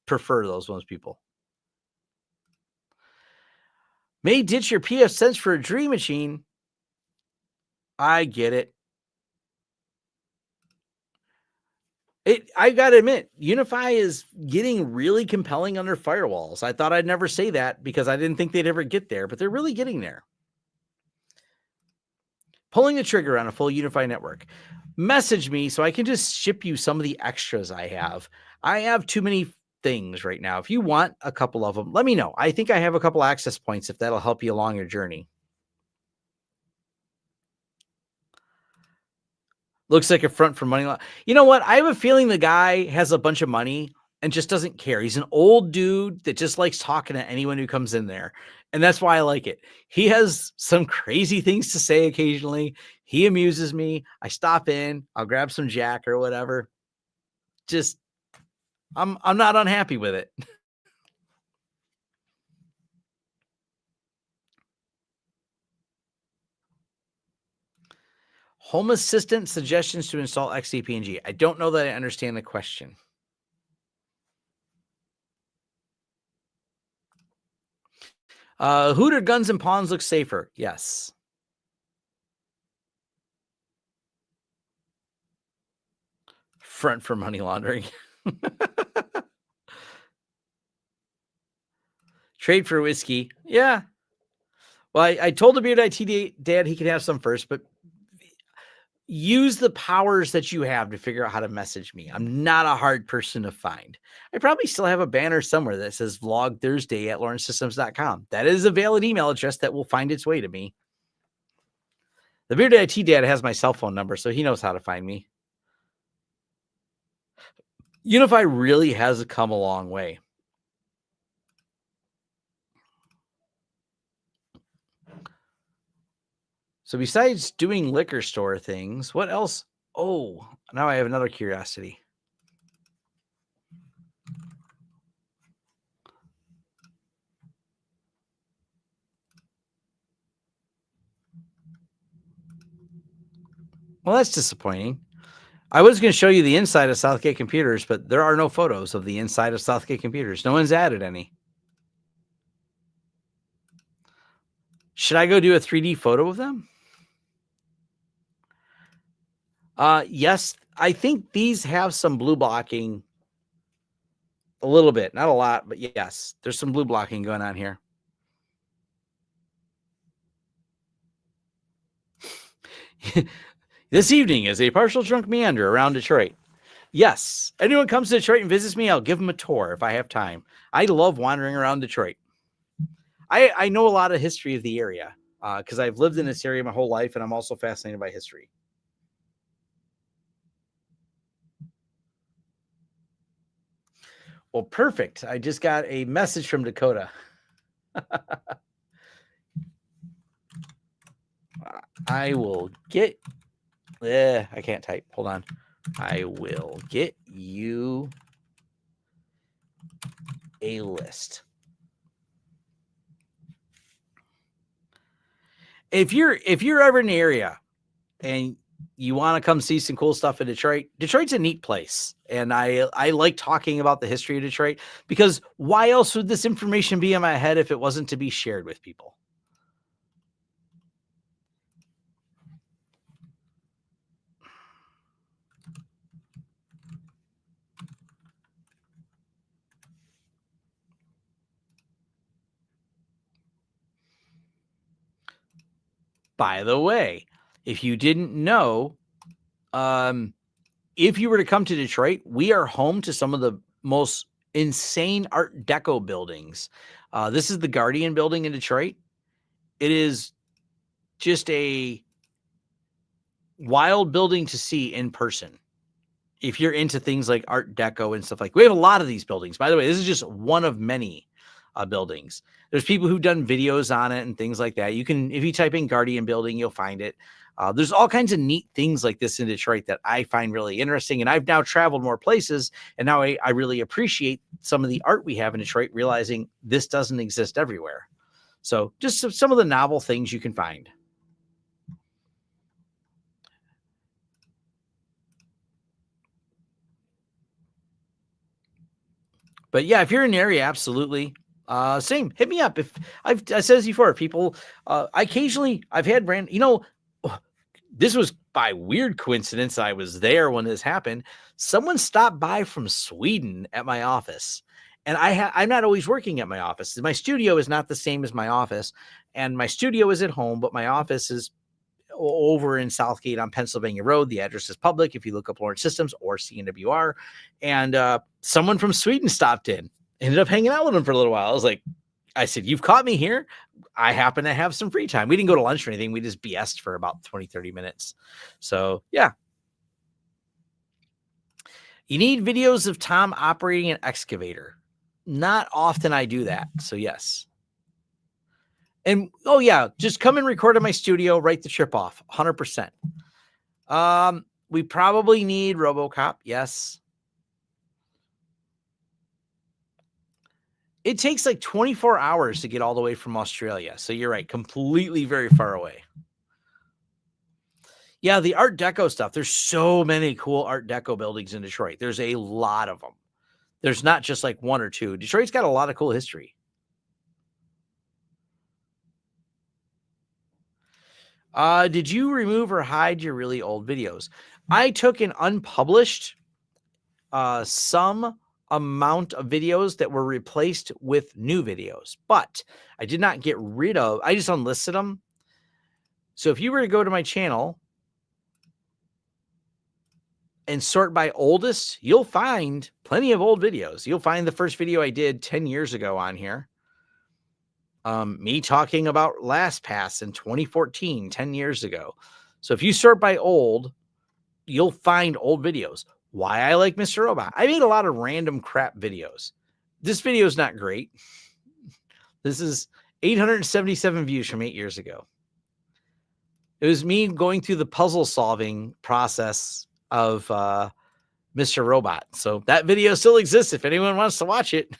prefer those ones people. May ditch your PF Sense for a Dream Machine. I get it. I gotta admit, UniFi is getting really compelling on their firewalls. I thought I'd never say that because I didn't think they'd ever get there, but they're really getting there. Pulling the trigger on a full UniFi network. Message me so I can just ship you some of the extras I have. I have too many things right now. If you want a couple of them, let me know. I think I have a couple access points if that'll help you along your journey. Looks like a front for money. You know what? I have a feeling the guy has a bunch of money and just doesn't care. He's an old dude that just likes talking to anyone who comes in there. And that's why I like it. He has some crazy things to say occasionally. He amuses me. I stop in, I'll grab some Jack or whatever. Just, I'm not unhappy with it. Home Assistant suggestions to install XCP-ng. I don't know that I understand the question. Hooter Guns and Pawns look safer. Yes. Front for money laundering. Trade for whiskey. Yeah. Well, I told the Beard IT dad he could have some first, but use the powers that you have to figure out how to message me. I'm not a hard person to find. I probably still have a banner somewhere that says vlog Thursday at lawrencesystems.com. That is a valid email address that will find its way to me. The Beard IT dad has my cell phone number, so he knows how to find me. UniFi really has come a long way. So besides doing liquor store things, what else? Oh, now I have another curiosity. Well, that's disappointing. I was going to show you the inside of Southgate Computers, but there are no photos of the inside of Southgate Computers. No one's added any. Should I go do a 3D photo of them? Yes, I think these have some blue blocking. A little bit, not a lot, but yes, there's some blue blocking going on here. This evening is a partial drunk meander around Detroit. Yes, anyone comes to Detroit and visits me, I'll give them a tour if I have time. I love wandering around Detroit. I know a lot of history of the area because I've lived in this area my whole life, and I'm also fascinated by history. Well, perfect. I just got a message from Dakota. I will get, I can't type. Hold on. I will get you a list. If you're ever in the area and you want to come see some cool stuff in Detroit, Detroit's a neat place. And I like talking about the history of Detroit, because why else would this information be in my head if it wasn't to be shared with people? By the way, if you didn't know, if you were to come to Detroit, we are home to some of the most insane Art Deco buildings. This is the Guardian building in Detroit. It is just a wild building to see in person. If you're into things like Art Deco and stuff, like, we have a lot of these buildings. By the way, this is just one of many buildings. There's people who've done videos on it and things like that. You can, if you type in Guardian building, you'll find it. There's all kinds of neat things like this in Detroit that I find really interesting. And I've now traveled more places, and now I really appreciate some of the art we have in Detroit, realizing this doesn't exist everywhere. So just some of the novel things you can find. But yeah, if you're in the area, absolutely. Same. Hit me up. If I said this before, people, occasionally I've had this was by weird coincidence. I was there when this happened. Someone stopped by from Sweden at my office, and I'm not always working at my office. My studio is not the same as my office, and my studio is at home, but my office is over in Southgate on Pennsylvania Road. The address is public if you look up Lawrence Systems or CNWR. And someone from Sweden stopped in, ended up hanging out with him for a little while. I said, you've caught me here. I happen to have some free time. We didn't go to lunch or anything. We just BS'd for about 20, 30 minutes. So yeah. You need videos of Tom operating an excavator. Not often I do that. So yes. And oh yeah, just come and record in my studio, write the trip off 100%. We probably need RoboCop. Yes. It takes like 24 hours to get all the way from Australia. So you're right. Completely very far away. Yeah. The Art Deco stuff. There's so many cool Art Deco buildings in Detroit. There's a lot of them. There's not just like one or two. Detroit's got a lot of cool history. Did you remove or hide your really old videos? I took an unpublished some amount of videos that were replaced with new videos, but I did not get rid of, I just unlisted them. So if you were to go to my channel and sort by oldest, you'll find plenty of old videos. You'll find the first video I did 10 years ago on here. Me talking about LastPass in 2014, 10 years ago. So if you sort by old, you'll find old videos. Why I like Mr. Robot. I made a lot of random crap videos. This video is not great. This is 877 views from 8 years ago. It was me going through the puzzle solving process of Mr. Robot. So that video still exists if anyone wants to watch it.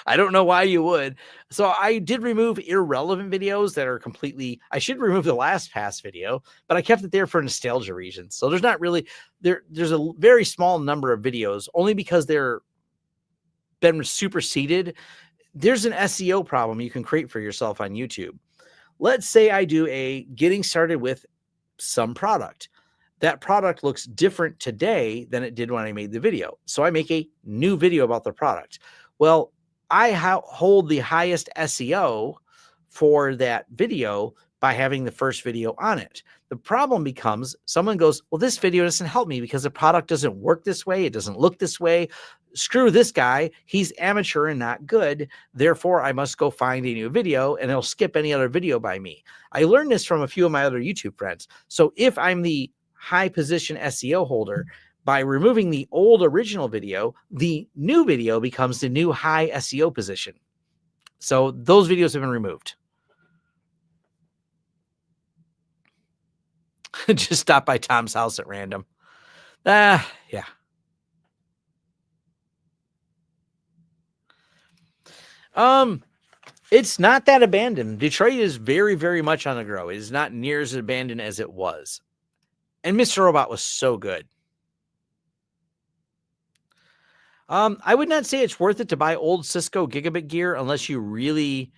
I don't know why you would. So I did remove irrelevant videos that are completely, I should remove the LastPass video, but I kept it there for nostalgia reasons. So there's not really, there's a very small number of videos only because they're been superseded. There's an SEO problem you can create for yourself on YouTube. Let's say I do a getting started with some product. That product looks different today than it did when I made the video. So I make a new video about the product. Well, I hold the highest SEO for that video by having the first video on it. The problem becomes someone goes, well, this video doesn't help me because the product doesn't work this way. It doesn't look this way. Screw this guy. He's amateur and not good. Therefore, I must go find a new video, and it'll skip any other video by me. I learned this from a few of my other YouTube friends. So if I'm the high position SEO holder, by removing the old original video, the new video becomes the new high SEO position. So those videos have been removed. Just stop by Tom's house at random. Yeah. It's not that abandoned. Detroit is very, very much on the grow. It is not near as abandoned as it was. And Mr. Robot was so good. I would not say it's worth it to buy old Cisco gigabit gear unless you really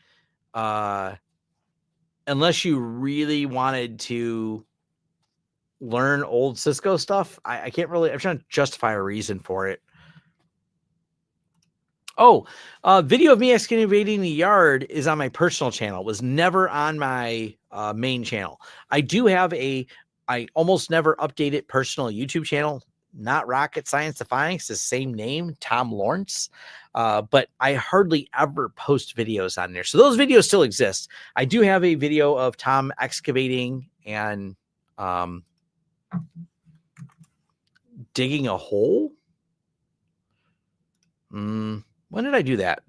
wanted to learn old Cisco stuff. I can't really, I'm trying to justify a reason for it. Oh, video of me excavating the yard is on my personal channel. It was never on my main channel. I do have I almost never update it personal YouTube channel. Not rocket science defying. It's the same name, Tom Lawrence. But I hardly ever post videos on there. So those videos still exist. I do have a video of Tom excavating and digging a hole. When did I do that?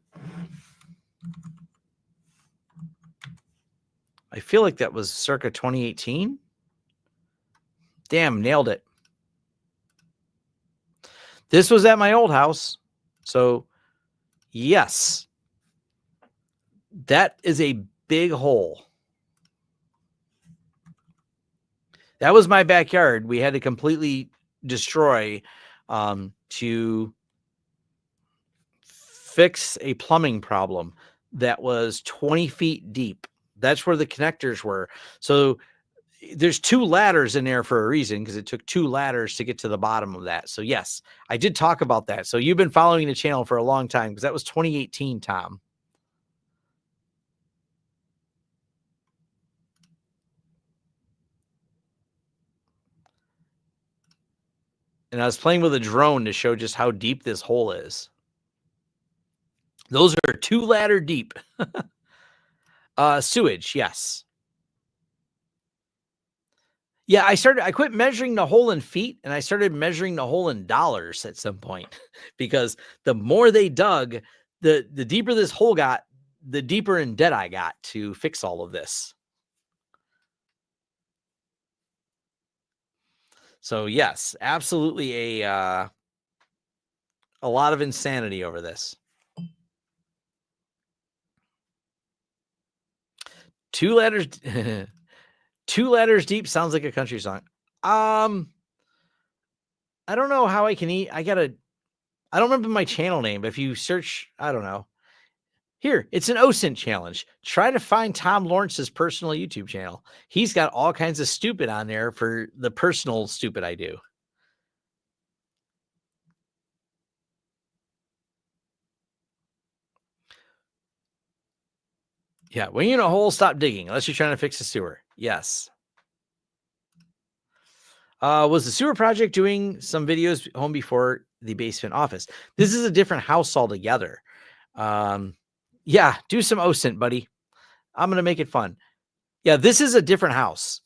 I feel like that was circa 2018. Damn, nailed it. This was at my old house. So, yes, that is a big hole. That was my backyard. We had to completely destroy to fix a plumbing problem that was 20 feet deep. That's where the connectors were. So there's 2 ladders in there for a reason, because it took 2 ladders to get to the bottom of that. So yes, I did talk about that. So you've been following the channel for a long time, because that was 2018, Tom. And I was playing with a drone to show just how deep this hole is. Those are 2 ladder deep. Sewage, yes. Yeah, I quit measuring the hole in feet, and I started measuring the hole in dollars at some point, because the more they dug, the deeper this hole got, the deeper in debt I got to fix all of this. So yes, absolutely a lot of insanity over this. 2 ladders 2 ladders deep sounds like a country song. I don't know how I can eat. I don't remember my channel name, but if you search, I don't know. Here, it's an OSINT challenge. Try to find Tom Lawrence's personal YouTube channel. He's got all kinds of stupid on there for the personal stupid I do. Yeah, when you're in a hole, stop digging, unless you're trying to fix the sewer. Yes. Was the sewer project doing some videos home before the basement office? This is a different house altogether. Yeah, do some OSINT, buddy. I'm going to make it fun. Yeah, this is a different house.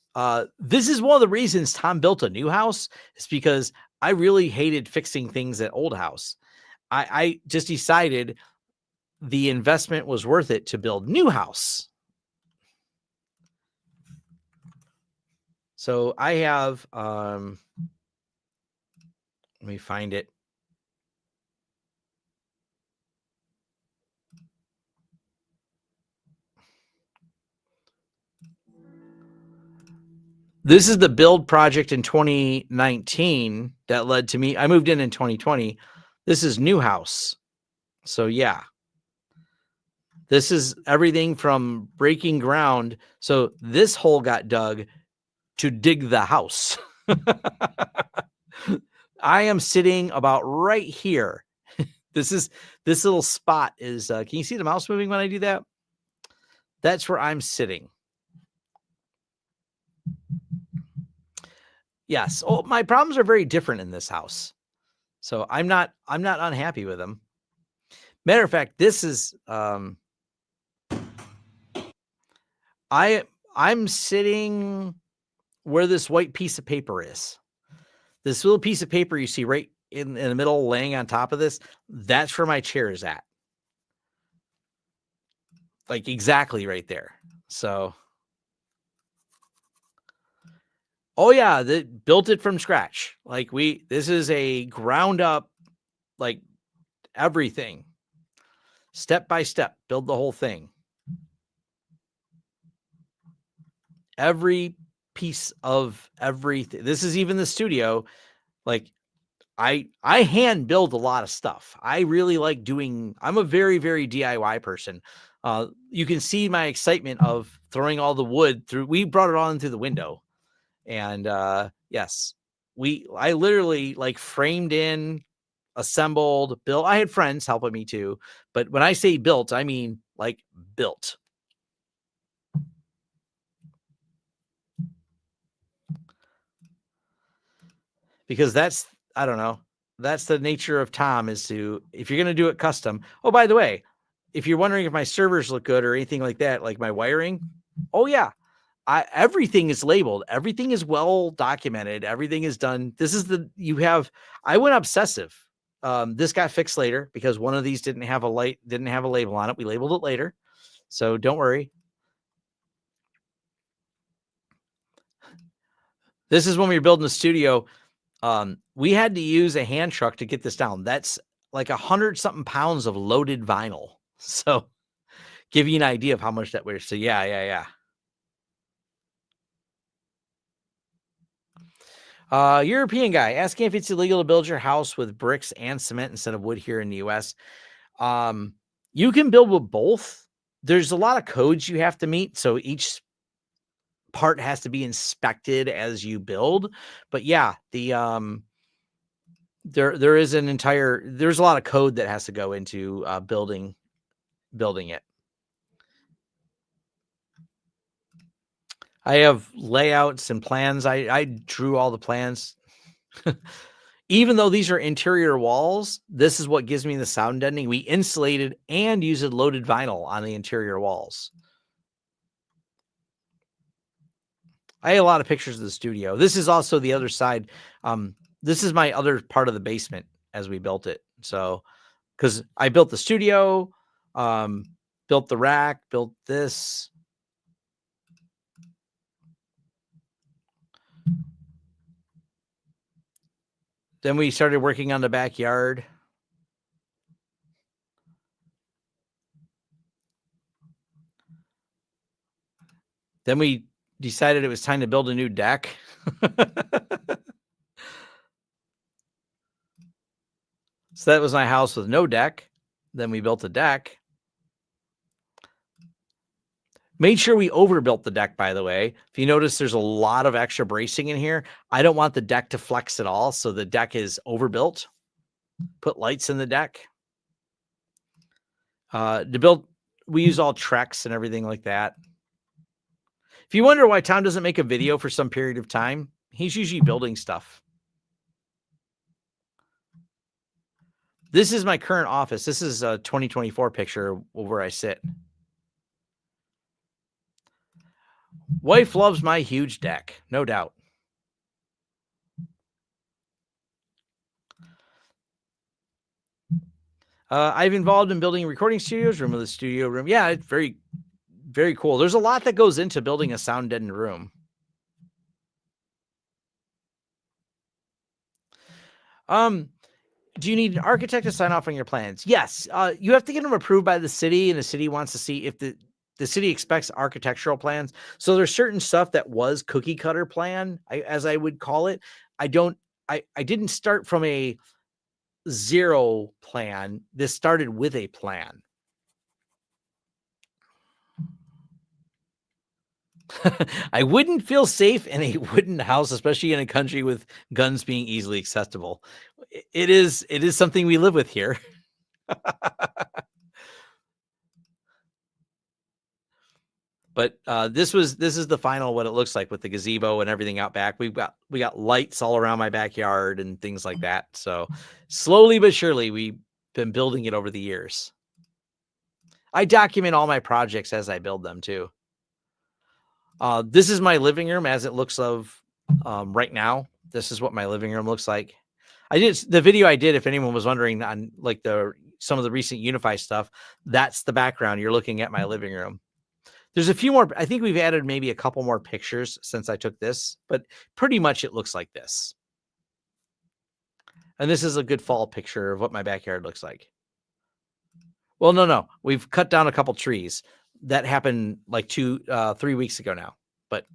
This is one of the reasons Tom built a new house, is because I really hated fixing things at old house. I just decided the investment was worth it to build new house. So I have, let me find it. This is the build project in 2019 that led to me. I moved in 2020. This is new house. So yeah, this is everything from breaking ground. So this hole got dug to dig the house. I am sitting about right here. This little spot is, can you see the mouse moving when I do that? That's where I'm sitting. Yes. Oh, my problems are very different in this house. So I'm not unhappy with them. Matter of fact, this is, I'm sitting where this white piece of paper is. This little piece of paper you see right in the middle laying on top of this, that's where my chair is at. Like exactly right there. So Oh yeah, they built it from scratch. Like this is a ground up, like everything, step by step, build the whole thing. Every piece of everything. This is even the studio. Like I hand build a lot of stuff. I really like doing, I'm a very, very DIY person. You can see my excitement of throwing all the wood through. We brought it on through the window. And yes, I literally like framed in, assembled, built. I had friends helping me too. But when I say built, I mean like built. Because I don't know, that's the nature of Tom, is to, if you're going to do it custom. Oh, by the way, if you're wondering if my servers look good or anything like that, like my wiring, oh yeah, everything is labeled. Everything is well documented. Everything is done. I went obsessive. This got fixed later because one of these didn't have a label on it. We labeled it later. So don't worry. This is when we were building the studio. We had to use a hand truck to get this down. That's like 100-something pounds of loaded vinyl. So give you an idea of how much that weighs. So yeah. European guy asking if it's illegal to build your house with bricks and cement instead of wood here in the US. You can build with both. There's a lot of codes you have to meet. So each part has to be inspected as you build. But yeah, there's a lot of code that has to go into building it. I have layouts and plans. I drew all the plans. Even though these are interior walls, this is what gives me the sound deadening. We insulated and used loaded vinyl on the interior walls. I had a lot of pictures of the studio. This is also the other side. This is my other part of the basement as we built it. So, because I built the studio, built the rack, built this. Then we started working on the backyard. Then we decided it was time to build a new deck. So that was my house with no deck. Then we built a deck. Made sure we overbuilt the deck, by the way. If you notice, there's a lot of extra bracing in here. I don't want the deck to flex at all, so the deck is overbuilt. Put lights in the deck. We use all Trex and everything like that. If you wonder why Tom doesn't make a video for some period of time, he's usually building stuff. This is my current office. This is a 2024 picture of where I sit. Wife loves my huge deck, no doubt. I've involved in building recording studios, room of the studio room. Yeah, it's very, very cool. There's a lot that goes into building a sound deadened room. Do you need an architect to sign off on your plans? Yes. You have to get them approved by the city, and the city wants to see if the city expects architectural plans. So there's certain stuff that was cookie cutter plan, as I would call it. I didn't start from a zero plan. This started with a plan. I wouldn't feel safe in a wooden house, especially in a country with guns being easily accessible. It is something we live with here. But this is the final, what it looks like with the gazebo and everything out back. We got lights all around my backyard and things like that. So slowly but surely, we've been building it over the years. I document all my projects as I build them too. This is my living room as it looks right now. This is what my living room looks like. The video I did, if anyone was wondering, on like some of the recent UniFi stuff, that's the background. You're looking at my living room. There's a few more. I think we've added maybe a couple more pictures since I took this, but pretty much it looks like this. And this is a good fall picture of what my backyard looks like. Well, no. We've cut down a couple trees. That happened like 3 weeks ago now. But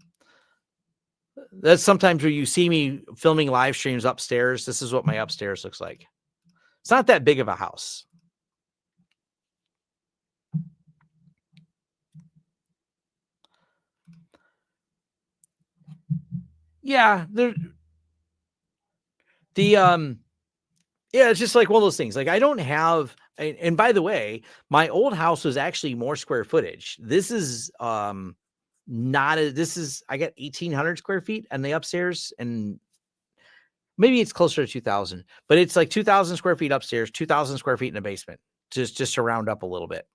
that's sometimes where you see me filming live streams upstairs. This is what my upstairs looks like. It's not that big of a house. Yeah, yeah, it's just like one of those things. Like I don't have, and by the way, my old house was actually more square footage. This is not this is I got 1,800 square feet and the upstairs, and maybe it's closer to 2,000, but it's like 2,000 square feet upstairs, 2,000 square feet in the basement, just to round up a little bit.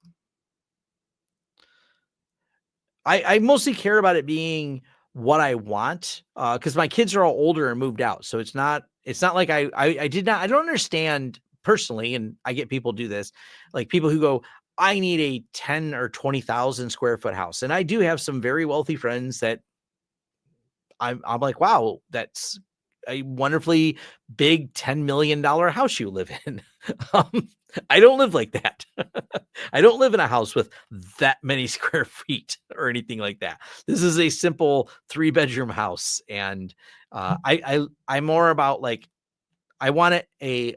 I mostly care about it being what I want, because my kids are all older and moved out. So it's not like I don't understand personally, and I get people do this, like people who go, I need a 10 or 20,000 square foot house. And I do have some very wealthy friends that I'm like, wow, that's a wonderfully big $10 million house you live in. I don't live like that. I don't live in a house with that many square feet or anything like that. This is a simple 3-bedroom house. And I'm more about like, I want it a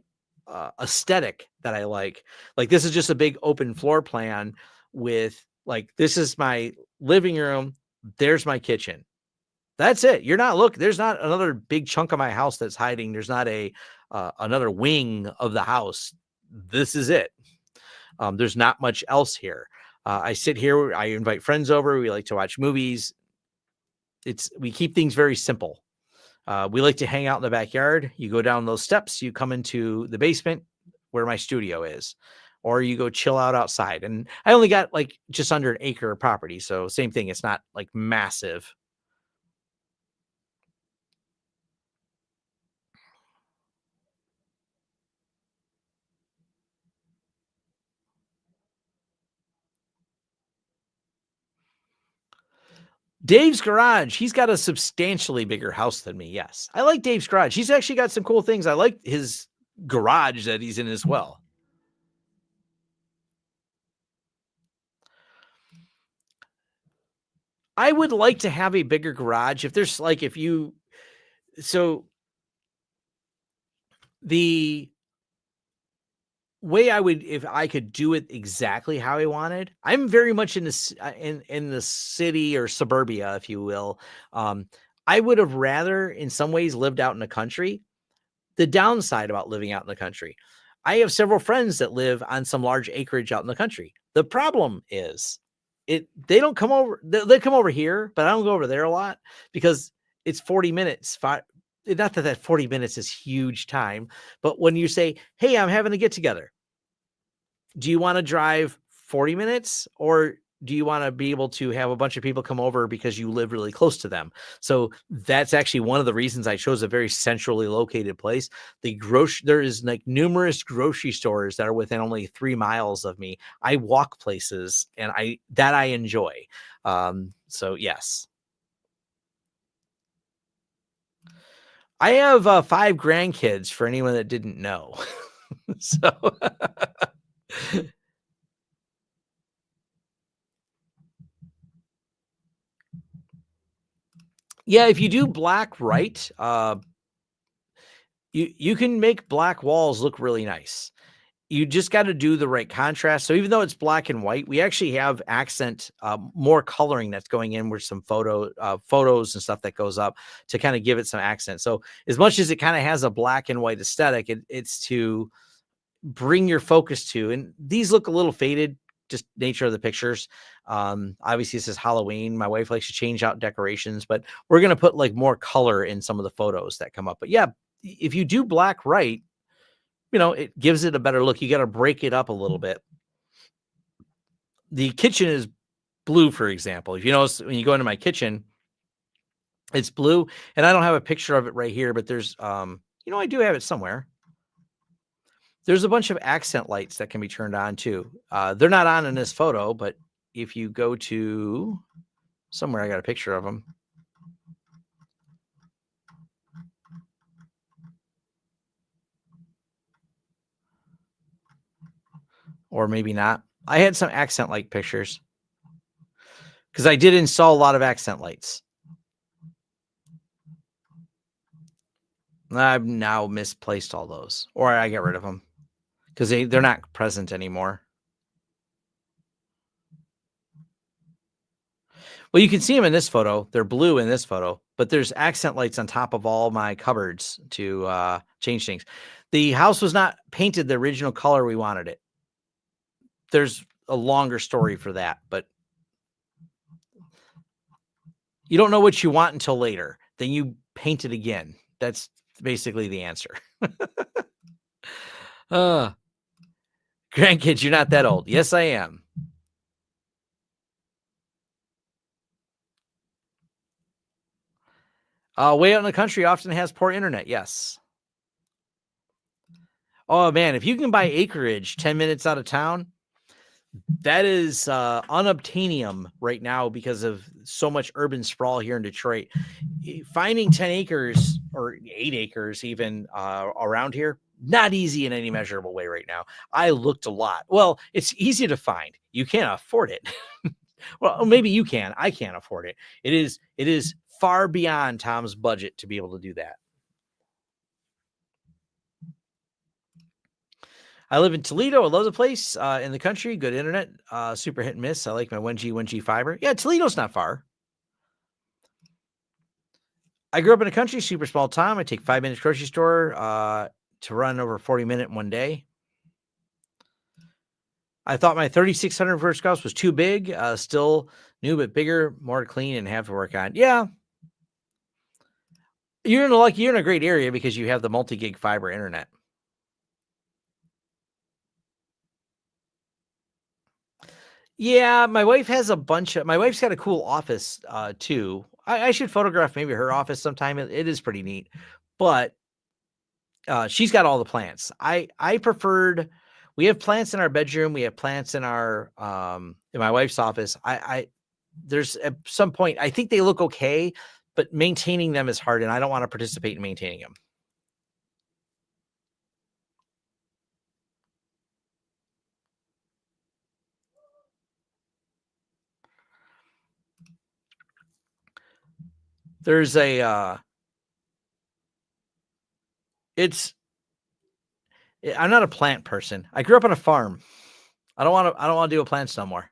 aesthetic that I like. Like this is just a big open floor plan with like, this is my living room. There's my kitchen. That's it. There's not another big chunk of my house that's hiding. There's not another wing of the house. This is it. There's not much else here. I sit here. I invite friends over. We like to watch movies. We keep things very simple. We like to hang out in the backyard. You go down those steps, you come into the basement where my studio is, or you go chill out outside. And I only got like just under an acre of property. So same thing. It's not like massive. Dave's garage. He's got a substantially bigger house than me. Yes. I like Dave's garage. He's actually got some cool things. I like his garage that he's in as well. I would like to have a bigger garage. The way I would, if I could do it exactly how I wanted, I'm very much in the city or suburbia, if you will. I would have rather in some ways lived out in the country. The downside about living out in the country, I have several friends that live on some large acreage out in the country. The problem is they don't come over. They come over here, but I don't go over there a lot because it's 40 minutes. Not that 40 minutes is huge time, but when you say, hey, I'm having a get together, do you want to drive 40 minutes or do you want to be able to have a bunch of people come over because you live really close to them? So that's actually one of the reasons I chose a very centrally located place. There is like numerous grocery stores that are within only 3 miles of me. I walk places and I enjoy. So yes. I have 5 grandkids for anyone that didn't know. So yeah, if you do black right, you can make black walls look really nice. You just got to do the right contrast. So even though it's black and white, we actually have accent, more coloring that's going in with some photos and stuff that goes up to kind of give it some accent. So as much as it kind of has a black and white aesthetic, it's to bring your focus to, and these look a little faded, just nature of the pictures. Obviously this is Halloween. My wife likes to change out decorations, but we're going to put like more color in some of the photos that come up. But yeah, if you do black right, it gives it a better look. You got to break it up a little bit. The kitchen is blue, for example. If you notice when you go into my kitchen, it's blue, and I don't have a picture of it right here, but there's, I do have it somewhere. There's a bunch of accent lights that can be turned on too. They're not on in this photo, but if you go to somewhere, I got a picture of them. Or maybe not. I had some accent light pictures because I did install a lot of accent lights. I've now misplaced all those, or I get rid of them because they're not present anymore. Well, you can see them in this photo. They're blue in this photo, but there's accent lights on top of all my cupboards to change things. The house was not painted the original color we wanted it. There's a longer story for that, but you don't know what you want until later. Then you paint it again. That's basically the answer. Grandkids, you're not that old. Yes, I am. Way out in the country often has poor internet. Yes. Oh, man, if you can buy acreage 10 minutes out of town, that is unobtainium right now because of so much urban sprawl here in Detroit. Finding 10 acres or 8 acres even around here, not easy in any measurable way right now. I looked a lot. Well, it's easy to find. You can't afford it. Well, maybe you can. I can't afford it. It is far beyond Tom's budget to be able to do that. I live in Toledo. I love the place in the country. Good internet, super hit and miss. I like my 1G fiber. Yeah, Toledo's not far. I grew up in a country, super small town. I take 5 minutes grocery store to run over 40 minutes in one day. I thought my 3600 first house was too big. Still new, but bigger, more to clean and have to work on. Yeah. You're in a great area because you have the multi-gig fiber internet. Yeah, my wife has my wife's got a cool office too. I should photograph maybe her office sometime. It is pretty neat, but she's got all the plants. I preferred, we have plants in our bedroom. We have plants in our, in my wife's office. There's at some point, I think they look okay, but maintaining them is hard and I don't want to participate in maintaining them. There's a, I'm not a plant person. I grew up on a farm. I don't want to do plants no more.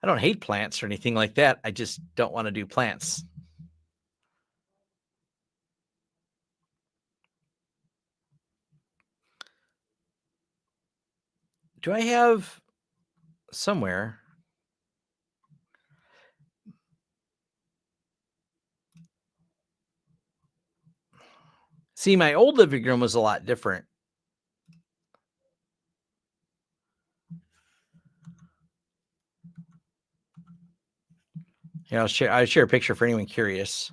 I don't hate plants or anything like that. I just don't want to do plants. Do I have somewhere? See, my old living room was a lot different. Yeah, I'll share a picture for anyone curious.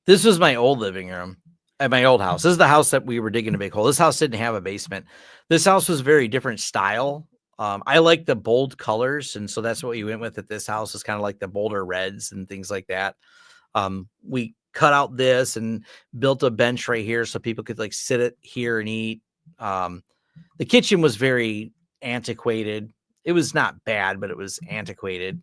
This was my old living room at my old house. This is the house that we were digging a big hole. This house didn't have a basement. This house was very different style. I like the bold colors, and so that's what we went with at this house. Is kind of like the bolder reds and things like that. We cut out this and built a bench right here so people could like sit it here and eat. The kitchen was very antiquated. It was not bad, but it was antiquated.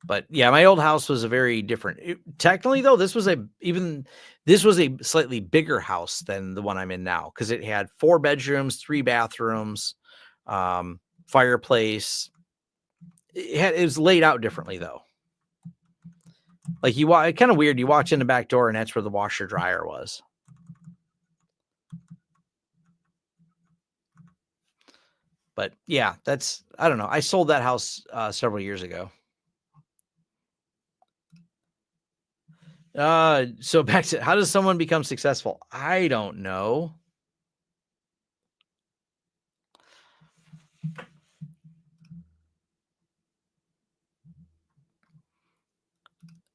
But yeah, my old house was a very different. Technically, though, this was a slightly bigger house than the one I'm in now because it had 4 bedrooms, 3 bathrooms, fireplace. It was laid out differently though. Like kind of weird. You walked in the back door and that's where the washer dryer was. But yeah, I don't know. I sold that house several years ago. So back to how does someone become successful? I don't know.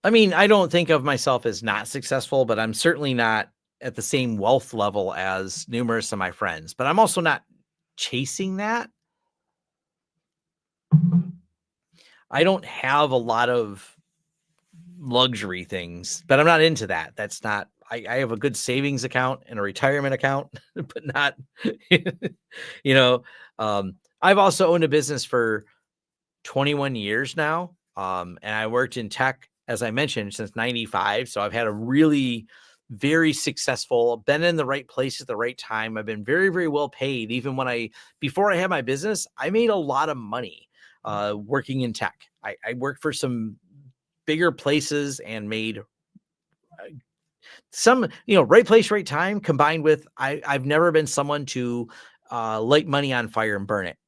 I mean, I don't think of myself as not successful, but I'm certainly not at the same wealth level as numerous of my friends, but I'm also not chasing that. I don't have a lot of luxury things, but I'm not into that. That's not, I have a good savings account and a retirement account, but not, you know, I've also owned a business for 21 years now. And I worked in tech, as I mentioned, since 95. So I've had a really very successful, been in the right place at the right time. I've been very, very well paid. Even before I had my business, I made a lot of money working in tech. I worked for some bigger places and made some, right place, right time, combined with I've never been someone to light money on fire and burn it.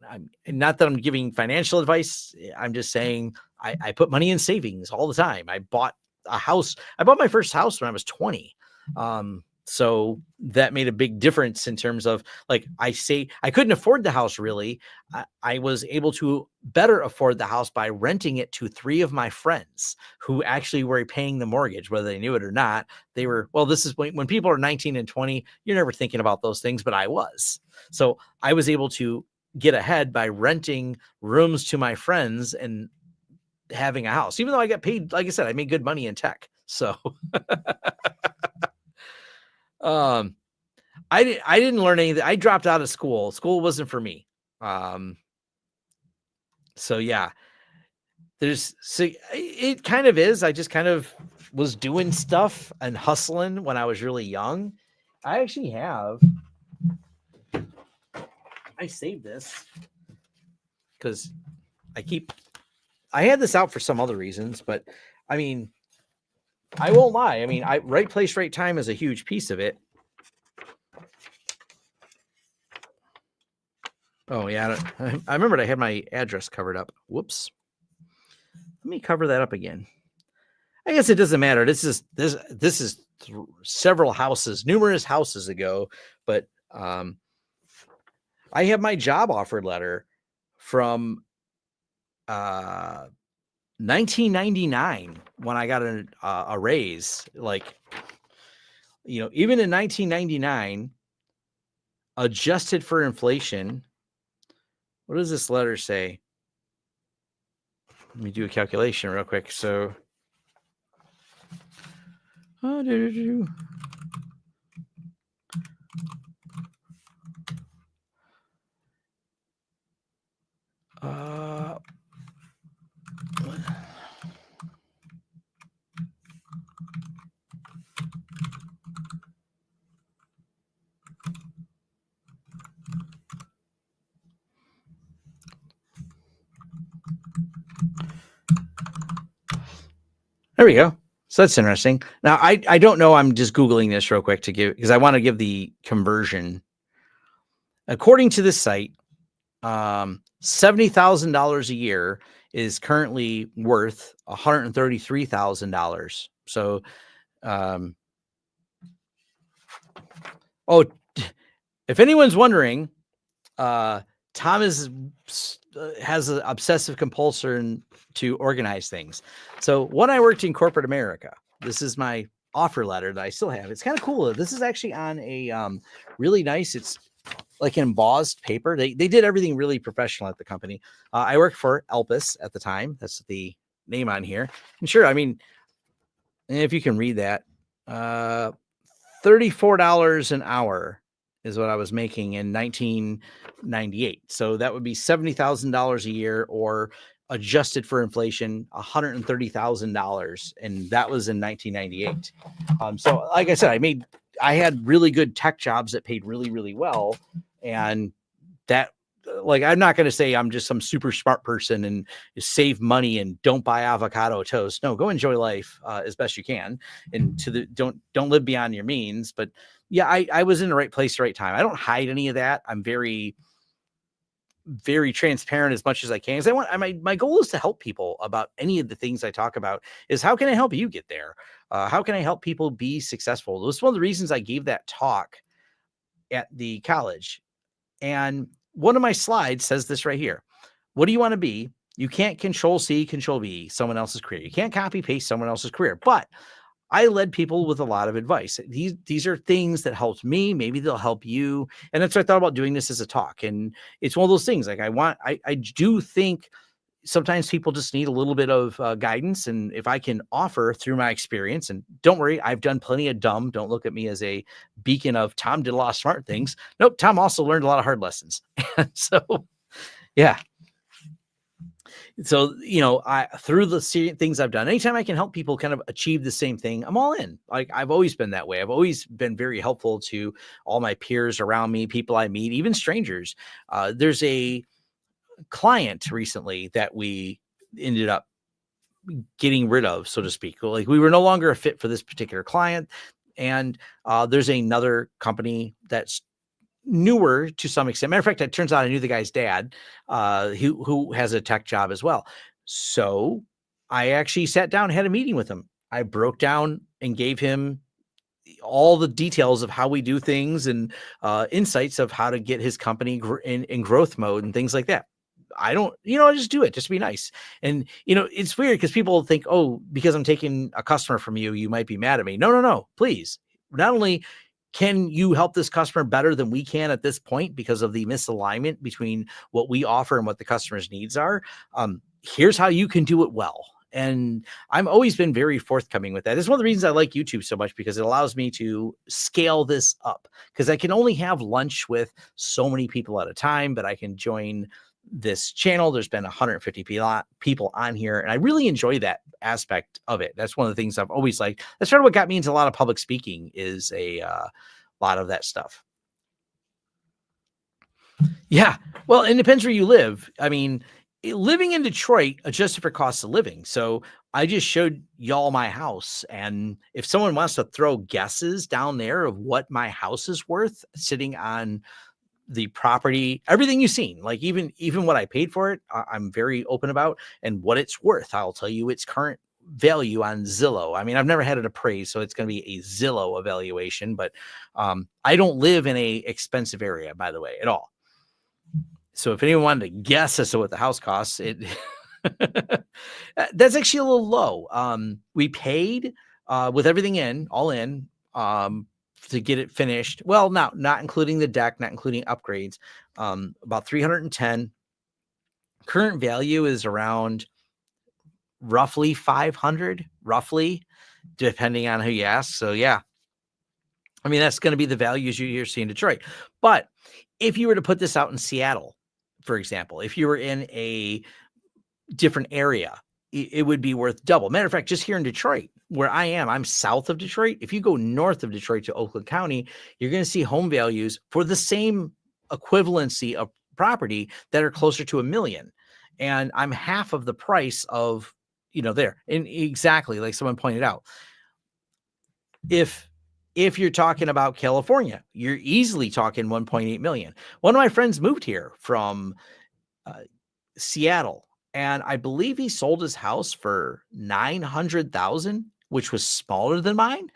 Not that I'm giving financial advice. I'm just saying I put money in savings all the time. I bought my first house when I was 20. So that made a big difference in terms of, like, I couldn't afford the house really. I was able to better afford the house by renting it to 3 of my friends who actually were paying the mortgage, whether they knew it or not. They were, well, this is when people are 19 and 20, you're never thinking about those things, but I was. So I was able to get ahead by renting rooms to my friends and having a house, even though I got paid. Like I said, I made good money in tech. So, I didn't learn anything. I dropped out of school. School wasn't for me. So yeah, it kind of is. I just kind of was doing stuff and hustling when I was really young. I actually I saved this because I had this out for some other reasons, but I mean, I won't lie. I mean, right place, right time is a huge piece of it. Oh yeah, I remembered I had my address covered up. Whoops. Let me cover that up again. I guess it doesn't matter. This is several houses, numerous houses ago, but I have my job offer letter from 1999 when I got a raise. Like, even in 1999, adjusted for inflation. What does this letter say? Let me do a calculation real quick. So, there we go. So that's interesting. Now, I don't know. I'm just Googling this real quick because I want to give the conversion. According to this site, $70,000 a year is currently worth $133,000. So, if anyone's wondering, Tom has an obsessive compulsion to organize things. So when I worked in corporate America, this is my offer letter that I still have. It's kind of cool. This is actually on a really nice, it's like embossed paper. They did everything really professional at the company. I worked for Elpis at the time. That's the name on here. And sure, I mean, if you can read that, $34 an hour is what I was making in 1998. So that would be $70,000 a year, or adjusted for inflation, $130,000. And that was in 1998. So like I said, I had really good tech jobs that paid really, really well. And that, like, I'm not going to say I'm just some super smart person and save money and don't buy avocado toast. No, go enjoy life as best you can, and don't live beyond your means. But yeah, I was in the right place, right time. I don't hide any of that. I'm very, very transparent as much as I can. Because my goal is to help people about any of the things I talk about. Is how can I help you get there? How can I help people be successful? That's one of the reasons I gave that talk at the college. And one of my slides says this right here. What do you want to be? You can't control C, control V, someone else's career. You can't copy paste someone else's career. But I led people with a lot of advice. These are things that helped me. Maybe they'll help you. And that's why I thought about doing this as a talk. And it's one of those things, like I do think sometimes people just need a little bit of guidance. And if I can offer through my experience, and don't worry, I've done plenty of dumb, don't look at me as a beacon of Tom did a lot of smart things. Nope. Tom also learned a lot of hard lessons. And so, yeah. So, through the things I've done, anytime I can help people kind of achieve the same thing, I'm all in. Like, I've always been that way. I've always been very helpful to all my peers around me, people I meet, even strangers. There's a client recently that we ended up getting rid of, so to speak. Like, we were no longer a fit for this particular client. And there's another company that's newer to some extent. Matter of fact, it turns out I knew the guy's dad, who has a tech job as well. So I actually sat down and had a meeting with him. I broke down and gave him all the details of how we do things and insights of how to get his company in growth mode and things like that. I don't, I just do it just to be nice. And, it's weird because people think, oh, because I'm taking a customer from you, you might be mad at me. No, please. Not only can you help this customer better than we can at this point because of the misalignment between what we offer and what the customer's needs are, here's how you can do it well. And I've always been very forthcoming with that. It's one of the reasons I like YouTube so much, because it allows me to scale this up, because I can only have lunch with so many people at a time, but I can join this channel. There's been 150 people on here, and I really enjoy that aspect of it. That's one of the things I've always liked. That's sort of what got me into a lot of public speaking, is a lot of that stuff. Yeah. Well, it depends where you live. I mean, living in Detroit, adjusted for cost of living. So I just showed y'all my house. And if someone wants to throw guesses down there of what my house is worth sitting on the property, everything you've seen, like even what I paid for it, I'm very open about, and what it's worth. I'll tell you its current value on Zillow. I mean, I've never had it appraised, so it's going to be a Zillow evaluation, but I don't live in a expensive area, by the way, at all. So if anyone wanted to guess as to what the house costs, that's actually a little low. We paid with everything in, all in, to get it finished. Well, not including the deck, not including upgrades, about 310. Current value is around roughly 500, roughly, depending on who you ask. So yeah, I mean, that's going to be the values you're seeing in Detroit. But if you were to put this out in Seattle, for example, if you were in a different area, it would be worth double. Matter of fact, just here in Detroit, where I am, I'm south of Detroit. If you go north of Detroit to Oakland County, you're going to see home values for the same equivalency of property that are closer to $1 million. And I'm half of the price of, there. And exactly like someone pointed out, if you're talking about California, you're easily talking 1.8 million. One of my friends moved here from Seattle, and I believe he sold his house for 900,000, which was smaller than mine.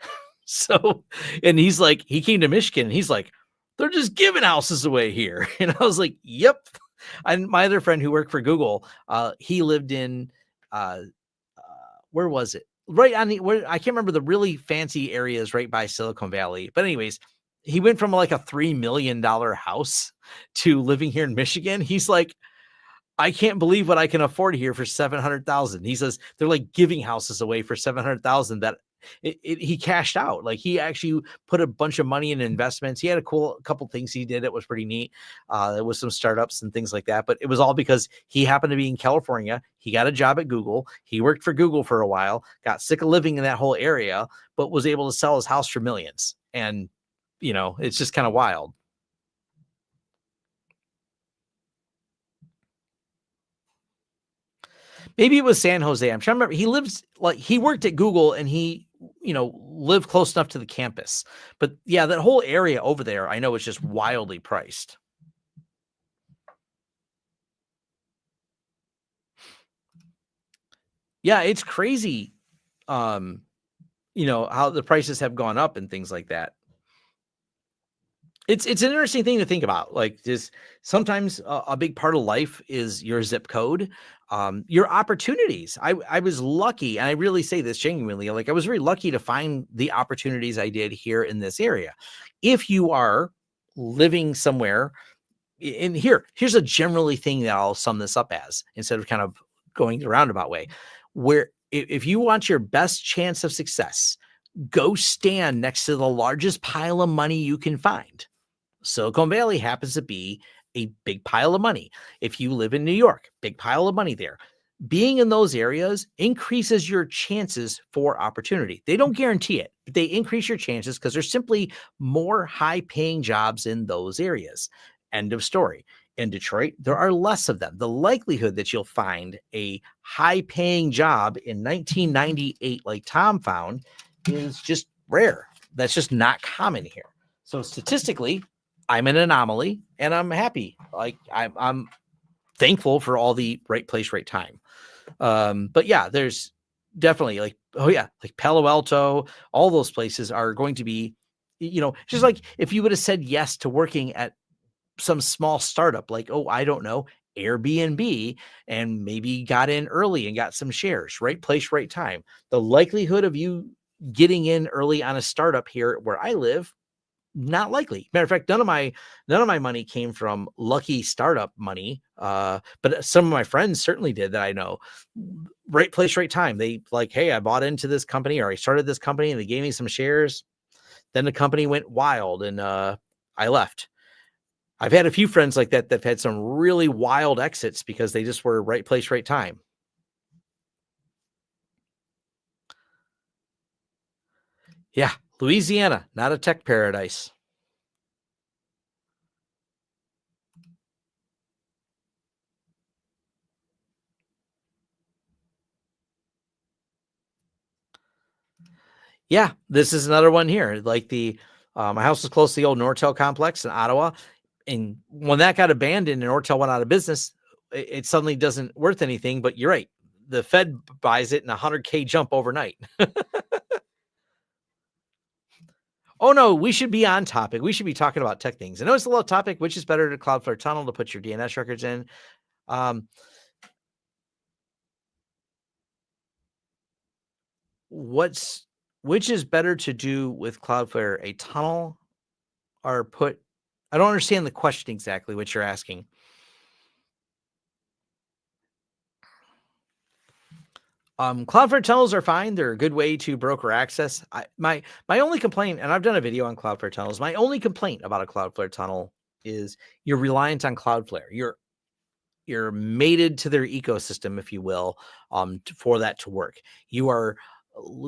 So, and he's like, he came to Michigan and he's like, they're just giving houses away here. And I was like, yep. And my other friend who worked for Google, he lived in, where was it? Right on I can't remember the really fancy areas right by Silicon Valley. But anyways, he went from like a $3 million house to living here in Michigan. He's like, I can't believe what I can afford here for 700,000. He says they're like giving houses away for 700,000 that he cashed out. Like, he actually put a bunch of money in investments. He had a couple things he did that was pretty neat. There was some startups and things like that, but it was all because he happened to be in California. He got a job at Google. He worked for Google for a while, got sick of living in that whole area, but was able to sell his house for millions. And, it's just kind of wild. Maybe it was San Jose. I'm trying to remember. He worked at Google, and he, lived close enough to the campus. But yeah, that whole area over there, I know, is just wildly priced. Yeah, it's crazy. How the prices have gone up and things like that. It's an interesting thing to think about. Like, just sometimes a big part of life is your zip code, your opportunities. I was lucky, and I really say this genuinely, like, I was very lucky to find the opportunities I did here in this area. If you are living somewhere, and here's a generally thing that I'll sum this up as, instead of kind of going the roundabout way. Where if you want your best chance of success, go stand next to the largest pile of money you can find. Silicon Valley happens to be a big pile of money. If you live in New York, big pile of money there. Being in those areas increases your chances for opportunity. They don't guarantee it, but they increase your chances because there's simply more high paying jobs in those areas. End of story. In Detroit, there are less of them. The likelihood that you'll find a high paying job in 1998, like Tom found, is just rare. That's just not common here. So statistically, I'm an anomaly and I'm happy. Like I'm thankful for all the right place, right time. But yeah, there's definitely like Palo Alto, all those places are going to be, just like if you would have said yes to working at some small startup, like, I don't know, Airbnb, and maybe got in early and got some shares, right place, right time. The likelihood of you getting in early on a startup here where I live, not likely. Matter of fact, none of my money came from lucky startup money. But some of my friends certainly did that I know. Right place, right time. They like, hey, I bought into this company or I started this company and they gave me some shares. Then the company went wild and I left. I've had a few friends like that that've had some really wild exits because they just were right place, right time. Yeah, Louisiana, not a tech paradise. Yeah, this is another one here. Like my house is close to the old Nortel complex in Ottawa. And when that got abandoned and Nortel went out of business, it suddenly doesn't worth anything. But you're right. The Fed buys it in a 100K jump overnight. Oh, no, we should be on topic. We should be talking about tech things. I know it's a little topic, which is better to Cloudflare Tunnel to put your DNS records in. Which is better to do with Cloudflare, a tunnel or put? I don't understand the question exactly what you're asking. Cloudflare tunnels are fine. They're a good way to broker access. My only complaint, and I've done a video on Cloudflare tunnels. My only complaint about a Cloudflare tunnel is you're reliant on Cloudflare. You're mated to their ecosystem, if you will, for that to work. You are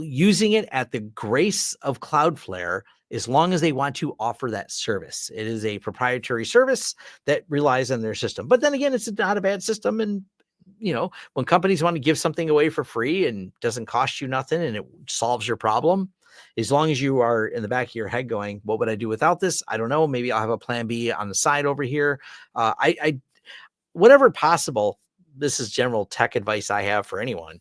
using it at the grace of Cloudflare as long as they want to offer that service. It is a proprietary service that relies on their system. But then again, it's not a bad system. And, when companies want to give something away for free and doesn't cost you nothing and it solves your problem, as long as you are in the back of your head going, what would I do without this? I don't know. Maybe I'll have a plan B on the side over here. Whatever possible, this is general tech advice I have for anyone.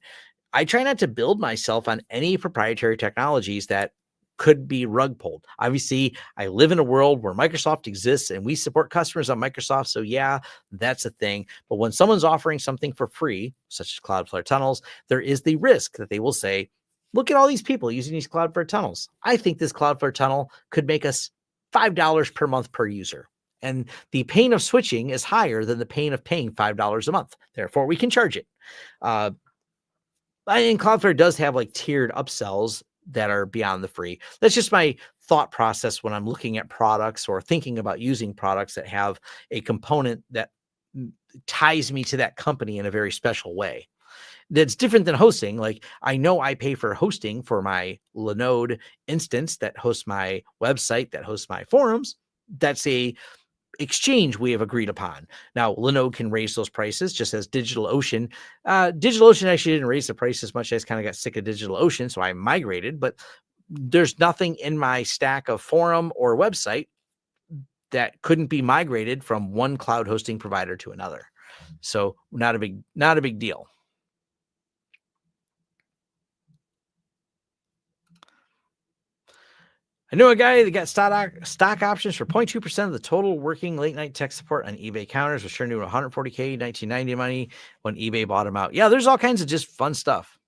I try not to build myself on any proprietary technologies that could be rug pulled. Obviously, I live in a world where Microsoft exists and we support customers on Microsoft. So yeah, that's a thing. But when someone's offering something for free, such as Cloudflare tunnels, there is the risk that they will say, look at all these people using these Cloudflare tunnels. I think this Cloudflare tunnel could make us $5 per month per user. And the pain of switching is higher than the pain of paying $5 a month. Therefore, we can charge it. And Cloudflare does have like tiered upsells that are beyond the free. That's just my thought process when I'm looking at products or thinking about using products that have a component that ties me to that company in a very special way. That's different than hosting. Like I know I pay for hosting for my Linode instance that hosts my website, that hosts my forums. That's a exchange we have agreed upon. Now, Linode can raise those prices just as DigitalOcean. DigitalOcean actually didn't raise the price as much. I just kind of got sick of DigitalOcean, so I migrated. But there's nothing in my stack of forum or website that couldn't be migrated from one cloud hosting provider to another. So not a big deal. I know a guy that got stock options for 0.2% of the total working late night tech support on eBay counters, was turned into 140K 1990 money when eBay bought him out. Yeah, there's all kinds of just fun stuff.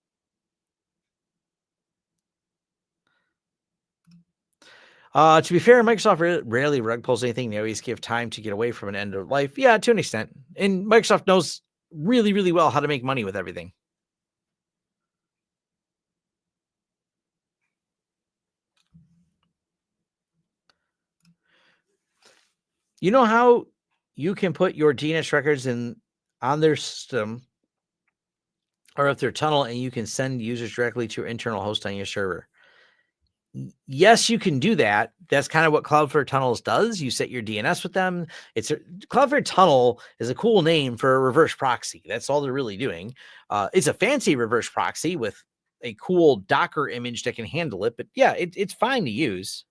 To be fair, Microsoft rarely rug pulls anything. They always give time to get away from an end of life. Yeah, to an extent. And Microsoft knows really, really well how to make money with everything. You know how you can put your DNS records on their system or if they're tunnel and you can send users directly to your internal host on your server? Yes, you can do that. That's kind of what Cloudflare Tunnels does. You set your DNS with them. Cloudflare Tunnel is a cool name for a reverse proxy. That's all they're really doing. It's a fancy reverse proxy with a cool Docker image that can handle it. But yeah, it's fine to use.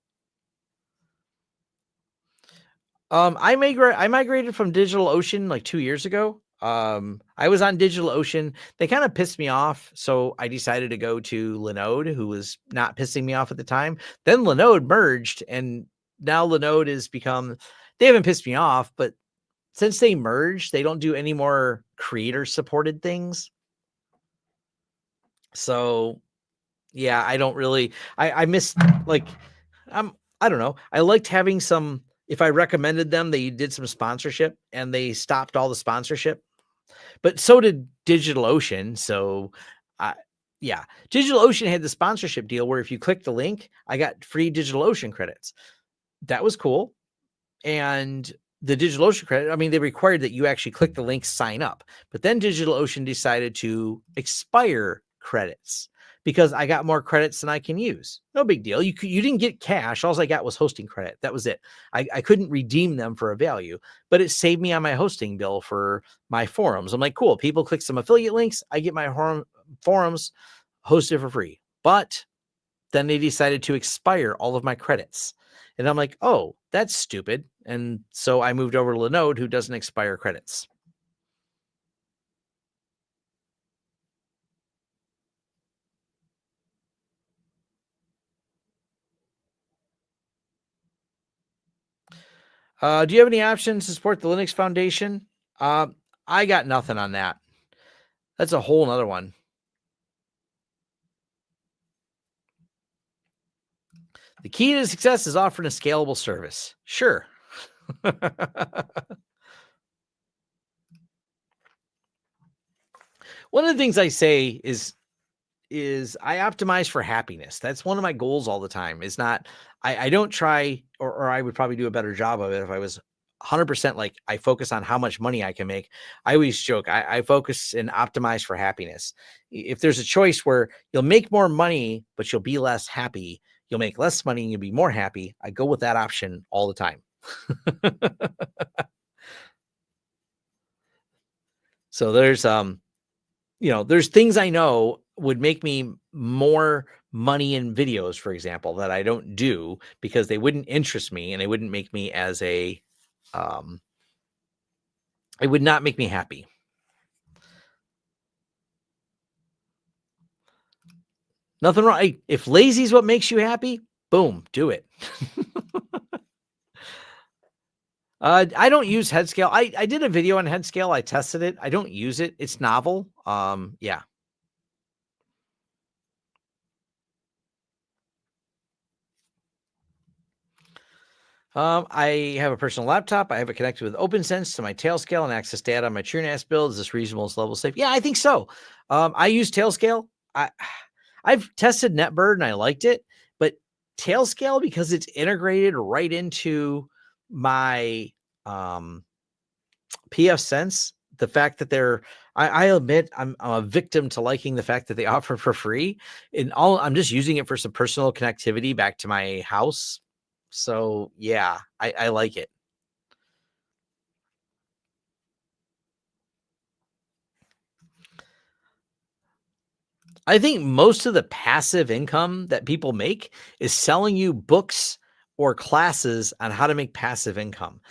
I migrated from DigitalOcean like 2 years ago. I was on DigitalOcean. They kind of pissed me off, so I decided to go to Linode, who was not pissing me off at the time. Then Linode merged, and now Linode has become. They haven't pissed me off, but since they merged, they don't do any more creator-supported things. So, yeah, I don't really. I miss like. I don't know. I liked having some. If I recommended them, they did some sponsorship, and they stopped all the sponsorship. But so did DigitalOcean. So, yeah, DigitalOcean had the sponsorship deal where if you click the link, I got free DigitalOcean credits. That was cool. And the DigitalOcean credit, I mean, they required that you actually click the link, sign up. But then DigitalOcean decided to expire credits because I got more credits than I can use. No big deal. You didn't get cash. All I got was hosting credit. That was it. I couldn't redeem them for a value, but it saved me on my hosting bill for my forums. I'm like, cool. People click some affiliate links. I get my forums hosted for free. But then they decided to expire all of my credits. And I'm like, oh, that's stupid. And so I moved over to Linode, who doesn't expire credits. Do you have any options to support the Linux Foundation? I got nothing on that. That's a whole nother one. The key to success is offering a scalable service. Sure. One of the things I say is I optimize for happiness. That's one of my goals all the time. Is not I don't try, or I would probably do a better job of it if I was 100% like I focus on how much money I can make. I always joke I focus and optimize for happiness. If there's a choice where you'll make more money but you'll be less happy, you'll make less money and you'll be more happy, I go with that option all the time. So there's there's things I know would make me more money in videos, for example, that I don't do because they wouldn't interest me and they wouldn't make me as a it would not make me happy. Nothing wrong. If lazy is what makes you happy, boom, do it. I don't use Headscale. I did a video on Headscale. I tested it. I don't use it. It's novel. Yeah. I have a personal laptop. I have it connected with OpenSense to my Tailscale and access data on my TrueNAS build. Is this reasonable level safe? Yeah, I think so. I use Tailscale. I've tested NetBird and I liked it, but Tailscale, because it's integrated right into my pfSense, the fact that I admit I'm a victim to liking the fact that they offer for free. I'm just using it for some personal connectivity back to my house. So yeah, I like it. I think most of the passive income that people make is selling you books or classes on how to make passive income.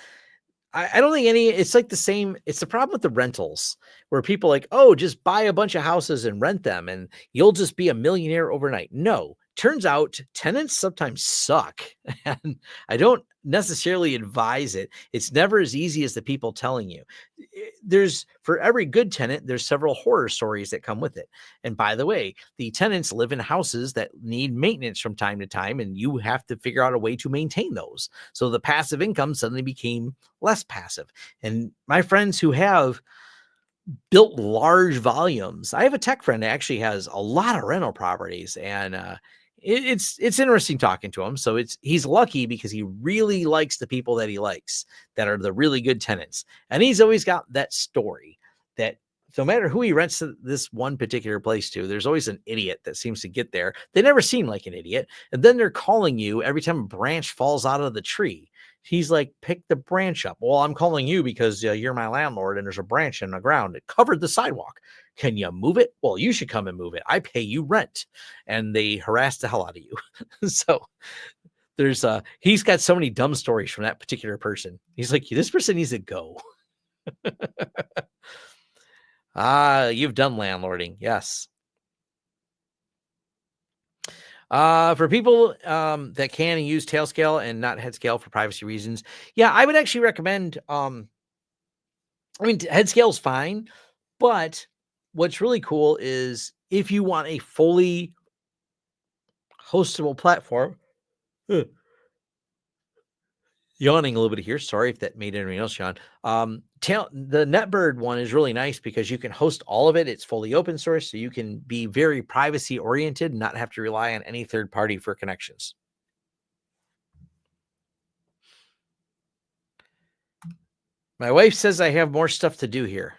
I don't think it's like the same. It's the problem with the rentals where people like, oh, just buy a bunch of houses and rent them and you'll just be a millionaire overnight. No, turns out tenants sometimes suck. And I don't necessarily advise it. It's never as easy as the people telling you. For every good tenant, there's several horror stories that come with it. And by the way, the tenants live in houses that need maintenance from time to time, and you have to figure out a way to maintain those. So the passive income suddenly became less passive. And my friends who have built large volumes. I have a tech friend that actually has a lot of rental properties, and it's interesting talking to him. So he's lucky because he really likes the people that he likes that are the really good tenants, and he's always got that story that no matter who he rents this one particular place to, there's always an idiot that seems to get there. They never seem like an idiot, and then they're calling you every time a branch falls out of the tree. He's like, pick the branch up. Well, I'm calling you because you're my landlord and there's a branch in the ground. It covered the sidewalk. Can you move it? Well, you should come and move it. I pay you rent. And they harass the hell out of you. So he's got so many dumb stories from that particular person. He's like, this person needs to go. You've done landlording. Yes. For people that can use Tailscale and not Headscale for privacy reasons, yeah, I would actually recommend. Headscale is fine, but what's really cool is if you want a fully hostable platform. Yawning a little bit here. Sorry if that made anyone else yawn. The NetBird one is really nice because you can host all of it. It's fully open source, so you can be very privacy oriented and not have to rely on any third party for connections. My wife says I have more stuff to do here.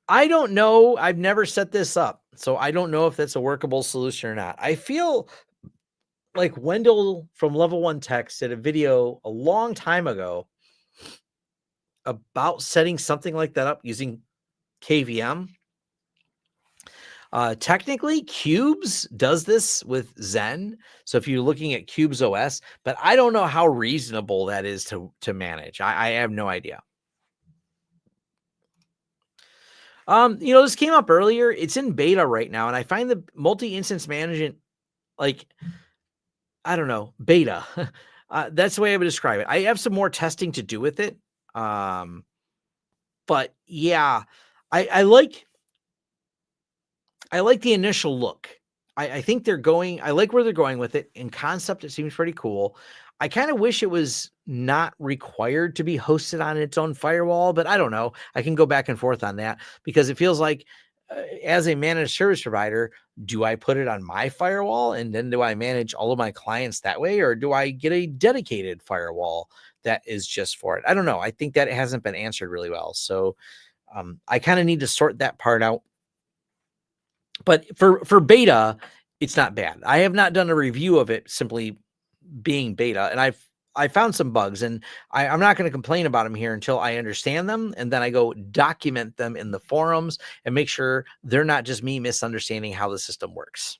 I don't know. I've never set this up, so I don't know if that's a workable solution or not. I feel like Wendell from Level 1 Tech did a video a long time ago about setting something like that up using KVM. Technically, Cubes does this with Zen. So if you're looking at Cubes OS, but I don't know how reasonable that is to manage. I have no idea. This came up earlier. It's in beta right now, and I find the multi-instance management, like, I don't know, beta. That's the way I would describe it. I have some more testing to do with it. But yeah, I like the initial look. I think I like where they're going with it. In concept, it seems pretty cool. I kind of wish it was not required to be hosted on its own firewall, but I don't know. I can go back and forth on that because it feels like as a managed service provider, do I put it on my firewall and then do I manage all of my clients that way? Or do I get a dedicated firewall that is just for it? I don't know. I think that it hasn't been answered really well. So I kind of need to sort that part out. But for beta, it's not bad. I have not done a review of it simply being beta, and I found some bugs, and I'm not going to complain about them here until I understand them, and then I go document them in the forums and make sure they're not just me misunderstanding how the system works.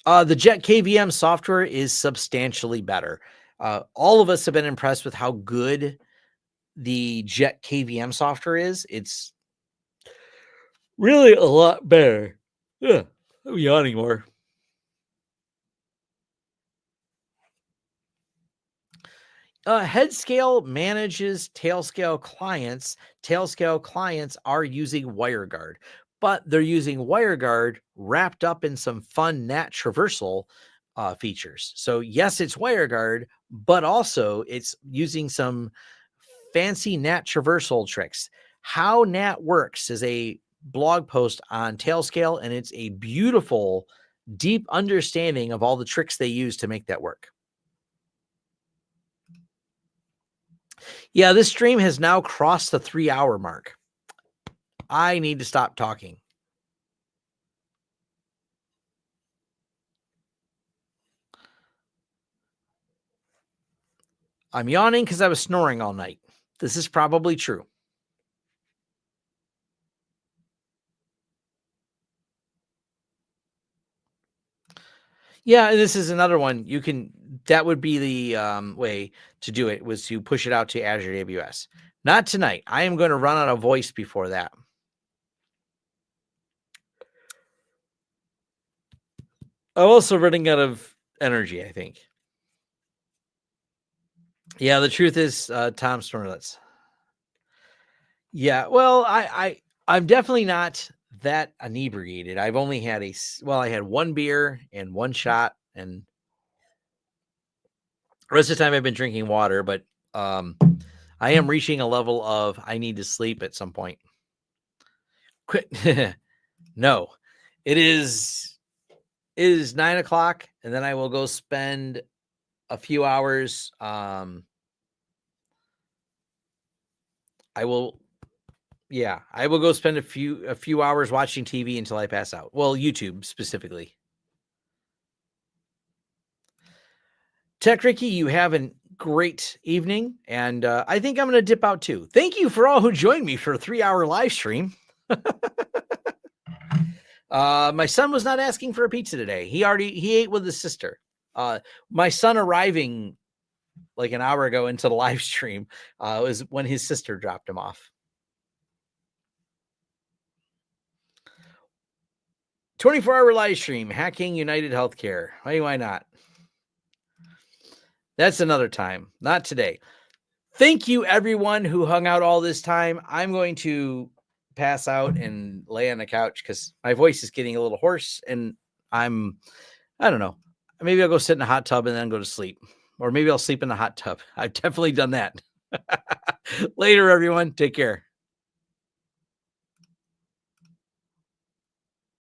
The Jet KVM software is substantially better. All of us have been impressed with how good the Jet KVM software is. It's really a lot better. Yeah, I'm yawning more. Headscale manages Tailscale clients. Tailscale clients are using WireGuard, but they're using WireGuard wrapped up in some fun NAT traversal features. So yes, it's WireGuard, but also it's using some fancy NAT traversal tricks. How NAT works is a blog post on Tailscale, and it's a beautiful, deep understanding of all the tricks they use to make that work. Yeah, this stream has now crossed the 3-hour mark. I need to stop talking. I'm yawning because I was snoring all night. This is probably true. Yeah, this is another one. That would be the way to do it, was to push it out to Azure AWS. Not tonight. I am going to run out of voice before that. I'm also running out of energy, I think. Yeah, the truth is, Tom Snorlets. Yeah, well, I'm definitely not that inebriated. I've only had I had one beer and one shot, and the rest of the time I've been drinking water, but I am reaching a level of I need to sleep at some point. Quit. No, it is 9 o'clock, and then I will go spend a few hours. I will go spend a few hours watching TV until I pass out. Well, YouTube specifically. Tech Ricky, you have a great evening, and I think I'm going to dip out too. Thank you for all who joined me for a 3-hour live stream. My son was not asking for a pizza today. He ate with his sister. My son arriving like an hour ago into the live stream was when his sister dropped him off. 24-hour live stream, hacking United Healthcare. Why not? That's another time, not today. Thank you, everyone who hung out all this time. I'm going to pass out and lay on the couch because my voice is getting a little hoarse, and I don't know. Maybe I'll go sit in a hot tub and then go to sleep. Or maybe I'll sleep in the hot tub. I've definitely done that. Later, everyone. Take care.